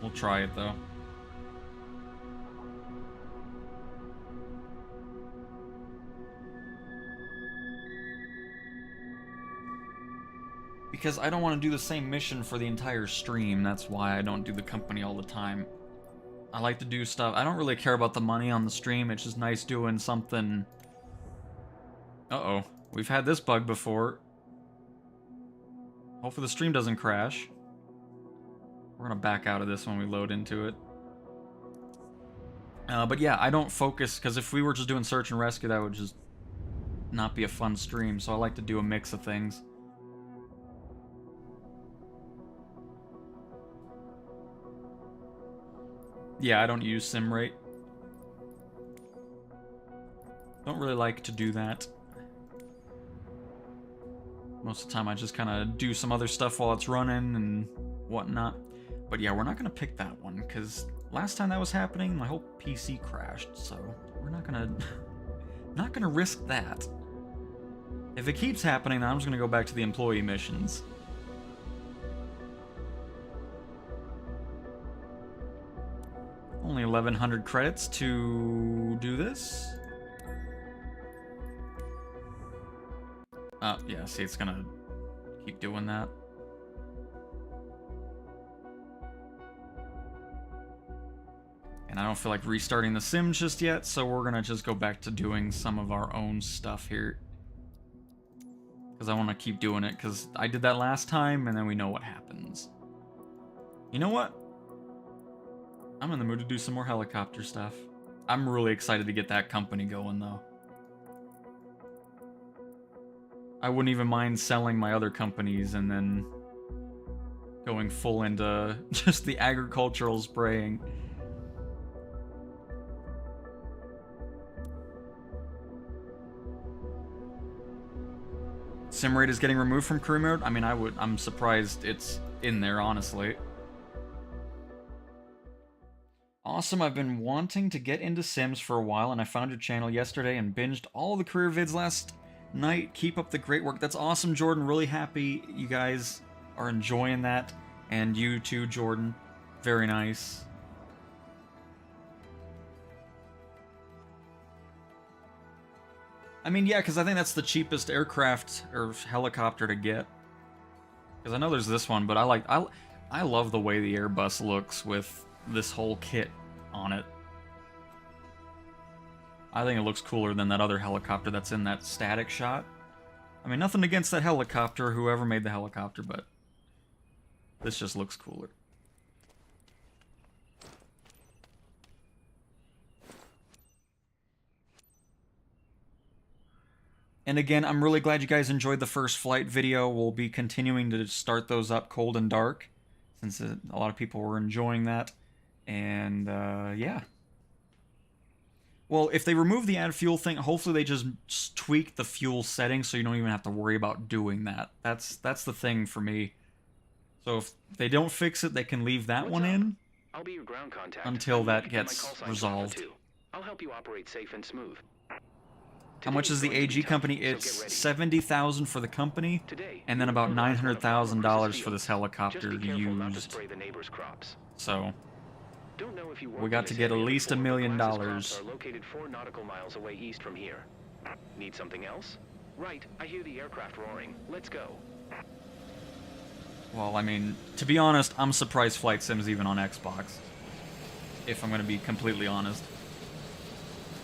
We'll try it though. Because I don't want to do the same mission for the entire stream. That's why I don't do the company all the time. I like to do stuff. I don't really care about the money on the stream. It's just nice doing something. Uh-oh. We've had this bug before. Hopefully the stream doesn't crash. We're going to back out of this when we load into it. But yeah, I don't focus, because if we were just doing search and rescue, that would just not be a fun stream. So I like to do a mix of things. Yeah, I don't use SimRate. Don't really like to do that. Most of the time I just kind of do some other stuff while it's running and whatnot. But yeah, we're not going to pick that one, because last time that was happening, my whole PC crashed, so we're not going to risk that. If it keeps happening, then I'm just going to go back to the employee missions. Only 1,100 credits to do this. Yeah, see, it's gonna keep doing that. And I don't feel like restarting the sim just yet, so we're gonna just go back to doing some of our own stuff here. Because I want to keep doing it, because I did that last time, and then we know what happens. You know what? I'm in the mood to do some more helicopter stuff. I'm really excited to get that company going, though. I wouldn't even mind selling my other companies and then going full into just the agricultural spraying. sim rate is getting removed from career mode. I mean, I'm surprised it's in there, honestly. Awesome, I've been wanting to get into Sims for a while, and I found your channel yesterday and binged all the career vids last night. Keep up the great work. That's awesome, Jordan. Really happy you guys are enjoying that. And you too, Jordan. Very nice. I mean, yeah, because I think that's the cheapest aircraft or helicopter to get. Because I know there's this one, but I love the way the Airbus looks with this whole kit on it. I think it looks cooler than that other helicopter that's in that static shot. I mean, nothing against that helicopter, whoever made the helicopter, but this just looks cooler. And again, I'm really glad you guys enjoyed the first flight video. We'll be continuing to start those up cold and dark, since a lot of people were enjoying that. And, yeah. Well, if they remove the add fuel thing, hopefully they just tweak the fuel settings so you don't even have to worry about doing that. That's the thing for me. So if they don't fix it, they can leave that one in I'll be your ground contact until that gets resolved. I'll help you operate safe and smooth. How much is the AG company? It's $70,000 for the company, and then about $900,000 for this helicopter used. So we got to get at least $1 million. Located 4 nautical miles away east from here. Need something else? Right, I hear the aircraft roaring. Let's go. Well, I mean, to be honest, I'm surprised Flight Sim's even on Xbox. If I'm going to be completely honest.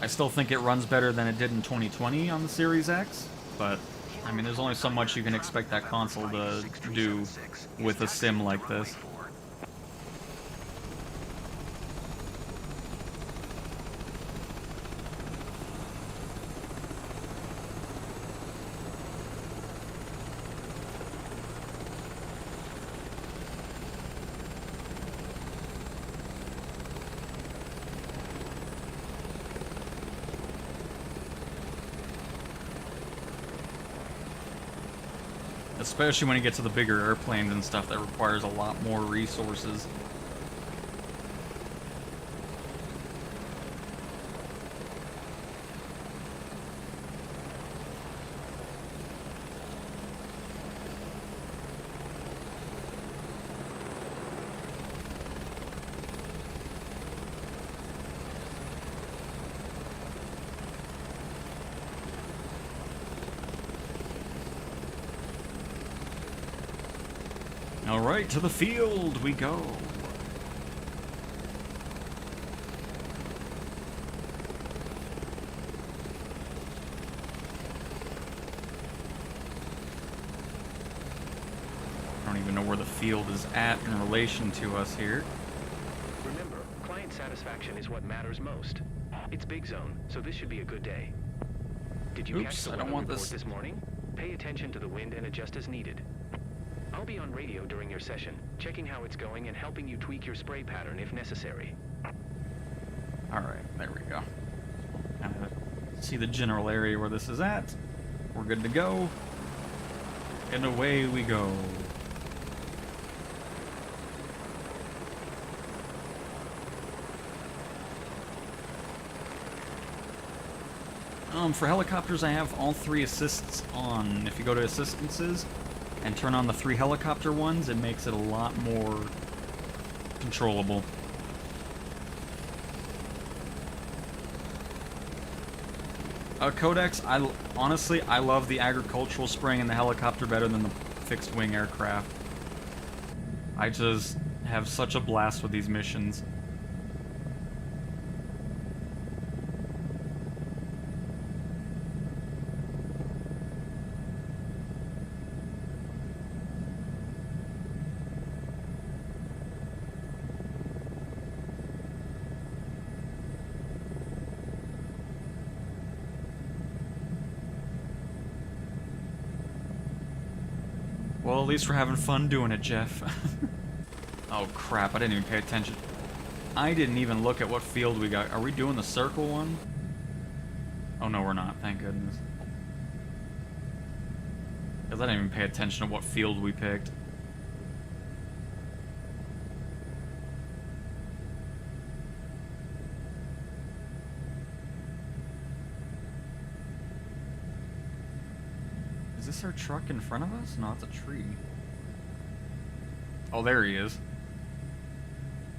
I still think it runs better than it did in 2020 on the Series X, but, I mean, there's only so much you can expect that console to do with a sim like this. Especially when you get to the bigger airplanes and stuff that requires a lot more resources. Alright, to the field we go. I don't even know where the field is at in relation to us here. Remember, client satisfaction is what matters most. It's Big Zone, so this should be a good day. Did you catch the weather report this morning? Pay attention to the wind and adjust as needed. I'll be on radio during your session, checking how it's going and helping you tweak your spray pattern if necessary. Alright, there we go. See the general area where this is at. We're good to go. And away we go. For helicopters, I have all 3 assists on. If you go to assistances and turn on the 3 helicopter ones, it makes it a lot more controllable. Codex, honestly, I love the agricultural spraying in the helicopter better than the fixed-wing aircraft. I just have such a blast with these missions. Well, at least we're having fun doing it, Jeff. Oh crap, I didn't even pay attention. I didn't even look at what field we got. Are we doing the circle one? Oh no, we're not, thank goodness. Because I didn't even pay attention to what field we picked. Is this our truck in front of us? No, it's a tree. Oh, there he is.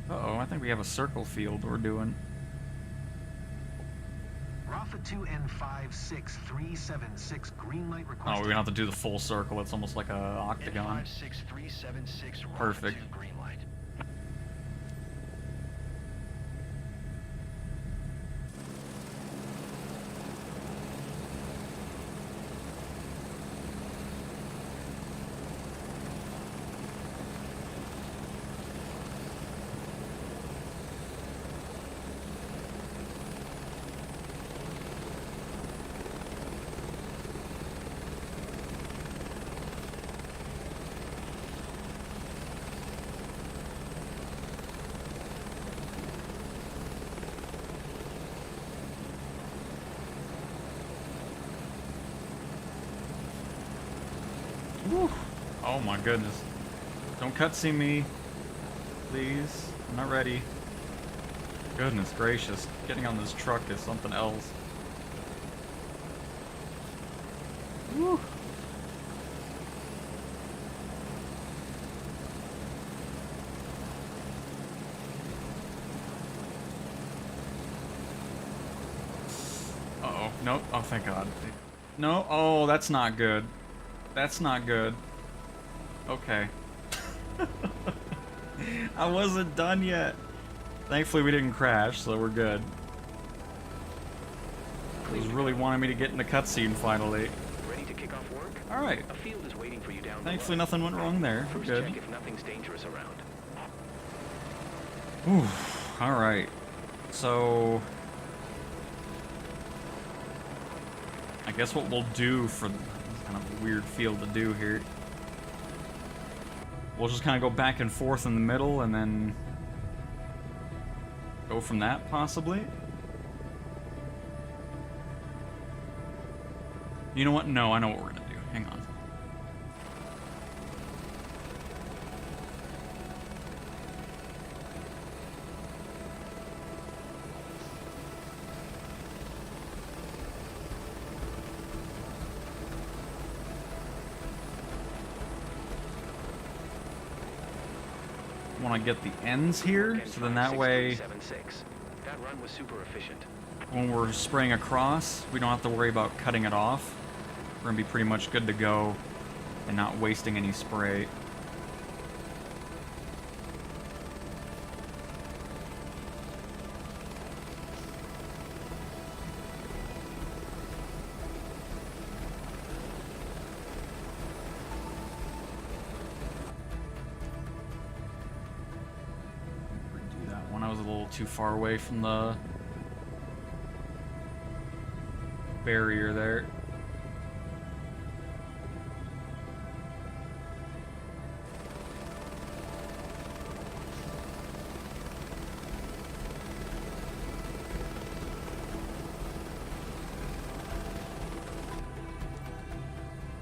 Uh-oh, I think we have a circle field we're doing. Rafa 2N56376, green light Oh, requested. we're gonna have to do the full circle. It's almost like a octagon. N56376, Perfect. Rafa 2, green light. Whew. Oh my goodness. Don't cutscene me. Please. I'm not ready. Goodness gracious. Getting on this truck is something else. Whew. Uh-oh. Nope. Oh, thank God. No. Oh, that's not good. That's not good. Okay. I wasn't done yet. Thankfully, we didn't crash, so we're good. It was really wanting me to get in the cutscene finally. Ready to kick off work? All right. A field is waiting for you down Thankfully, below. nothing went wrong there. We're First good. check if nothing's dangerous around. Ooh. All right. So, I guess what we'll do for kind of a weird field to do here. We'll just kind of go back and forth in the middle and then go from that, possibly. You know what? No, I know what we're gonna do. Hang on. Want to get the ends here, so then that way, That run was super efficient. when we're spraying across, we don't have to worry about cutting it off. We're gonna be pretty much good to go and not wasting any spray. Redo that one. I was a little too far away from the barrier there.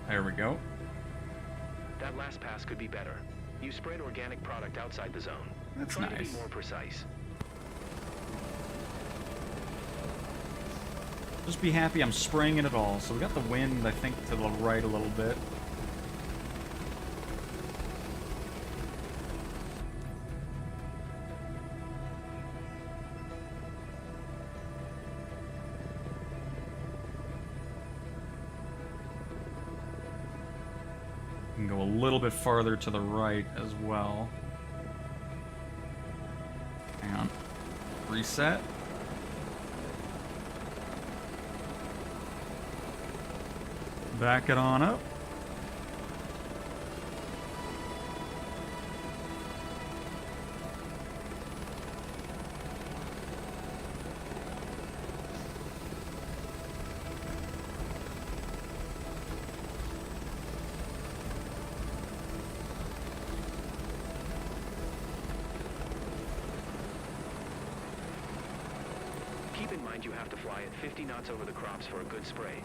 There we go. That last pass could be better. You spread organic product outside the zone. That's Try to nice. be more precise. Just be happy I'm spraying it at all. So we got the wind, I think, to the right a little bit. We can go a little bit farther to the right as well. Hang on. Reset. Back it on up. Keep in mind you have to fly at 50 knots over the crops for a good spray.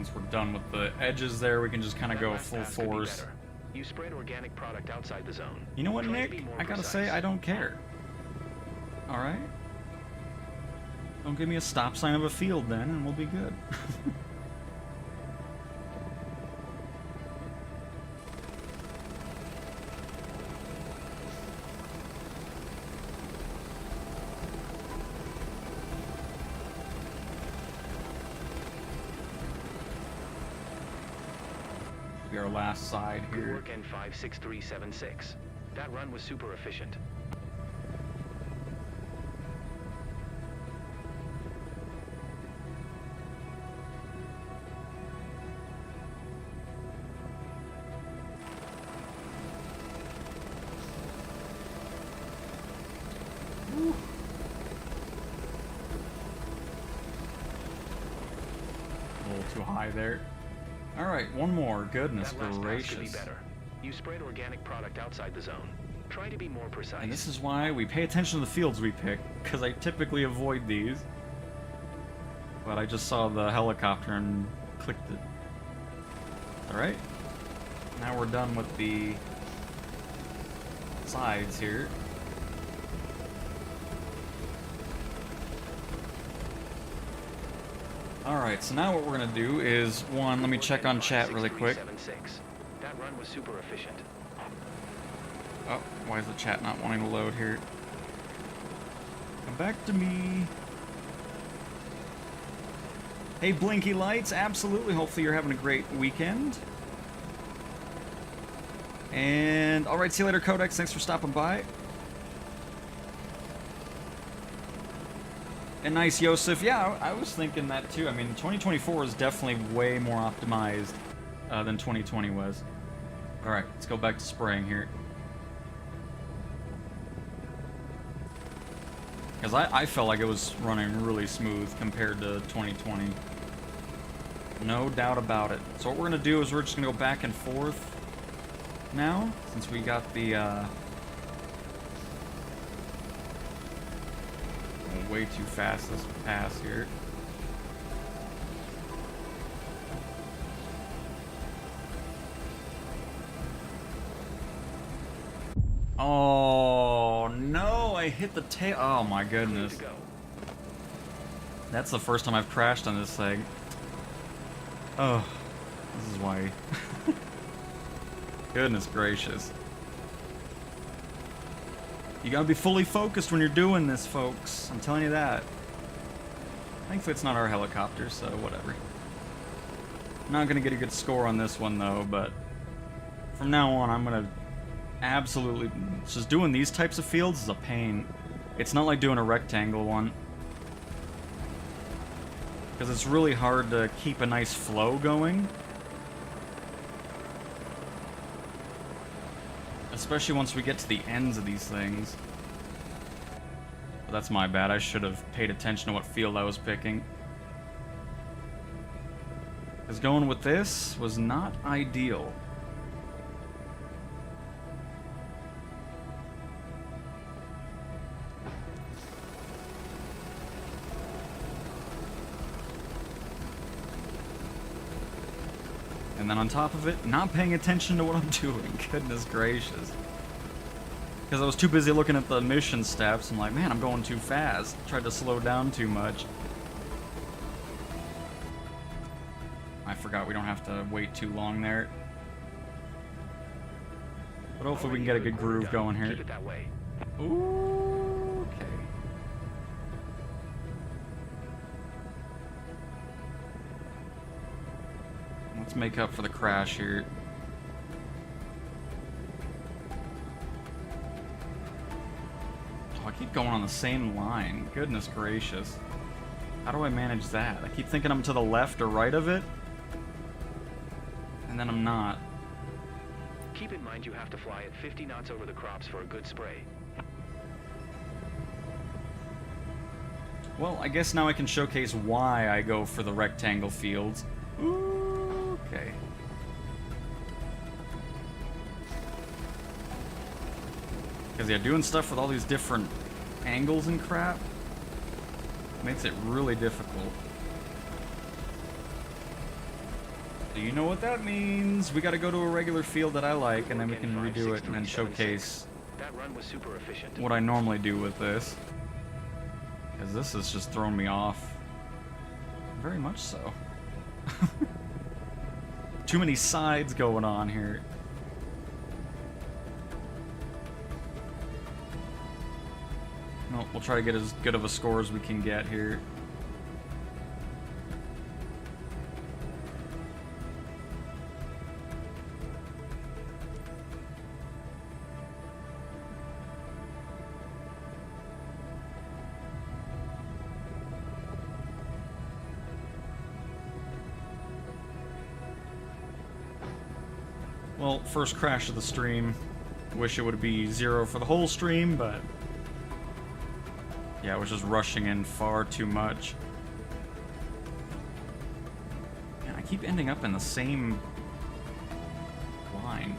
once we're done with the edges there, we can just kind of That go last full task could be force. better. You spread organic product outside the zone. You know what, Try to Nick? be more I gotta precise. say, I don't care. Alright? Don't give me a stop sign of a field then, and we'll be good. Be our last side Good here. work, N56376. That run was super efficient. A little too high there. Alright, one more. Goodness That last task could be gracious. better. You spread organic product outside the zone. Try to be more precise. And this is why we pay attention to the fields we pick, because I typically avoid these. But I just saw the helicopter and clicked it. Alright. Now we're done with the sides here. Alright, so now what we're gonna do is, one, let me check on chat really quick. That run was super efficient. Oh, why is the chat not wanting to load here? Come back to me. Hey, Blinky Lights, absolutely. Hopefully you're having a great weekend. And, alright, see you later, Codex. Thanks for stopping by. And nice, Yosef. Yeah, I was thinking that too. I mean, 2024 is definitely way more optimized than 2020 was. Alright, let's go back to spraying here. Because I felt like it was running really smooth compared to 2020. No doubt about it. So what we're going to do is we're just going to go back and forth now, since we got the... way too fast this pass here. Oh no, I hit the tail. Oh my goodness. That's the first time I've crashed on this thing. Oh, this is why. Goodness gracious. You gotta be fully focused when you're doing this, folks. I'm telling you that. Thankfully it's not our helicopter, so whatever. I'm not gonna get a good score on this one though, but from now on I'm gonna absolutely... Just doing these types of fields is a pain. It's not like doing a rectangle one. Because it's really hard to keep a nice flow going. Especially once we get to the ends of these things. But that's my bad. I should have paid attention to what field I was picking. Because going with this was not ideal. And then on top of it, not paying attention to what I'm doing. Goodness gracious. Because I was too busy looking at the mission steps. I'm like, man, I'm going too fast. Tried to slow down too much. I forgot we don't have to wait too long there. But hopefully we can get a good groove going here. Keep it that way. Ooh, okay. Let's make up for the crash here. Oh, I keep going on the same line. Goodness gracious. How do I manage that? I keep thinking I'm to the left or right of it. And then I'm not. Keep in mind you have to fly at 50 knots over the crops for a good spray. Well, I guess now I can showcase why I go for the rectangle fields. Ooh, okay. Because yeah, doing stuff with all these different angles and crap makes it really difficult. So you know what that means. We gotta go to a regular field that I like, and then we can redo it and then showcase That run was super efficient. what I normally do with this. Because this has just thrown me off. Very much so. Too many sides going on here. Well, we'll try to get as good of a score as we can get here. Well, first crash of the stream. Wish it would be 0 for the whole stream, but yeah, I was just rushing in far too much. Man, I keep ending up in the same line.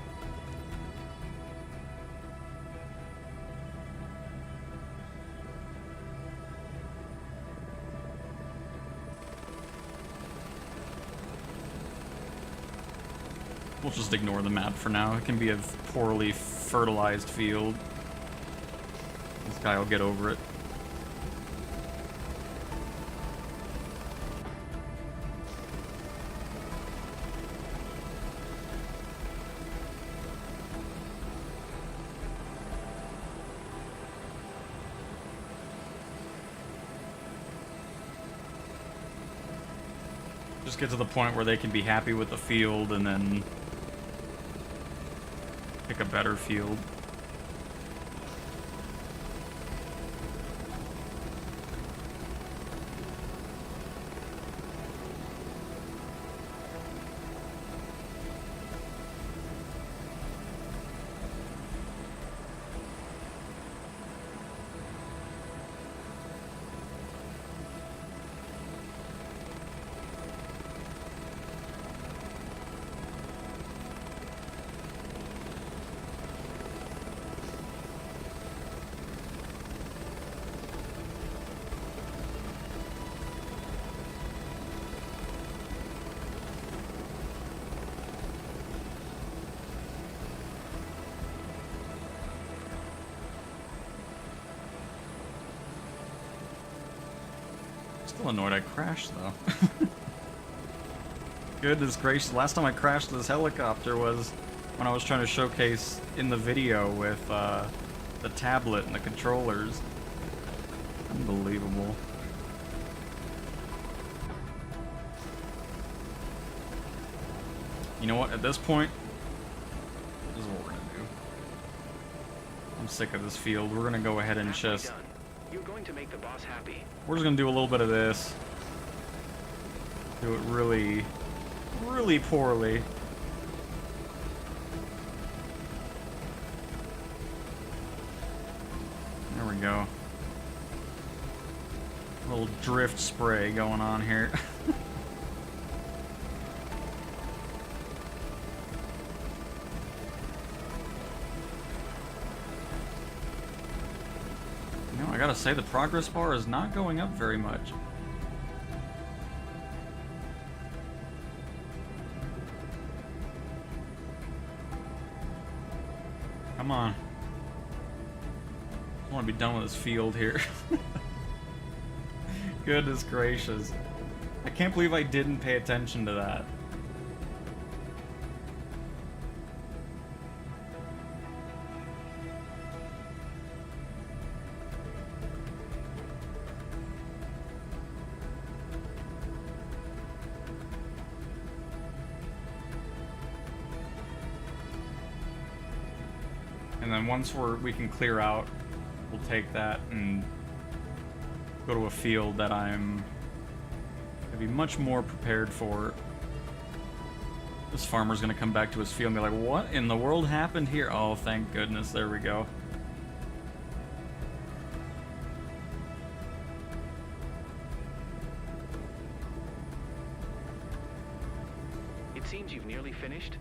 We'll just ignore the map for now. It can be a poorly fertilized field. This guy will get over it. Just get to the point where they can be happy with the field and then pick a better field. Still annoyed I crashed, though. Goodness gracious, last time I crashed this helicopter was when I was trying to showcase in the video with the tablet and the controllers. Unbelievable. You know what, at this point, this is what we're gonna do. I'm sick of this field. We're gonna go ahead and just... You're going to make the boss happy. We're just gonna do a little bit of this. Do it really, really poorly. There we go. A little drift spray going on here. I gotta say, the progress bar is not going up very much. Come on. I want to be done with this field here. Goodness gracious. I can't believe I didn't pay attention to that. And then once we can clear out, we'll take that and go to a field that I'm gonna be much more prepared for. This farmer's gonna come back to his field and be like, what in the world happened here? Oh, thank goodness, there we go. It seems you've nearly finished.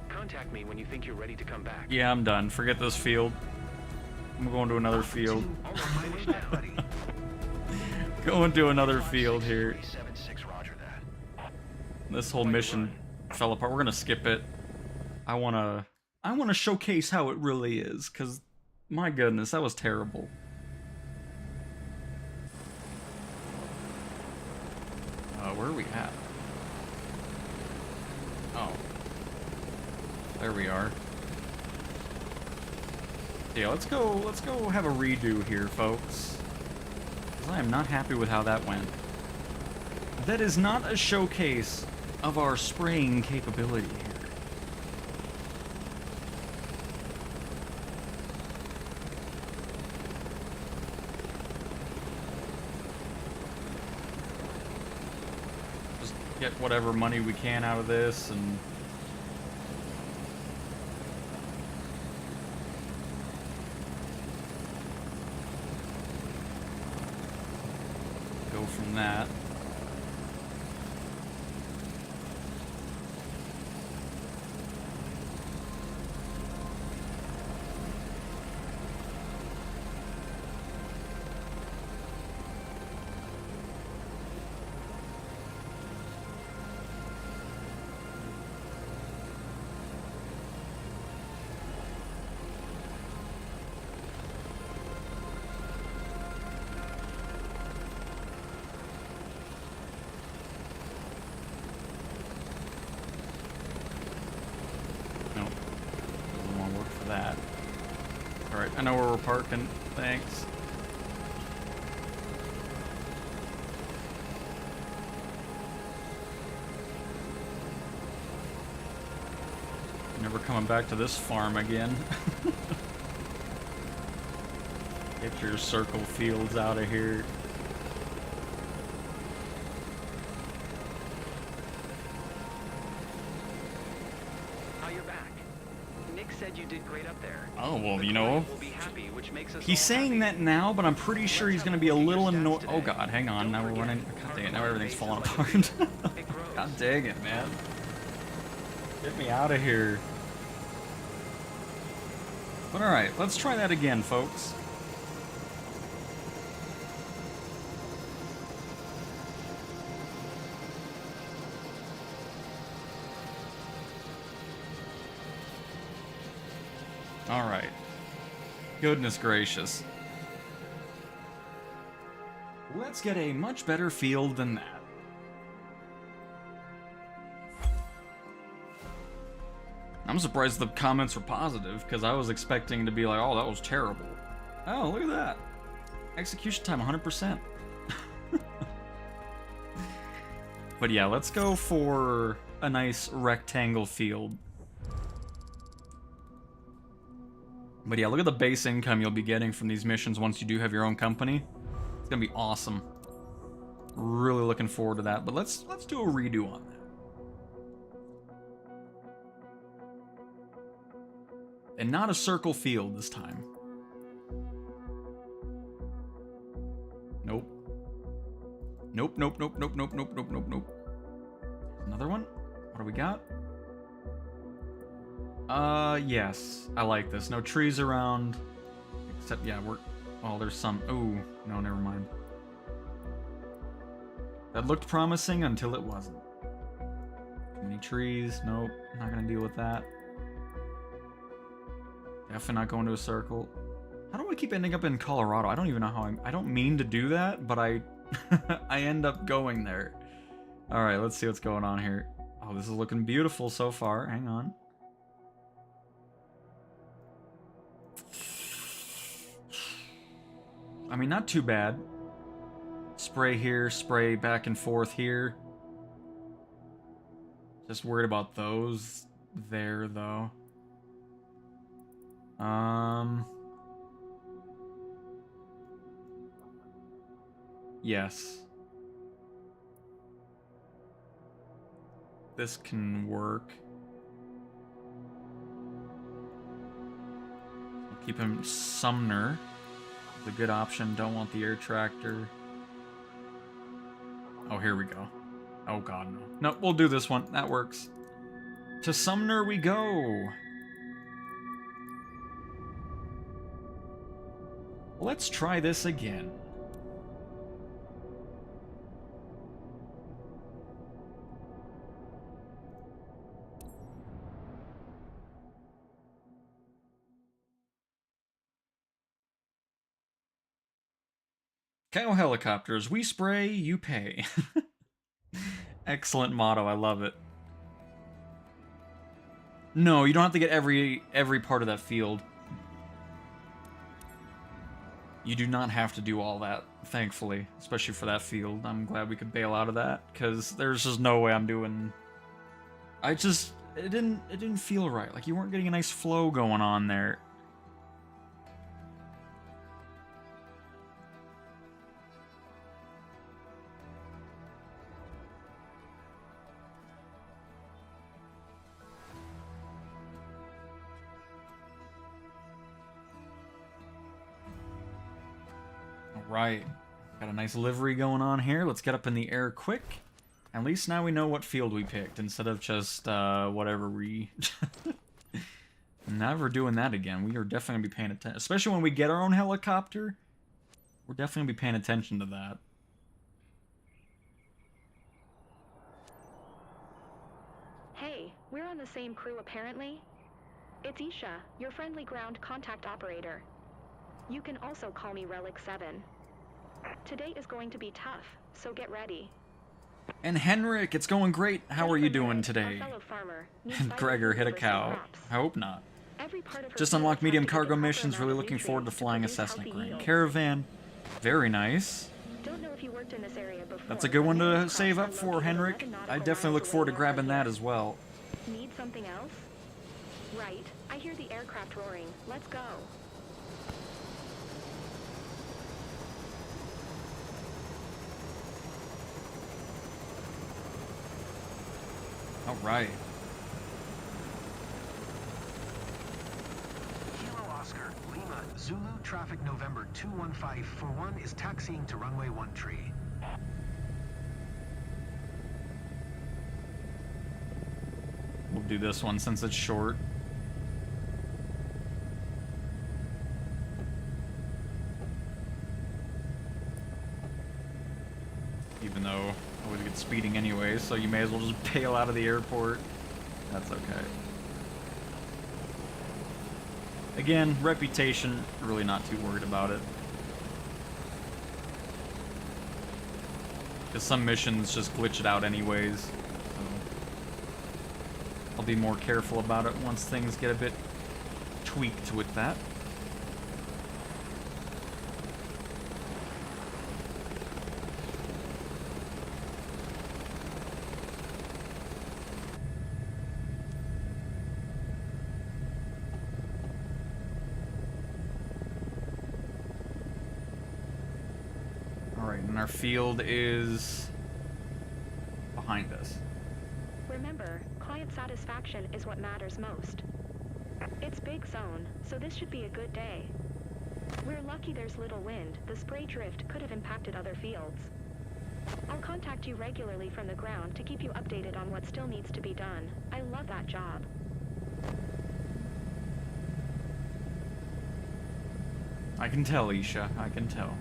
Contact me when you think you're ready to come back. Yeah, I'm done. Forget this field. I'm going to another field. Going to another field here. This whole mission fell apart. We're gonna skip it. I wanna showcase how it really is, cause my goodness, that was terrible. Where are we at? Oh. There we are. Yeah, let's go have a redo here, folks. Because I am not happy with how that went. That is not a showcase of our spraying capability here. Just get whatever money we can out of this and... go from that. That. Alright, I know where we're parking. Thanks. Never coming back to this farm again. Get your circle fields out of here. Said you did great up there. Oh, well, you know, happy, which makes us he's saying that now, but I'm pretty sure he's going to be a little annoyed. Oh, God, hang on. Now we're running. God dang it, now everything's falling apart. God dang it, man. Get me out of here. But alright, let's try that again, folks. Alright. Goodness gracious. Let's get a much better field than that. I'm surprised the comments were positive, because I was expecting to be like, oh, that was terrible. Oh, look at that. Execution time, 100%. But yeah, let's go for a nice rectangle field. But yeah, look at the base income you'll be getting from these missions once you do have your own company. It's gonna be awesome. Really looking forward to that. But let's do a redo on that. And not a circle field this time. Nope. Nope, nope, nope, nope, nope, nope, nope, nope, nope. Another one? What do we got? Yes. I like this. No trees around. Except, yeah, well, there's some... Ooh, no, never mind. That looked promising until it wasn't. Too many trees. Nope. Not gonna deal with that. Definitely not going to a circle. How do I keep ending up in Colorado? I don't even know how I don't mean to do that, but I I end up going there. Alright, let's see what's going on here. Oh, this is looking beautiful so far. Hang on. I mean, not too bad. Spray here, spray back and forth here. Just worried about those there, though. Yes. This can work. I'll keep him Sumner. It's a good option. Don't want the air tractor. Oh, here we go. Oh, God, no. No, we'll do this one. That works. To Sumner we go. Let's try this again. Cow helicopters, we spray, you pay. Excellent motto, I love it. No, you don't have to get every part of that field. You do not have to do all that, thankfully, especially for that field. I'm glad we could bail out of that, because there's just no way I'm doing... it didn't feel right. Like, you weren't getting a nice flow going on there. Right, got a nice livery going on here. Let's get up in the air quick. At least now we know what field we picked, instead of just, whatever we... Never doing that again. We are definitely going to be paying attention. Especially when we get our own helicopter. We're definitely going to be paying attention to that. Hey, we're on the same crew apparently. It's Isha, your friendly ground contact operator. You can also call me Relic 7. Today is going to be tough, so get ready. And Henrik, it's going great. How are you doing today? And Gregor hit a cow. I hope not. Just unlocked medium cargo missions. Really looking forward to flying a Cessna Grand Caravan. Very nice. That's a good one to save up for, Henrik. I definitely look forward to grabbing that as well. Need something else? Right. I hear the aircraft roaring. Let's go. All right. Kilo Oscar, Lima, Zulu traffic November 21541 is taxiing to runway 13. We'll do this one since it's short. Even though I always get speeding anyway, so you may as well just bail out of the airport. That's okay. Again, reputation, really not too worried about it. Because some missions just glitch it out anyways. So I'll be more careful about it once things get a bit tweaked with that. And our field is behind us. Remember, client satisfaction is what matters most. It's big zone, so this should be a good day. We're lucky there's little wind. The spray drift could have impacted other fields. I'll contact you regularly from the ground to keep you updated on what still needs to be done. I love that job. I can tell, Isha. I can tell.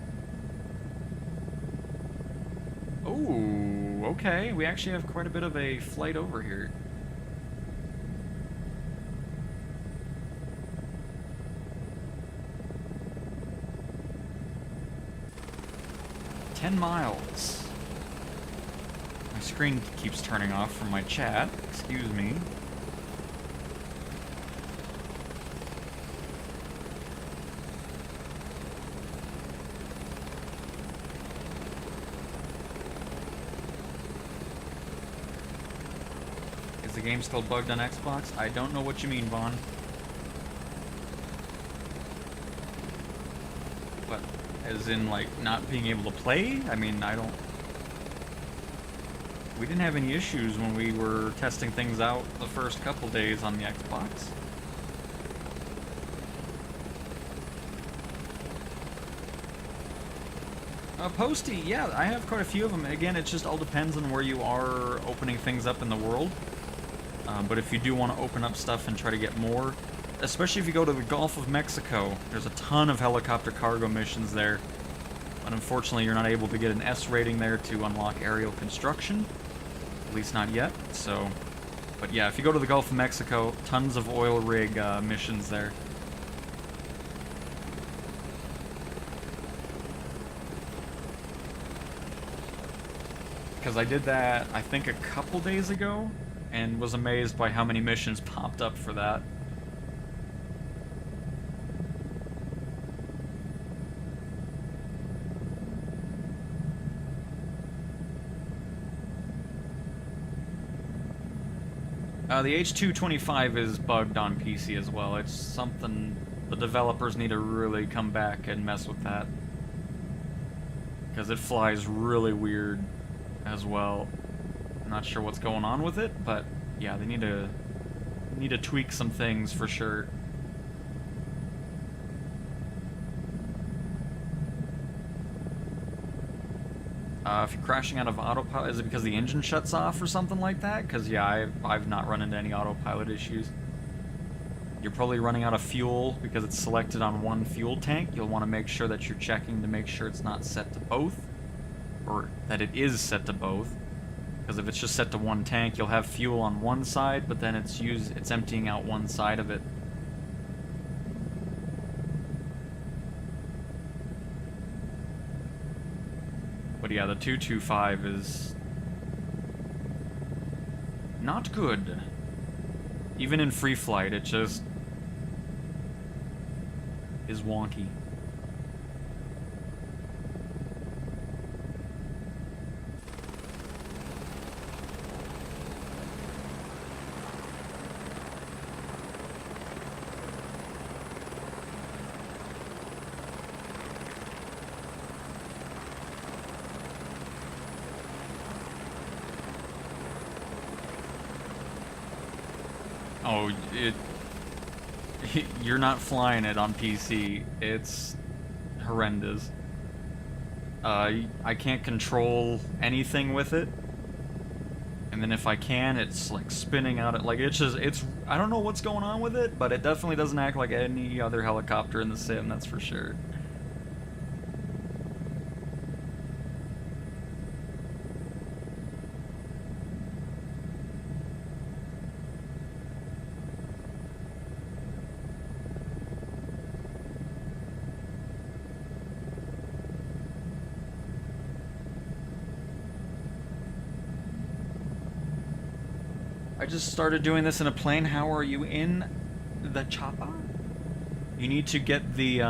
Oh, okay. We actually have quite a bit of a flight over here. $10 miles. My screen keeps turning off from my chat. Excuse me. The game still bugged on Xbox? I don't know what you mean, Vaughn. But, as in, like, not being able to play? I mean, I don't... We didn't have any issues when we were testing things out the first couple days on the Xbox. Posty, yeah, I have quite a few of them. Again, it just all depends on where you are opening things up in the world. But if you do want to open up stuff and try to get more, especially if you go to the Gulf of Mexico, there's a ton of helicopter cargo missions there. But unfortunately, you're not able to get an S rating there to unlock aerial construction. At least not yet, so... But yeah, if you go to the Gulf of Mexico, tons of oil rig missions there. because I did that, I think, a couple days ago, and was amazed by how many missions popped up for that. The H225 is bugged on PC as well. It's something the developers need to really come back and mess with that. Because it flies really weird as well. I'm not sure what's going on with it, but yeah, they need to tweak some things for sure. If you're crashing out of autopilot, is it because the engine shuts off or something like that? Because yeah, I've not run into any autopilot issues. You're probably running out of fuel because it's selected on one fuel tank. You'll want to make sure that you're checking to make sure it's not set to both, or that it is set to both. Because if it's just set to one tank, you'll have fuel on one side, but then it's emptying out one side of it. But yeah, the 225 is not good. Even in free flight, it just is wonky. Oh, you're not flying it on PC. It's horrendous. I can't control anything with it. And then if I can, it's like spinning out. Like it's I don't know what's going on with it, but it definitely doesn't act like any other helicopter in the sim, that's for sure. I just started doing this in a plane. How are you in the chopper? You need to get the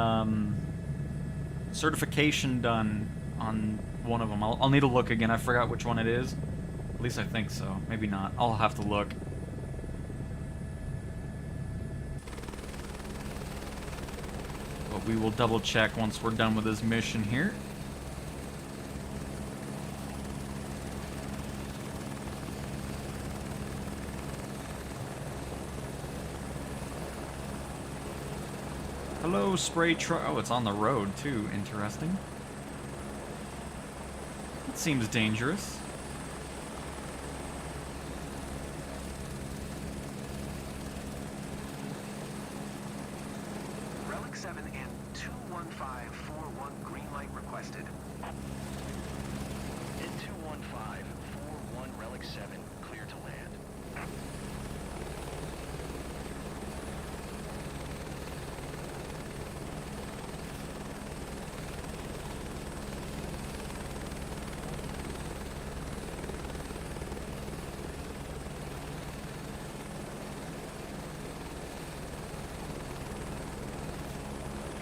certification done on one of them. I'll need to look again. I forgot which one it is. At least I think so. Maybe not. I'll have to look. But we will double check once we're done with this mission here. Hello, spray truck. Oh, it's on the road, too. Interesting. It seems dangerous. Relic 7 and 21541 green light requested. In 21541 Relic 7, clear to land.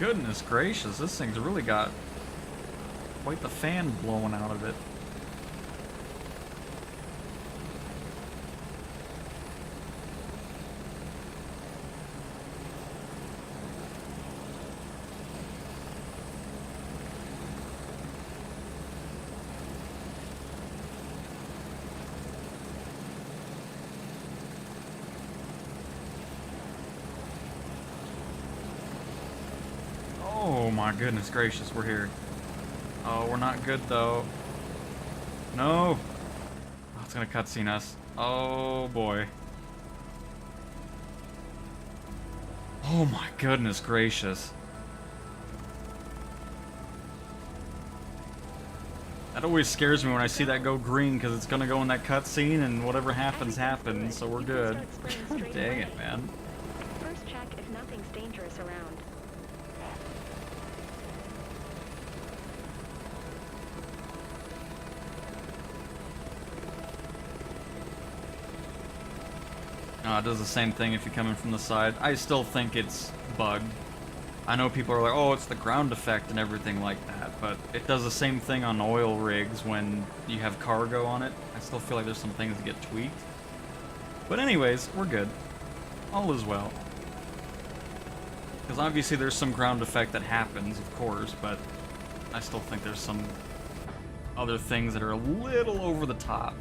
Goodness gracious, this thing's really got quite the fan blowing out of it. Oh my goodness gracious, we're here. Oh, we're not good though. No! Oh, it's gonna cutscene us. Oh boy. Oh my goodness gracious. That always scares me when I see that go green, because it's gonna go in that cutscene and whatever happens, happens, so we're good. Dang it, man. First check if nothing's dangerous around. It does the same thing if you come in from the side. I still think it's bugged. I know people are like, oh, it's the ground effect and everything like that, but it does the same thing on oil rigs when you have cargo on it. I still feel like there's some things that get tweaked. But anyways, we're good. All is well. Because obviously there's some ground effect that happens, of course, but I still think there's some other things that are a little over the top.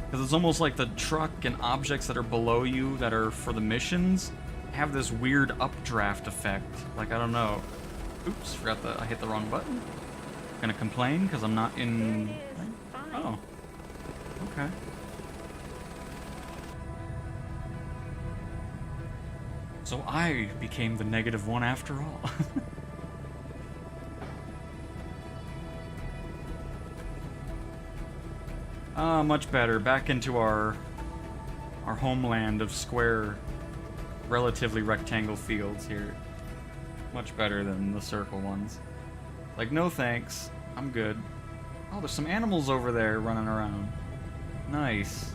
Because it's almost like the truck and objects that are below you that are for the missions have this weird updraft effect. Like, I don't know. Oops, forgot I hit the wrong button. Gonna complain because I'm not in... Oh. Okay. So I became the -1 after all. Much better. Back into our homeland of square, relatively rectangle fields here. Much better than the circle ones. Like, no thanks. I'm good. Oh, there's some animals over there running around. Nice.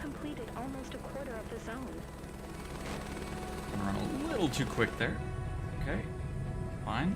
Completed almost a quarter of the zone. I'm running a little too quick there. Okay, fine.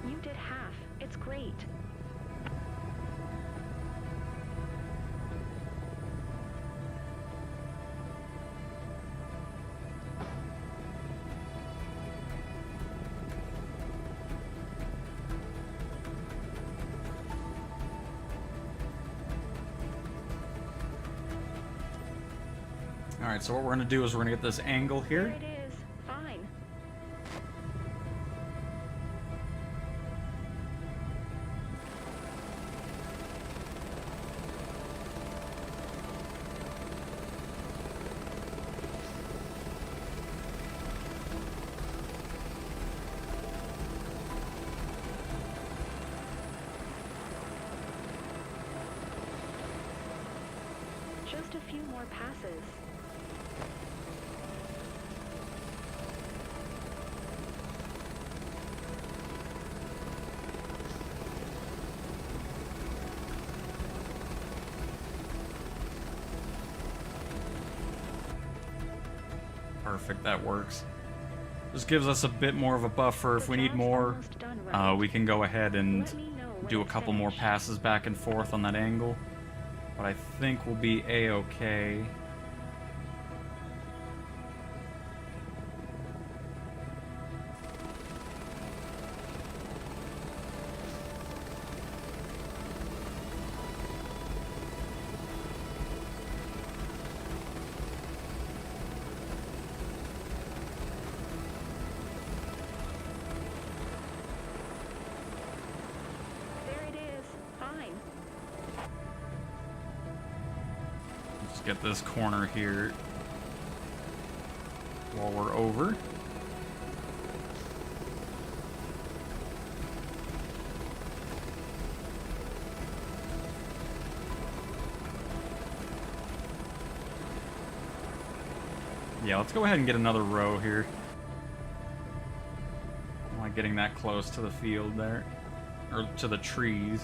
You did half. It's great. Alright, so what we're going to do is we're going to get this angle here. There it is. Fine. Just a few more passes. Perfect, that works. Just gives us a bit more of a buffer. If we need more, we can go ahead and do a couple more passes back and forth on that angle. But I think we'll be A-okay. Get this corner here while we're over. Yeah, let's go ahead and get another row here. I getting that close to the field there. Or to the trees.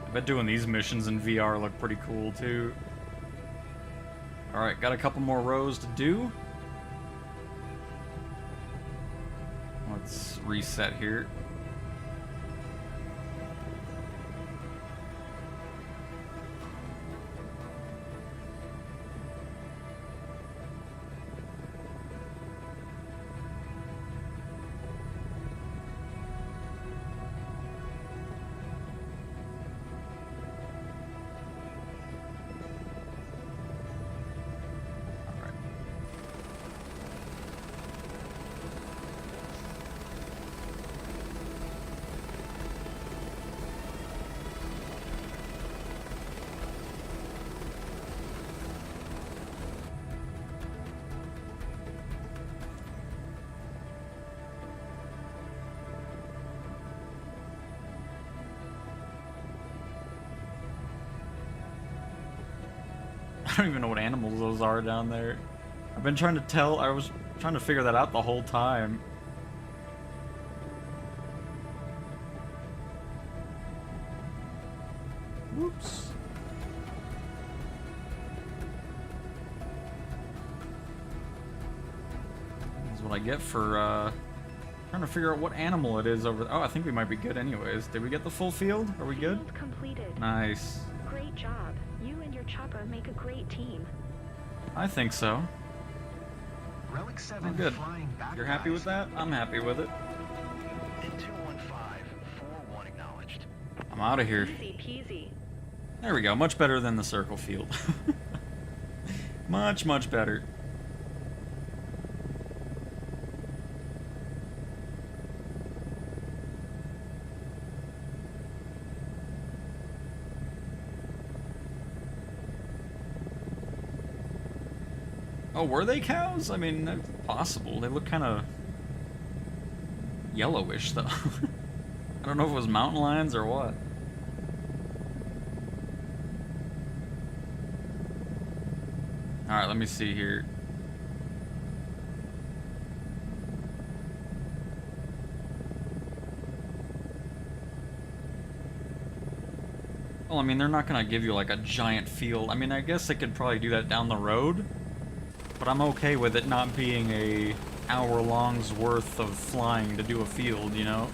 I bet doing these missions in VR look pretty cool too. Alright, got a couple more rows to do. Let's reset here. I don't even know what animals those are down there. I've been trying to tell, I was trying to figure that out the whole time. Whoops. That's what I get for trying to figure out what animal it is over there. Oh, I think we might be good anyways. Did we get the full field? Are we good? Field completed. Nice. Great job. You and your chopper make a great team. I think so. Relic 7 I'm good. flying back. You're happy with that? I'm happy with it. In 215, 4-1 acknowledged. I'm out of here. Easy peasy. There we go. Much better than the circle field. Much, much better. Oh, were they cows? I mean, that's possible. They look kind of yellowish, though. I don't know if it was mountain lions or what. Alright, let me see here. Well, I mean, they're not going to give you like a giant field. I mean, I guess they could probably do that down the road. But I'm okay with it not being a hour-long's worth of flying to do a field, you know?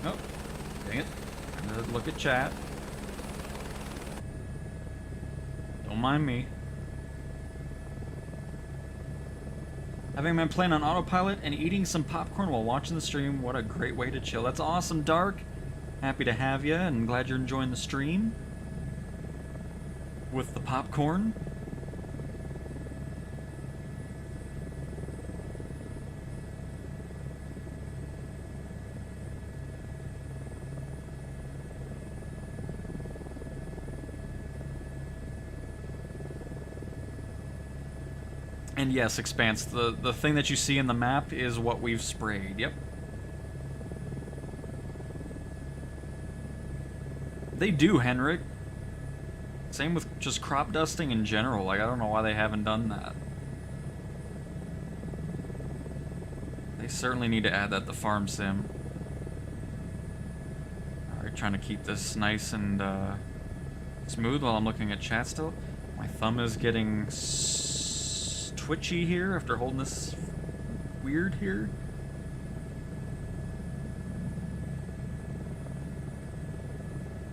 Oh, dang it. I'm gonna look at chat. Don't mind me. Having been playing on autopilot and eating some popcorn while watching the stream, what a great way to chill. That's awesome, Dark. Happy to have you, and glad you're enjoying the stream. With the popcorn. And yes, Expanse, the thing that you see in the map is what we've sprayed. Yep. They do, Henrik. Same with just crop dusting in general. Like, I don't know why they haven't done that. They certainly need to add that to Farm Sim. Alright, trying to keep this nice and smooth while I'm looking at chat still. My thumb is getting twitchy here after holding this weird here.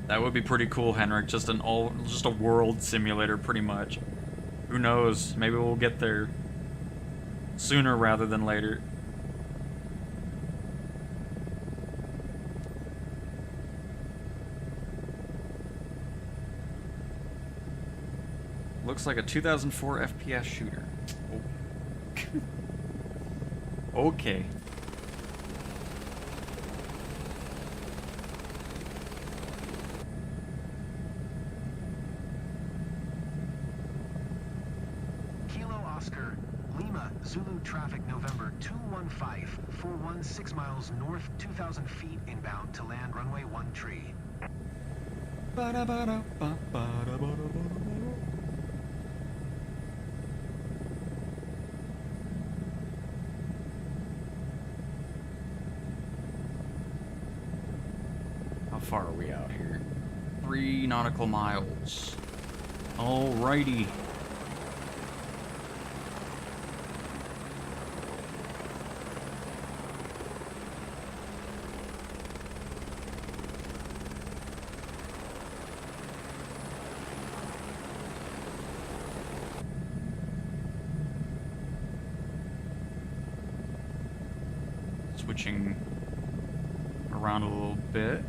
That would be pretty cool, Henrik. Just a world simulator, pretty much. Who knows? Maybe we'll get there sooner rather than later. Looks like a 2004 FPS shooter. Oh. Okay. Oscar Lima Zulu traffic November 215, 41 6 miles north, 2,000 feet inbound to land runway 13. How far are we out here? 3 nautical miles. Alrighty. Switching around a little bit.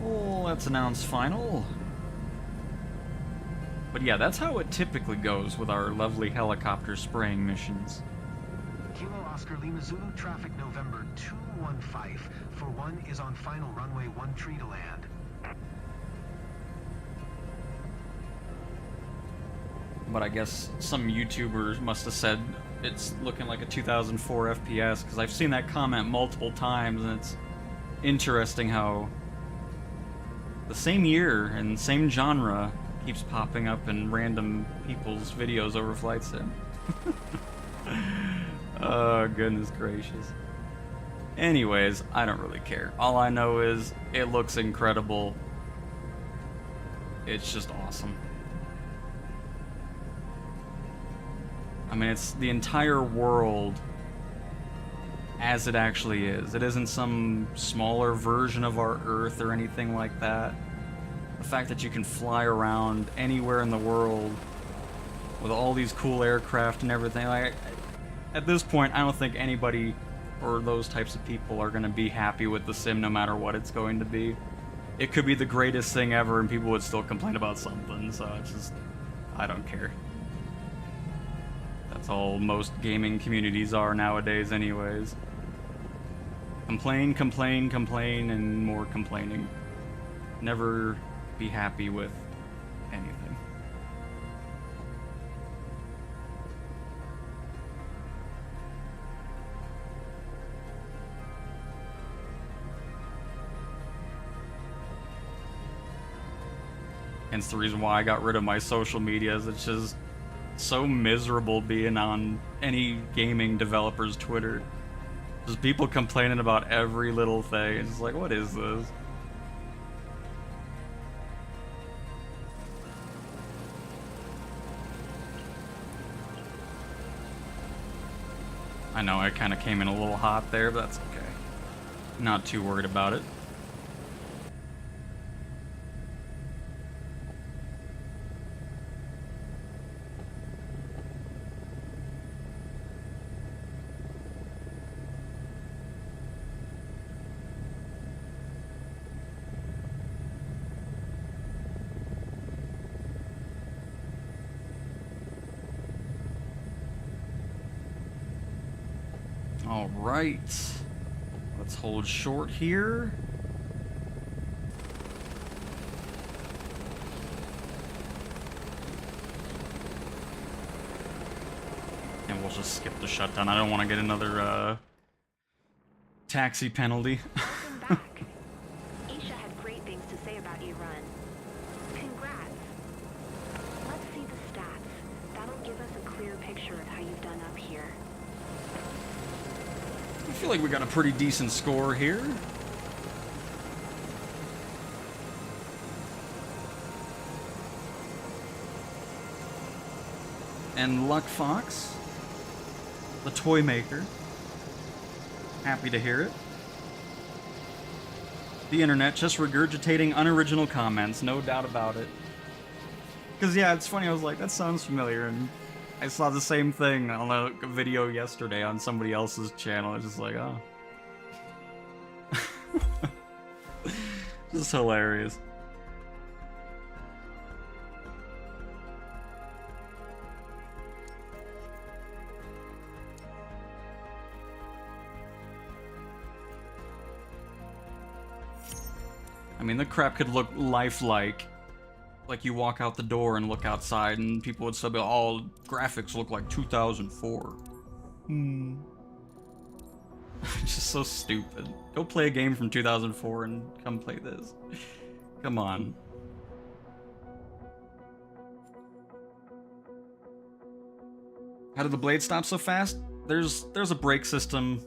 Oh, let's announce final. But yeah, that's how it typically goes with our lovely helicopter spraying missions. Kilo Oscar Lima Zulu traffic November 215, 41 is on final runway 13 to land. But I guess some YouTubers must have said it's looking like a 2004 FPS, because I've seen that comment multiple times, and it's interesting how the same year and same genre keeps popping up in random people's videos over Flight Sim. Oh, goodness gracious. Anyways, I don't really care. All I know is it looks incredible. It's just awesome. I mean, it's the entire world as it actually is. It isn't some smaller version of our Earth or anything like that. The fact that you can fly around anywhere in the world with all these cool aircraft and everything, like, at this point, I don't think anybody or those types of people are going to be happy with the sim no matter what it's going to be. It could be the greatest thing ever and people would still complain about something, so it's just, I don't care. That's all most gaming communities are nowadays anyways. Complain, complain, complain, and more complaining. Never be happy with anything. Hence the reason why I got rid of my social medias. It's just so miserable being on any gaming developer's Twitter. Just people complaining about every little thing. It's just like, what is this? I know I kind of came in a little hot there, but that's okay. Not too worried about it. All right, let's hold short here. And we'll just skip the shutdown. I don't want to get another taxi penalty. Welcome back. Isha had great things to say about your run. Congrats. Let's see the stats. That'll give us a clear picture of how you've done up here. I feel like we got a pretty decent score here. And Luck Fox, the toy maker, happy to hear it. The internet just regurgitating unoriginal comments, no doubt about it. Because yeah, it's funny, I was like, that sounds familiar, and I saw the same thing on a video yesterday on somebody else's channel. It's just like, oh. This is hilarious. I mean, the crap could look lifelike. Like you walk out the door and look outside and people would still be, oh, graphics look like 2004. It's just so stupid. Go play a game from 2004 and come play this. Come on. How did the blade stop so fast? There's a brake system,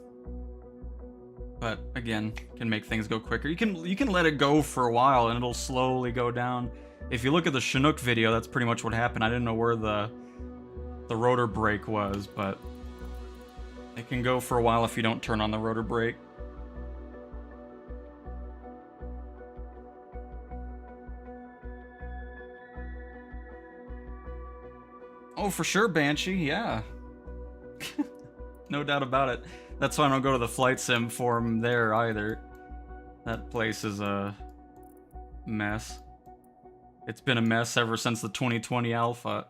but again, can make things go quicker. You can let it go for a while and it'll slowly go down. If you look at the Chinook video, that's pretty much what happened. I didn't know where the rotor brake was, but it can go for a while if you don't turn on the rotor brake. Oh, for sure, Banshee, yeah. No doubt about it. That's why I don't go to the flight sim forum there either. That place is a mess. It's been a mess ever since the 2020 alpha.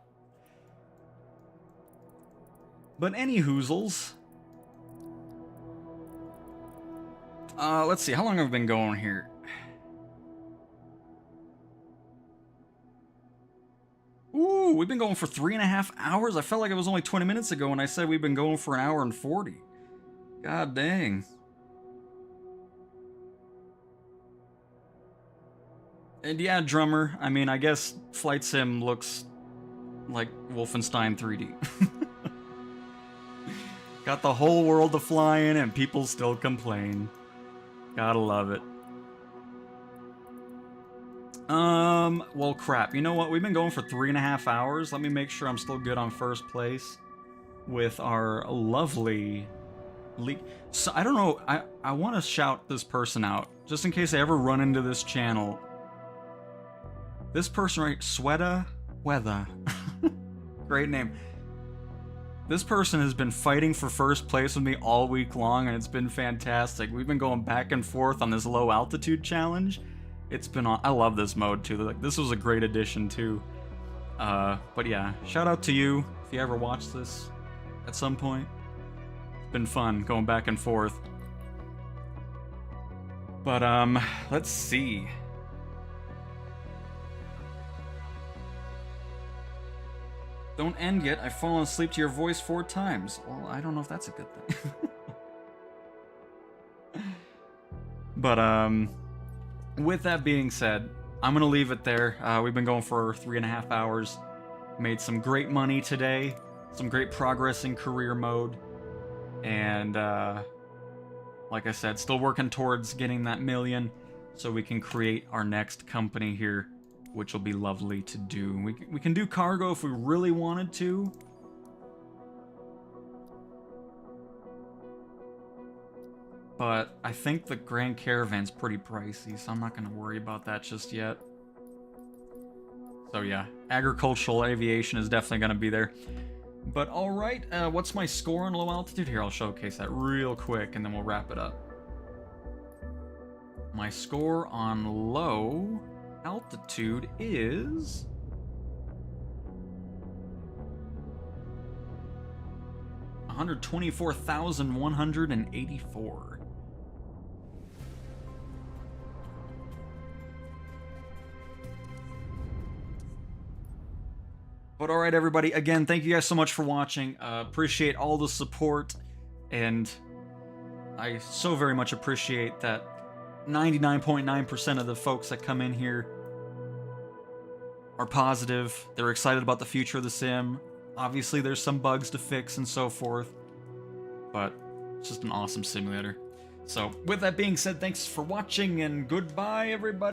But any hoozles. Let's see, how long have we been going here? Ooh, we've been going for 3.5 hours? I felt like it was only 20 minutes ago when I said we've been going for 1 hour and 40. God dang. And yeah, Drummer, I mean, I guess Flight Sim looks like Wolfenstein 3D. Got the whole world to fly in and people still complain. Gotta love it. Well, crap. You know what? We've been going for 3.5 hours. Let me make sure I'm still good on first place with our lovely So, I don't know. I want to shout this person out, just in case I ever run into this channel. This person right, Sweta Weather. Great name. This person has been fighting for first place with me all week long, and it's been fantastic. We've been going back and forth on this low altitude challenge. It's been I love this mode too. Like, this was a great addition too. But yeah, shout out to you if you ever watch this at some point. It's been fun going back and forth. But let's see. Don't end yet. I've fallen asleep to your voice 4 times. Well, I don't know if that's a good thing. But with that being said, I'm gonna leave it there. We've been going for 3.5 hours. Made some great money today. Some great progress in career mode. And like I said, still working towards getting that 1 million so we can create our next company here, which will be lovely to do. We can do cargo if we really wanted to. But I think the Grand Caravan's pretty pricey, so I'm not going to worry about that just yet. So yeah, agricultural aviation is definitely going to be there. But alright, what's my score on low altitude? Here, I'll showcase that real quick and then we'll wrap it up. My score on low altitude is 124,184. But alright, everybody, again, thank you guys so much for watching. Appreciate all the support, and I so very much appreciate that 99.9% of the folks that come in here are positive. They're excited about the future of the sim. Obviously, there's some bugs to fix and so forth, but it's just an awesome simulator. So, with that being said, thanks for watching, and goodbye, everybody.